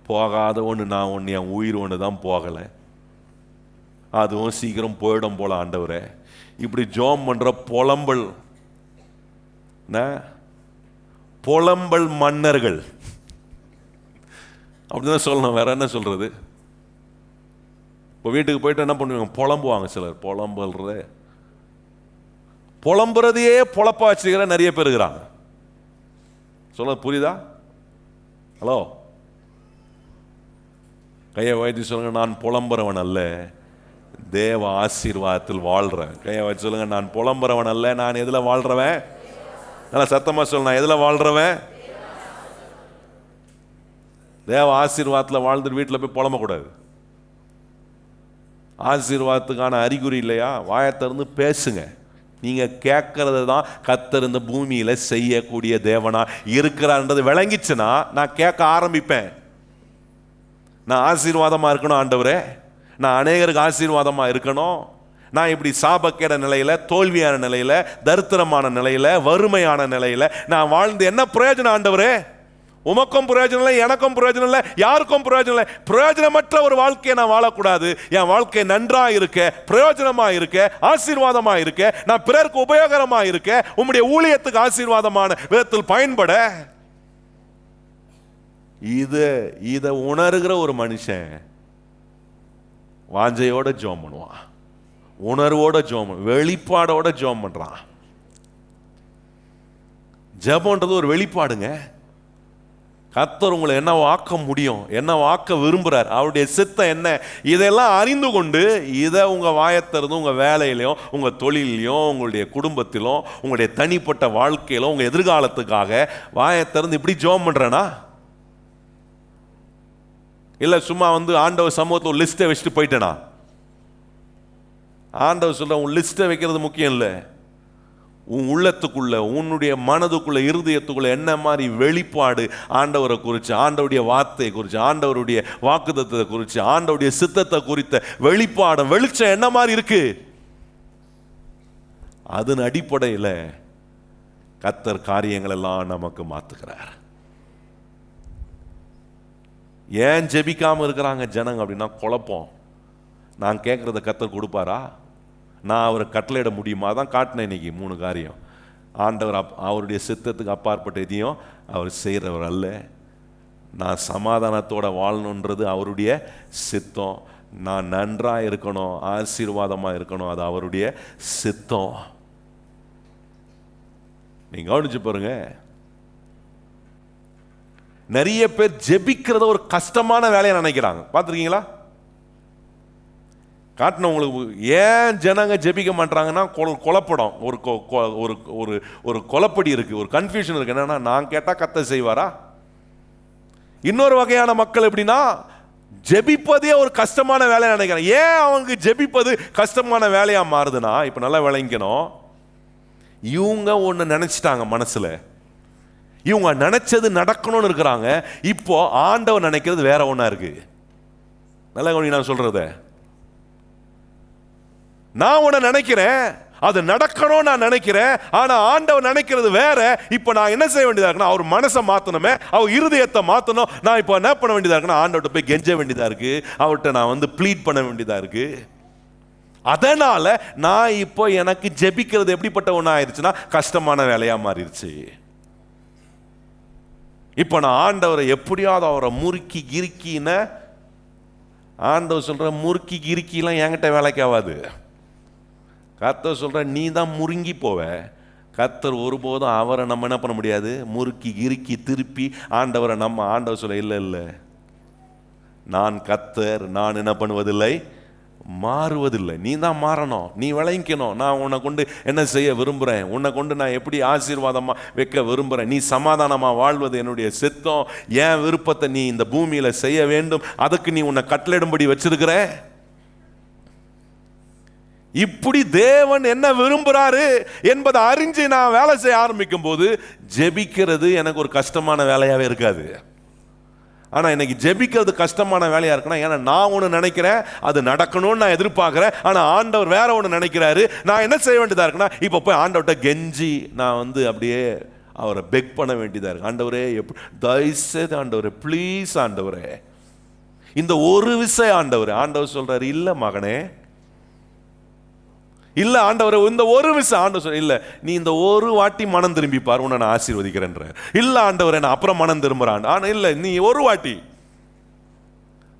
போகாத ஒன்று நான் ஒன்று, என் உயிர் ஒன்று தான் போகலை, அதுவும் சீக்கிரம் போயிடும் போல ஆண்டவரே. இப்படி ஜோம் பண்ணுற புலம்பல் புலம்பல் மன்னர்கள் அப்படிதான் சொல்லணும். வேற என்ன சொல்றது? இப்போ வீட்டுக்கு போயிட்டு என்ன பண்ணுவாங்க? புலம்புவாங்க சிலர். புலம்புறதையே பொழப்பா வச்சுக்கிற நிறைய பேர் இருக்கிறாங்க. சொல்ல புரியுதா? ஹலோ, கையை வைத்து சொல்லுங்க, நான் புலம்புறவன் அல்ல, தேவ ஆசீர்வாதத்தில் வாழ்றேன். கையை வச்சு சொல்லுங்க, நான் புலம்புறவன் அல்ல, நான் எதுல வாழ்றவன்? நல்லா சத்தமா சொல்லணும், எதுல வாழ்றவன்? தேவ ஆசீர்வாதத்தில் வாழ்ந்துட்டு வீட்டில் போய் புலம்பக்கூடாது. ஆசீர்வாதத்துக்கான அறிகுறி இல்லையா? வாயை திறந்து பேசுங்க. நீங்க கேட்கறது தான் கர்த்தர் இந்த பூமியில செய்யக்கூடிய தேவனா இருக்கிறார்ன்றது விளங்கிச்சுன்னா நான் கேட்க ஆரம்பிப்பேன். நான் ஆசீர்வாதமா இருக்கணும் ஆண்டவரே, நான் அநேகருக்கு ஆசீர்வாதமா இருக்கணும், நான் இப்படி சாபக்கேட நிலையில, தோல்வியான நிலையில, தரித்திரமான நிலையில, வறுமையான நிலையில நான் வாழ்ந்து என்ன பிரயோஜனம் ஆண்டவரே? உமக்கும் பிரயோஜனம் இல்லை, எனக்கும் பிரயோஜனம் இல்லை, யாருக்கும் பிரயோஜனம் இல்லை. பிரயோஜனமற்ற ஒரு வாழ்க்கையை நான் வாழக்கூடாது. என் வாழ்க்கை நன்றா இருக்க, பிரயோஜனமா இருக்க, ஆசீர்வாதமா இருக்க, நான் பிறருக்கு உபயோகரமா இருக்க, உம்முடைய ஊழியத்துக்கு ஆசீர்வாதமான விதத்தில் பயன்பட. இத உணர்கிற ஒரு மனுஷன் வாஞ்சையோட ஜெபம் பண்ணுவான், உணர்வோட ஜெபம், வெளிப்பாடோட ஜெபம் பண்றான். ஜெபம்ன்றது ஒரு வெளிப்பாடுங்க. கர்த்தர் உங்களை என்ன வாக்க முடியும், என்ன வாக்க விரும்புறார், அவருடைய சித்தம் என்ன, இதெல்லாம் அறிந்து கொண்டு இதை உங்க வாயத்திறந்து உங்க வேலையிலையும், உங்க தொழிலையும், உங்களுடைய குடும்பத்திலும், உங்களுடைய தனிப்பட்ட வாழ்க்கையிலும், உங்க எதிர்காலத்துக்காக வாயத்திறந்து இப்படி ஜெபம் பண்றேனா? இல்ல சும்மா வந்து ஆண்டவர் சமூகத்தில் ஒரு லிஸ்ட்டை வச்சுட்டு போயிட்டேனா? ஆண்டவர் சொல்ற, உன் லிஸ்ட்டை வைக்கிறது முக்கியம் இல்லை, உன் உள்ளத்துக்குள்ள, உன்னுடைய மனதுக்குள்ள, இருதயத்துக்குள்ள என்ன மாதிரி வெளிப்பாடு ஆண்டவரை குறித்து, ஆண்டவருடைய வார்த்தையை குறித்து, ஆண்டவருடைய வாக்குத்தத்தத்தை குறித்து, ஆண்டவருடைய சித்தத்தை குறித்த வெளிப்பாடும் வெளிச்சம் என்ன மாதிரி இருக்கு, அதன் அடிப்படையில் கர்த்தர் காரியங்கள் எல்லாம் நமக்கு மாத்துகிறார். ஏன் ஜெபிக்காம இருக்கிறாங்க ஜனங்க அப்படின்னா குழப்பம். நான் கேட்கறத கர்த்தர் கொடுப்பாரா? நான் அவரை கட்டளையிட முடியுமா? தான் காட்டினேன் இன்னைக்கு 3 காரியம். ஆண்டவர் அவருடைய சித்தத்துக்கு அப்பாற்பட்ட எதையும் அவர் செய்கிறவர் அல்ல. நான் சமாதானத்தோட வாழணுன்றது அவருடைய சித்தம். நான் நன்றாக இருக்கணும், ஆசீர்வாதமாக இருக்கணும், அது அவருடைய சித்தம். நீங்க கவனிச்சு பாருங்க, நிறைய பேர் ஜெபிக்கிறத ஒரு கஷ்டமான வேலையை நினைக்கிறாங்க. பார்த்துருக்கீங்களா? காட்டின உங்களுக்கு ஏன் ஜனங்க ஜெபிக்க மாட்டாங்கன்னா குழப்படம், ஒரு குழப்படி இருக்கு, ஒரு கன்ஃபியூஷன் இருக்கு. என்னன்னா, நான் கேட்டா கர்த்தர் செய்வாரா? இன்னொரு வகையான மக்கள் எப்படின்னா, ஜெபிப்பதே ஒரு கஷ்டமான வேலையை நினைக்கிறேன். ஏன் அவங்க ஜெபிப்பது கஷ்டமான வேலையா மாறுதுன்னா, இப்ப நல்லா விளங்கணும், இவங்க ஒன்று நினைச்சிட்டாங்க மனசுல, இவங்க நினைச்சது நடக்கணும்னு இருக்கிறாங்க. இப்போ ஆண்டவர் நினைக்கிறது வேற ஒண்ணா இருக்கு. நல்ல கவனி நான் சொல்றத. நான் உன்னை நினைக்கிறேன், அது நடக்கணும் நான் நினைக்கிறேன், ஆனா ஆண்டவர் நினைக்கிறது வேற. இப்ப நான் என்ன செய்ய வேண்டியதா இருக்குன்னா, அவர் மனசை மாத்தணுமே, அவர் இருதயத்தை மாத்தணும். நான் இப்போ என்ன பண்ண வேண்டியதா இருக்குன்னா, ஆண்டவர்கிட்ட போய் கெஞ்ச வேண்டியதா இருக்கு, அவர்கிட்ட நான் ப்ளீட் பண்ண வேண்டியதா இருக்கு. அதனால நான் இப்போ எனக்கு ஜெபிக்கிறது எப்படிப்பட்ட ஒண்ணா ஆயிடுச்சுன்னா, கஷ்டமான வேலையா மாறிடுச்சு. இப்ப நான் ஆண்டவரை எப்படியாவது அவரை முறுக்கி கிறுக்கின்னு, ஆண்டவர் சொல்ற முறுக்கி கிறுக்கிலாம் என்கிட்ட வேலைக்கு ஆகாது. கர்த்தர் சொல்ற நீ தான் முறுங்கி போவ. கர்த்தர் ஒருபோதும் அவரை நம்ம என்ன பண்ண முடியாது, முறுக்கி கிறுக்கி திருப்பி ஆண்டவரை ஆண்டவர் சொல்ல இல்லை, நான் கர்த்தர், நான் என்ன பண்ணுவதில்லை, மாறுவதில்லை. நீ தான் மாறணும், நீ விளைக்கணும். நான் உன்னை கொண்டு என்ன செய்ய விரும்புகிறேன், உன்னை கொண்டு நான் எப்படி ஆசீர்வாதமாக வைக்க விரும்புகிறேன். நீ சமாதானமாக வாழ்வது என்னுடைய சித்தம். என் விருப்பத்தை நீ இந்த பூமியில் செய்ய வேண்டும், அதுக்கு நீ உன்னை கட்டளையிடும்படி வச்சிருக்கிற. இப்படி தேவன் என்ன விரும்புகிறாரு என்பதை அறிஞ்சு நான் வேலை செய்ய ஆரம்பிக்கும் போது ஜெபிக்கிறது எனக்கு ஒரு கஷ்டமான வேலையாகவே இருக்காது. ஆனால் இன்னைக்கு ஜெபிக்கிறது கஷ்டமான வேலையாக இருக்குன்னா, ஏன்னா நான் ஒன்று நினைக்கிறேன், அது நடக்கணும்னு நான் எதிர்பார்க்குறேன், ஆனால் ஆண்டவர் வேற ஒன்று நினைக்கிறாரு. நான் என்ன செய்ய வேண்டியதாக இருக்குன்னா, இப்போ போய் ஆண்டவர்கிட்ட கெஞ்சி நான் அப்படியே அவரை பெக் பண்ண வேண்டியதாக இருக்கு. ஆண்டவரே, தயவுசெய்து ஆண்டவரே, ப்ளீஸ் ஆண்டவரே, இந்த ஒரு விஷயம் ஆண்டவர். ஆண்டவர் சொல்றாரு, இல்லை மகனே, இல்ல ஆண்டவரே, இந்த ஒரு விஷயம். ஆண்டவர் சொல்ற, இல்ல நீ இந்த ஒரு வாட்டி மனம் திரும்பி பாரு, உன்னை நான் ஆசீர்வதிக்கிறேன்ற. இல்ல ஆண்டவரே, நான் அப்புறம் மனம் திரும்புறான். ஆனா இல்ல, நீ ஒரு வாட்டி.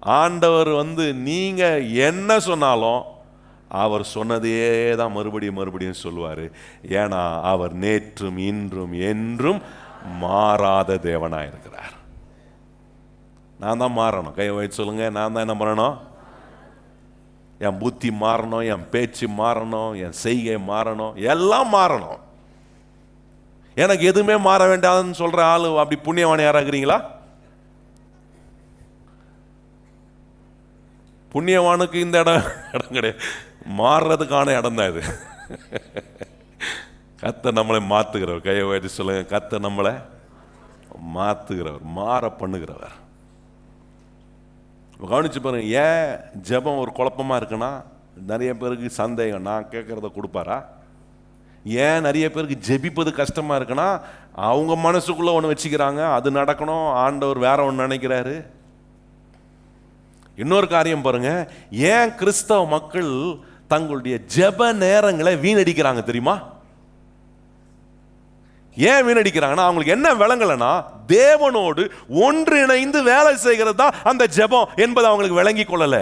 ஆண்டவர் நீங்க என்ன சொன்னாலும் அவர் சொன்னதே தான் மறுபடியும் சொல்லுவாரு. ஏன்னா அவர் நேற்றும் இன்றும் என்றும் மாறாத தேவனா இருக்கிறார். நான் தான் மாறணும். கை வைத்து சொல்லுங்க, நான் தான் என்ன பண்ணணும்? என் புத்தி மாறணும், என் பேச்சு மாறணும், என் செய்கை மாறணும், எல்லாம் மாறணும். எனக்கு எதுவுமே மாற வேண்டாம்னு சொல்ற ஆளு அப்படி புண்ணியவான் யாரா இருக்கிறீங்களா? புண்ணியவானுக்கு இந்த இடம் கிடையாது, மாறுறதுக்கான இடம் தான் இது. கர்த்தர் நம்மளை மாத்துகிறவர். கையை வைத்து சொல்லுங்க, கர்த்தர் நம்மளை மாத்துகிறவர், மாற பண்ணுகிறவர். கவனிச்சு பாருங்க. ஏன் ஜெபம் ஒரு குழப்பமா இருக்குன்னா, நிறைய பேருக்கு சந்தேகம், நான் கேட்கறத கொடுப்பாரா? ஏன் நிறைய பேருக்கு ஜெபிப்பது கஷ்டமா இருக்குன்னா, அவங்க மனசுக்குள்ள ஒன்று வச்சுக்கிறாங்க, அது நடக்கணும், ஆண்டவர் வேற ஒன்று நினைக்கிறாரு. இன்னொரு காரியம் பாருங்க, ஏன் கிறிஸ்தவ மக்கள் தங்களுடைய ஜெப நேரங்களை வீணடிக்கிறாங்க தெரியுமா? ஏன் வீணடிக்கிறாங்கன்னா, அவங்களுக்கு என்ன விளங்கலன்னா, தேவனோடு ஒன்றிணைந்து வேலை செய்கிறது தான் அந்த ஜெபம் என்பது அவங்களுக்கு விளங்கி கொள்ளல.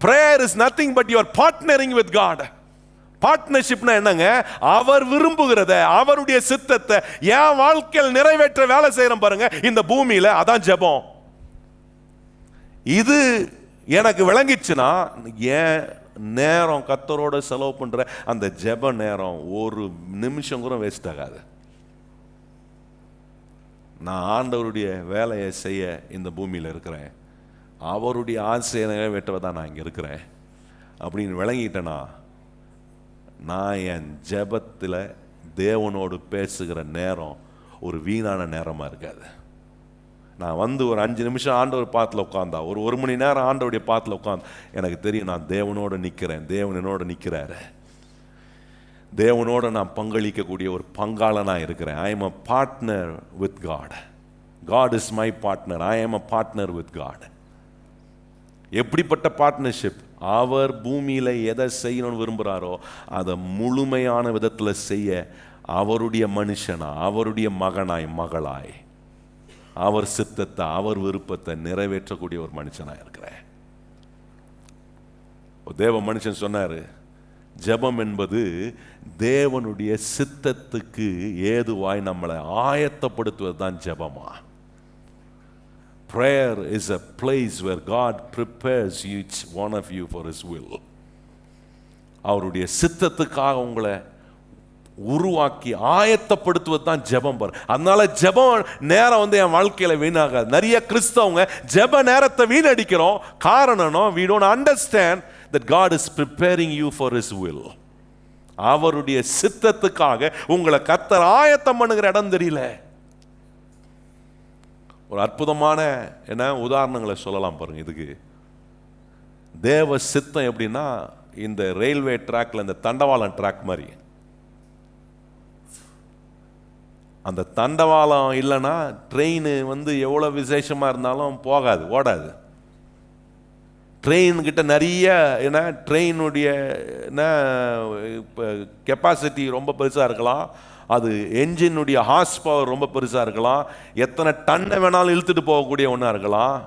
Prayer is nothing but you are partnering with God. பார்ட்னர்ஷிப்னா என்னங்க? அவர் விரும்புகிறத, அவருடைய சித்தத்தை என் வாழ்க்கையில் நிறைவேற்ற வேலை செய்யறோம் பாருங்க இந்த பூமியில, அதான் ஜெபம். இது எனக்கு விளங்கிச்சுன்னா, ஏன் நேரம் கர்த்தரோட செலவு பண்ற அந்த ஜெப நேரம் ஒரு நிமிஷம் கூட வேஸ்ட் ஆகாது. நான் ஆண்டவருடைய வேலையை செய்ய இந்த பூமியில் இருக்கிறேன், அவருடைய ஆசையை நிறைவேற்றதான் நான் இங்கே இருக்கிறேன் அப்படின்னு விளங்கிட்டேன்னா, நான் என் ஜெபத்தில் தேவனோடு பேசுகிற நேரம் ஒரு வீணான நேரமாக இருக்காது. நான் ஒரு 5 நிமிஷம் ஆண்டவர் பாத்தில் உட்காந்தா, ஒரு மணி நேரம் ஆண்டவருடைய பாத்தில் உட்காந்து, எனக்கு தெரியும் நான் தேவனோடு நிற்கிறேன், தேவன் என்னோட நிற்கிறாரு, தேவனோட நான் பங்களிக்கக்கூடிய ஒரு பங்காளனாக இருக்கிறேன். I am a partner with God. God is my partner. I am a partner with God. எப்படிப்பட்ட பார்ட்னர்ஷிப்? அவர் பூமியில் எதை செய்யணும்னு விரும்புகிறாரோ அதை முழுமையான விதத்தில் செய்ய அவருடைய மனுஷனா, அவருடைய மகனாய் மகளாய், அவர் சித்தத்தை, அவர் விருப்பத்தை நிறைவேற்றக்கூடிய ஒரு மனுஷனாக இருக்கிறேன். தேவ மனுஷன் சொன்னாரு, ஜெபம் என்பது தேவனுடைய சித்தத்துக்கு ஏதுவாய் நம்மளை ஆயத்தப்படுத்துவது தான் ஜெபமா. Prayer is a place where God prepares each one of you for His will. அவருடைய சித்தத்துக்காக உங்களை உருவாக்கி ஆயத்தப்படுத்துவது தான் ஜெபம் பாரு. அதனால ஜெபம் நேரம் என் வாழ்க்கையில வீணாகாது. நிறைய கிறிஸ்தவங்க ஜெப நேரத்தை வீணடிக்கிறோம். காரணம், we don't understand that God is preparing you for His will. அவருடைய சித்தத்துக்காக உங்களை கர்த்தர் ஆயத்தம் பண்ணுகிற இடம் தெரியல. ஒரு அற்புதமான உதாரணங்களை சொல்லலாம் பாருங்க. இதுக்கு தேவ சித்தம் எப்படின்னா, இந்த ரயில்வே ட்ராக்ல இந்த தண்டவாளம் ட்ராக் மாதிரி. அந்த தண்டவாளம் இல்லைன்னா ட்ரெயின் எவ்வளோ விசேஷமா இருந்தாலும் போகாது, ஓடாது. ட்ரெயின் கிட்ட நிறைய ட்ரெயினுடைய கெப்பாசிட்டி ரொம்ப பெருசாக இருக்கலாம், அது என்ஜினுடைய ஹார்ஸ் பவர் ரொம்ப பெருசாக இருக்கலாம், எத்தனை டன்னை வேணாலும் இழுத்துட்டு போகக்கூடிய ஒன்றா இருக்கலாம்,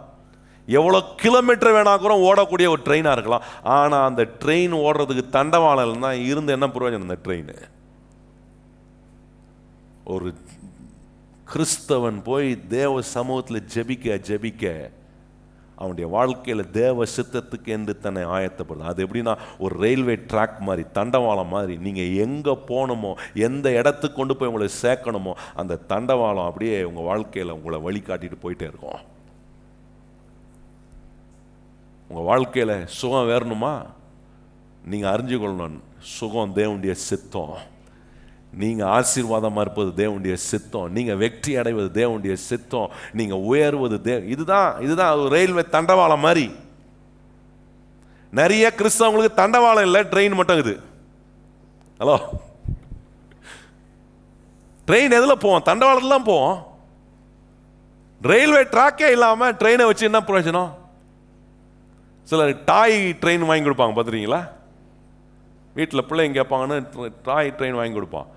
எவ்வளோ கிலோமீட்டர் வேணா கூட ஓடக்கூடிய ஒரு ட்ரெயினாக இருக்கலாம். ஆனால் அந்த ட்ரெயின் ஓடுறதுக்கு தண்டவாளம் தான் இருந்து என்ன பிரயோஜனம்? அந்த ட்ரெயின். ஒரு கிறிஸ்தவன் போய் தேவ சமூகத்தில் ஜெபிக்க அவனுடைய வாழ்க்கையில் தேவ சித்தத்துக்கு என்று தன்னை ஆயத்தப்படுது. அது எப்படின்னா, ஒரு ரயில்வே ட்ராக் மாதிரி, தண்டவாளம் மாதிரி. நீங்கள் எங்கே போகணுமோ, எந்த இடத்துக்கு கொண்டு போய் உங்களை சேர்க்கணுமோ, அந்த தண்டவாளம் அப்படியே உங்கள் வாழ்க்கையில் உங்களை வழிகாட்டிட்டு போயிட்டே இருக்கும். உங்கள் வாழ்க்கையில் சுகம் வேறணுமா? நீங்கள் அறிஞ்சு கொள்ளணும், சுகம் தேவனுடைய சித்தம். நீங்கள் ஆசீர்வாதமாக இருப்பது தேவனுடைய சித்தம், நீங்கள் வெற்றி அடைவது தேவனுடைய சித்தம், நீங்கள் உயர்வது இதுதான் ஒரு ரயில்வே தண்டவாளம் மாதிரி. நிறைய கிறிஸ்தவங்களுக்கு தண்டவாளம் இல்லை, ட்ரெயின் மட்டும் இது. ஹலோ, ட்ரெயின் எதில் போவோம்? தண்டவாளத்தில் தான் போவோம். ரயில்வே ட்ராக்கே இல்லாமல் ட்ரெயினை வச்சு என்ன பிரயோஜனம்? சிலர் டாய் ட்ரெயின் வாங்கி கொடுப்பாங்க, பார்த்துருக்கீங்களா? வீட்டில் பிள்ளைங்க கேட்பாங்கன்னு டாய் ட்ரெயின் வாங்கி கொடுப்பான்.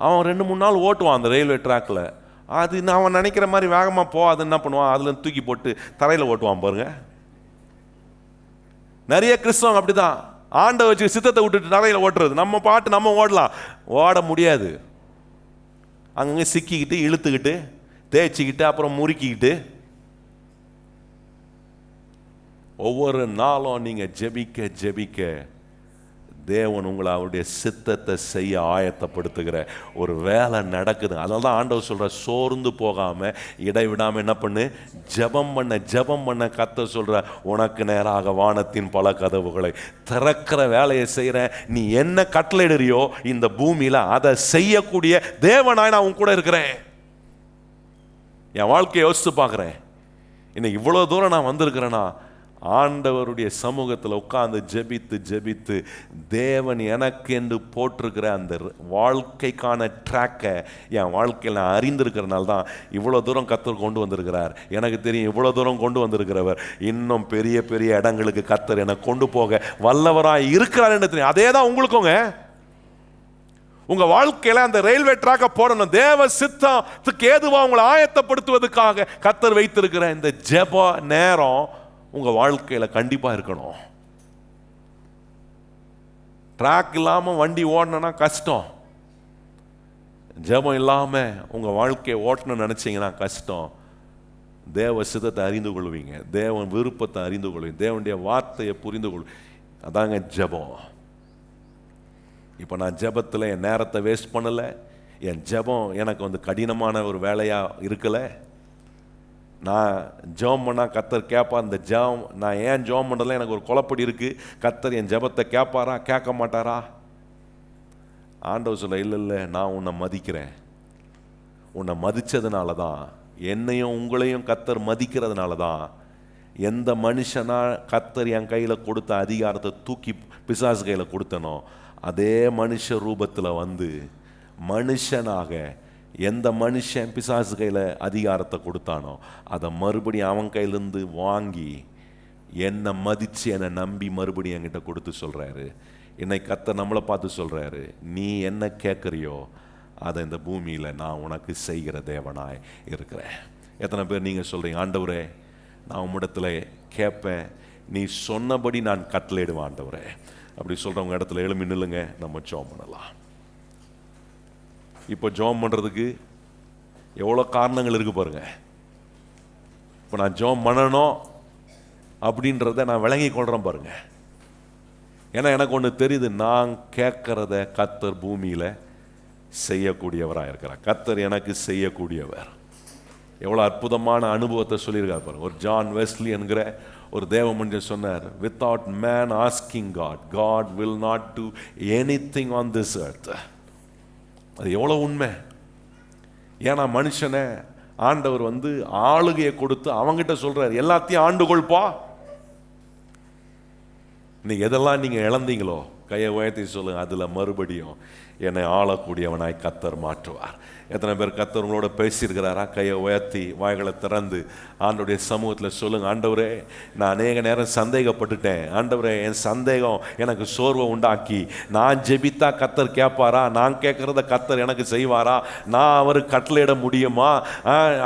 அவன் 2-3 நாள் ஓட்டுவான் அந்த ரயில்வே ட்ராக்கில். அது அவன் நினைக்கிற மாதிரி வேகமாக அது என்ன பண்ணுவான், அதில் தூக்கி போட்டு தரையில் ஓட்டுவான் பாருங்க. நிறைய கிறிஸ்தவங்க அப்படிதான், ஆண்டை வச்சு சித்தத்தை விட்டுட்டு தரையில் ஓட்டுறது. நம்ம பாட்டு நம்ம ஓடலாம், ஓட முடியாது. அங்கங்கே சிக்கிக்கிட்டு, இழுத்துக்கிட்டு, தேய்ச்சிக்கிட்டு, அப்புறம் முறுக்கிக்கிட்டு. ஒவ்வொரு நாளும் நீங்கள் ஜெபிக்க தேவன் உங்களை அவருடைய சித்தத்தை செய்ய ஆயத்தப்படுத்துகிற ஒரு வேலை நடக்குது. அதனால தான் ஆண்டவர் சொல்ற, சோர்ந்து போகாம இடைவிடாம என்ன பண்ணு, ஜெபம் பண்ண. கர்த்தர் சொல்ற, உனக்கு நேராக வானத்தின் பல கதவுகளை திறக்கிற வேலையை செய்யற. நீ என்ன கட்டளையிடுறியோ இந்த பூமியில அதை செய்யக்கூடிய தேவனாய் நான் உன் கூட இருக்கிறேன். என் வாழ்க்கையை யோசித்து பார்க்குறேன், இன்னைக்கு இவ்வளோ தூரம் நான் வந்திருக்கிறேன்னா ஆண்டவருடைய சமூகத்தில் உட்கார்ந்து ஜெபித்து தேவன் எனக்கு என்று போட்டிருக்கிற அந்த வாழ்க்கைக்கான ட்ராக்கை என் வாழ்க்கையில் நான் அறிந்திருக்கிறனால தான் இவ்வளோ தூரம் கர்த்தர் கொண்டு வந்திருக்கிறார். எனக்கு தெரியும், இவ்வளோ தூரம் கொண்டு வந்திருக்கிறவர் இன்னும் பெரிய பெரிய இடங்களுக்கு கர்த்தர் என்னை கொண்டு போக வல்லவராக இருக்கிறார் என்று தெரியும். அதே தான் உங்களுக்குங்க. உங்க வாழ்க்கையில அந்த ரயில்வே ட்ராக்கை போடணும், தேவ சித்தத்துக்கு ஏதுவா உங்களை ஆயத்தப்படுத்துவதற்காக கர்த்தர் வைத்திருக்கிற இந்த ஜெப நேரம் உங்க வாழ்க்கையில கண்டிப்பா இருக்கணும். ட்ராக் இல்லாம வண்டி ஓடணும்னா கஷ்டம். ஜெபம் இல்லாம உங்க வாழ்க்கையை ஓட்டணும்னு நினைச்சீங்கன்னா கஷ்டம். தேவ சித்தத்தை அறிந்து கொள்வீங்க, தேவன் விருப்பத்தை அறிந்து கொள்வீங்க, தேவனுடைய வார்த்தையை புரிந்து கொள்வீங்க. அதாங்க ஜெபம். இப்போ நான் ஜெபத்தில் என் நேரத்தை வேஸ்ட் பண்ணலை. என் ஜெபம் எனக்கு கடினமான ஒரு வேலையாக இருக்கலை. நான் ஜெபம் பண்ணால் கர்த்தர் கேட்பா. அந்த ஜெபம் நான் ஏன் ஜெபம் பண்ணுறதுல எனக்கு ஒரு குழப்படி இருக்குது. கர்த்தர் என் ஜெபத்தை கேட்பாரா கேட்க மாட்டாரா? ஆண்டவர் சொல்ல, இல்லை நான் உன்னை மதிக்கிறேன். உன்னை மதித்ததுனால தான், என்னையும் உங்களையும் கர்த்தர் மதிக்கிறதுனால தான் எந்த மனுஷனா கர்த்தர் என் கையில் கொடுத்த அதிகாரத்தை தூக்கி பிசாசு கையில் கொடுத்தனோ அதே மனுஷ ரூபத்தில் மனுஷனாக எந்த மனுஷன் பிசாசு கையில் அதிகாரத்தை கொடுத்தானோ அதை மறுபடியும் அவன் கையிலேருந்து வாங்கி என்னை மதித்து என்னை நம்பி மறுபடியும் என்கிட்ட கொடுத்து சொல்கிறாரு. இன்னைக்கு கர்த்தர் நம்மளை பார்த்து சொல்கிறாரு, நீ என்ன கேட்குறியோ அதை இந்த பூமியில் நான் உனக்கு செய்கிற தேவனாய் இருக்கிறேன். எத்தனை பேர் நீங்கள் சொல்கிறீங்க, ஆண்டவரே நான் உம்மிடத்தில் கேட்பேன், நீ சொன்னபடி நான் கட்டளையிடுவேன் ஆண்டவரே? அப்படி சொல்கிறவங்க இடத்துல எழும்பி நில்லுங்க, நம்ம ஜெபம் பண்ணலாம். இப்போ ஜெபம் பண்ணுறதுக்கு எவ்வளோ காரணங்கள் இருக்குது பாருங்க. இப்போ நான் ஜெபம் பண்ணணும் அப்படின்றத நான் விளங்கி கொள்கிறேன் பாருங்க. ஏன்னா எனக்கு ஒன்று தெரியுது, நான் கேட்குறத கர்த்தர் பூமியில் செய்யக்கூடியவராக இருக்கிறார். கர்த்தர் எனக்கு செய்யக்கூடியவர். எவ்வளோ அற்புதமான அனுபவத்தை சொல்லியிருக்காரு பாருங்க. ஒரு ஜான் வெஸ்லி என்கிற ஒரு தேவ மனிதர் சொன்னார், without man asking God, God will not do anything on this earth. அது எவ்வளோ உண்மை. ஏன்னா மனுஷனை ஆண்டவர் ஆளுகையை கொடுத்து அவங்கிட்ட சொல்றாரு, எல்லாத்தையும் ஆண்டுகொள்பா. இன்னைக்கு எதெல்லாம் நீங்க இழந்தீங்களோ கையை உயர்த்தி சொல்லுங்க, அதுல மறுபடியும் என்னை ஆளக்கூடியவனாய் கர்த்தர் மாற்றுவார். எத்தனை பேர் கர்த்தர் உங்களோட பேசியிருக்கிறாரா? கையை உயர்த்தி வாய்களை திறந்து ஆண்டவருடைய சமூகத்தில் சொல்லுங்க, ஆண்டவரே நான் அநேக நேரம் சந்தேகப்பட்டுட்டேன். ஆண்டவரே என் சந்தேகம் எனக்கு சோர்வை உண்டாக்கி, நான் ஜெபித்தா கர்த்தர் கேட்பாரா? நான் கேட்கறத கர்த்தர் எனக்கு செய்வாரா? நான் அவருக்கு கட்டளையிட முடியுமா?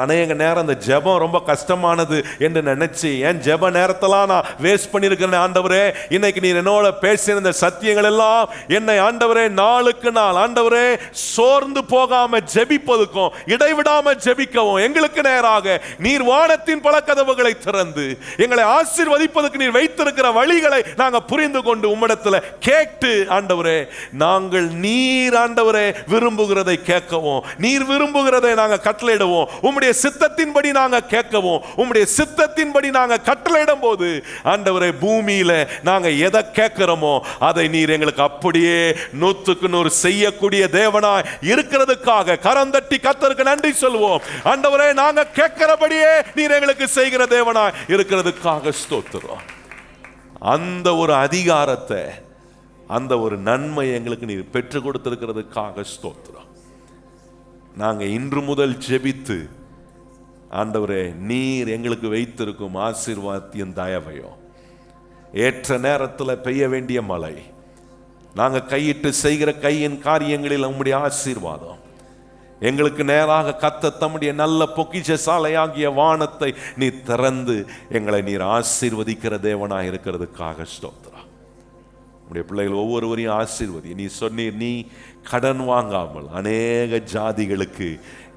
அநேக நேரம் அந்த ஜெபம் ரொம்ப கஷ்டமானது என்று நினைச்சு என் ஜெப நேரத்தெல்லாம் நான் வேஸ்ட் பண்ணியிருக்கிறேன். ஆண்டவரே இன்னைக்கு நீர் என்னோட பேசின இந்த சத்தியங்கள் எல்லாம் என்னை ஆண்டவரே நாளுக்கு நாள் ஆண்டவரே சோர்ந்து போகாம ஜெபிப்பதுக்கும் இடைவிடாம ஜெபிக்கவும் எங்களுக்கு நேராக நீர் வானத்தின் பல கதவுகளை திறந்து எங்களை ஆசீர்வதிப்பதற்கு நீர் வைத்திருக்கிற வழிகளை நாங்கள் புரிந்து கொண்டு உம்மிடத்தில் கேட்டு ஆண்டவரே நாங்கள் நீர் ஆண்டவரே விரும்புகிறதை கேட்கவும், நீர் விரும்புகிறதை நாங்கள் கட்டளையிடுவோம். உம்முடைய சித்தத்தின்படி நாங்கள் கேட்கவும், உம்முடைய சித்தத்தின்படி நாங்கள் கட்டளையிடும் போது ஆண்டவரே பூமியில நாங்கள் எதை கேட்கிறோமோ அதை நீர் எங்களுக்கு அப்படியே 100க்கு 100 செய்யக்கூடிய தேவனாய் இருக்கிறதுக்காக கரந்தட்டி கர்த்தருக்கு நன்றி சொல்வோம். ஆண்டவரே நாங்க கேட்கிறபடியே நீர் எங்களுக்கு செய்கிற தேவனாய் இருக்கிறதுக்காக ஸ்தோத்திரம். அந்த ஒரு அதிகாரத்தை, அந்த ஒரு நன்மை எங்களுக்கு நீர் பெற்றுக் கொடுத்திருக்கிறதுக்காக ஸ்தோத்திரம். நாங்க இன்று முதல் ஜெபித்து ஆண்டவரே நீர் எங்களுக்கு வைத்திருக்கும் ஆசீர்வாதத்தின் தயவையோ, ஏற்ற நேரத்தில் பெய்ய வேண்டிய மழை, நாங்கள் கையிட்டு செய்கிற கையின் காரியங்களில் உம்முடைய ஆசீர்வாதம், எங்களுக்கு நேராக கர்த்தர் தம்முடைய நல்ல பொக்கிஷ சாலையாகிய வானத்தை நீ திறந்து எங்களை நீர் ஆசீர்வதிக்கிற தேவனாய் இருக்கிறதுக்காக ஸ்தோத்திரம். உம்முடைய பிள்ளைகள் ஒவ்வொருவரையும் ஆசீர்வதி. நீ சொன்னீர், நீ கடன் வாங்காமல் அநேக ஜாதிகளுக்கு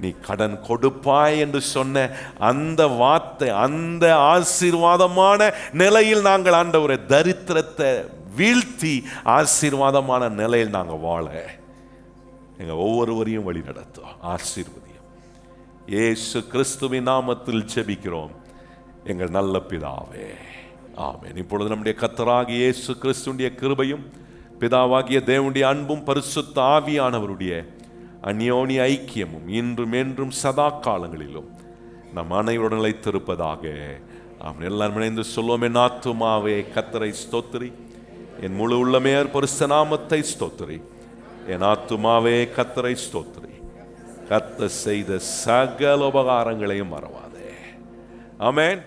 நீ கடன் கொடுப்பாய் என்று சொன்ன அந்த வார்த்தை, அந்த ஆசீர்வாதமான நிலையில் நாங்கள் ஆண்டவரே தரித்திரத்தை வீழ்த்தி ஆசீர்வாதமான நிலையில் நாங்கள் வாழ எங்க ஒவ்வொருவரையும் வழி நடத்தும், ஆசீர்வதியும். இயேசு கிறிஸ்துவின் நாமத்தில் ஜெபிக்கிறோம் எங்கள் நல்ல பிதாவே, ஆமென். இப்பொழுது நம்முடைய கர்த்தராகிய இயேசு கிறிஸ்துவின் கிருபையும் பிதாவாகிய தேவனுடைய அன்பும் பரிசுத்த ஆவியானவருடைய அந்யோன்ய ஐக்கியமும் இன்றும் என்றும் சதா காலங்களிலும் நம் அனைவருடன் நிலைத்திருப்பதாக. ஆமென். எல்லாரும் இணைந்து சொல்லுவோம், என் ஆத்துமாவே கர்த்தரை ஸ்தோத்திரி, என் முழு உள்ளமே பரிசுத்த நாமத்தை ஸ்தோத்திரி. என் ஆத்துமாவே கர்த்தரை ஸ்தோத்திரி, கர்த்தர் செய்த சகல உபகாரங்களையும் மறவாதே. ஆமென்.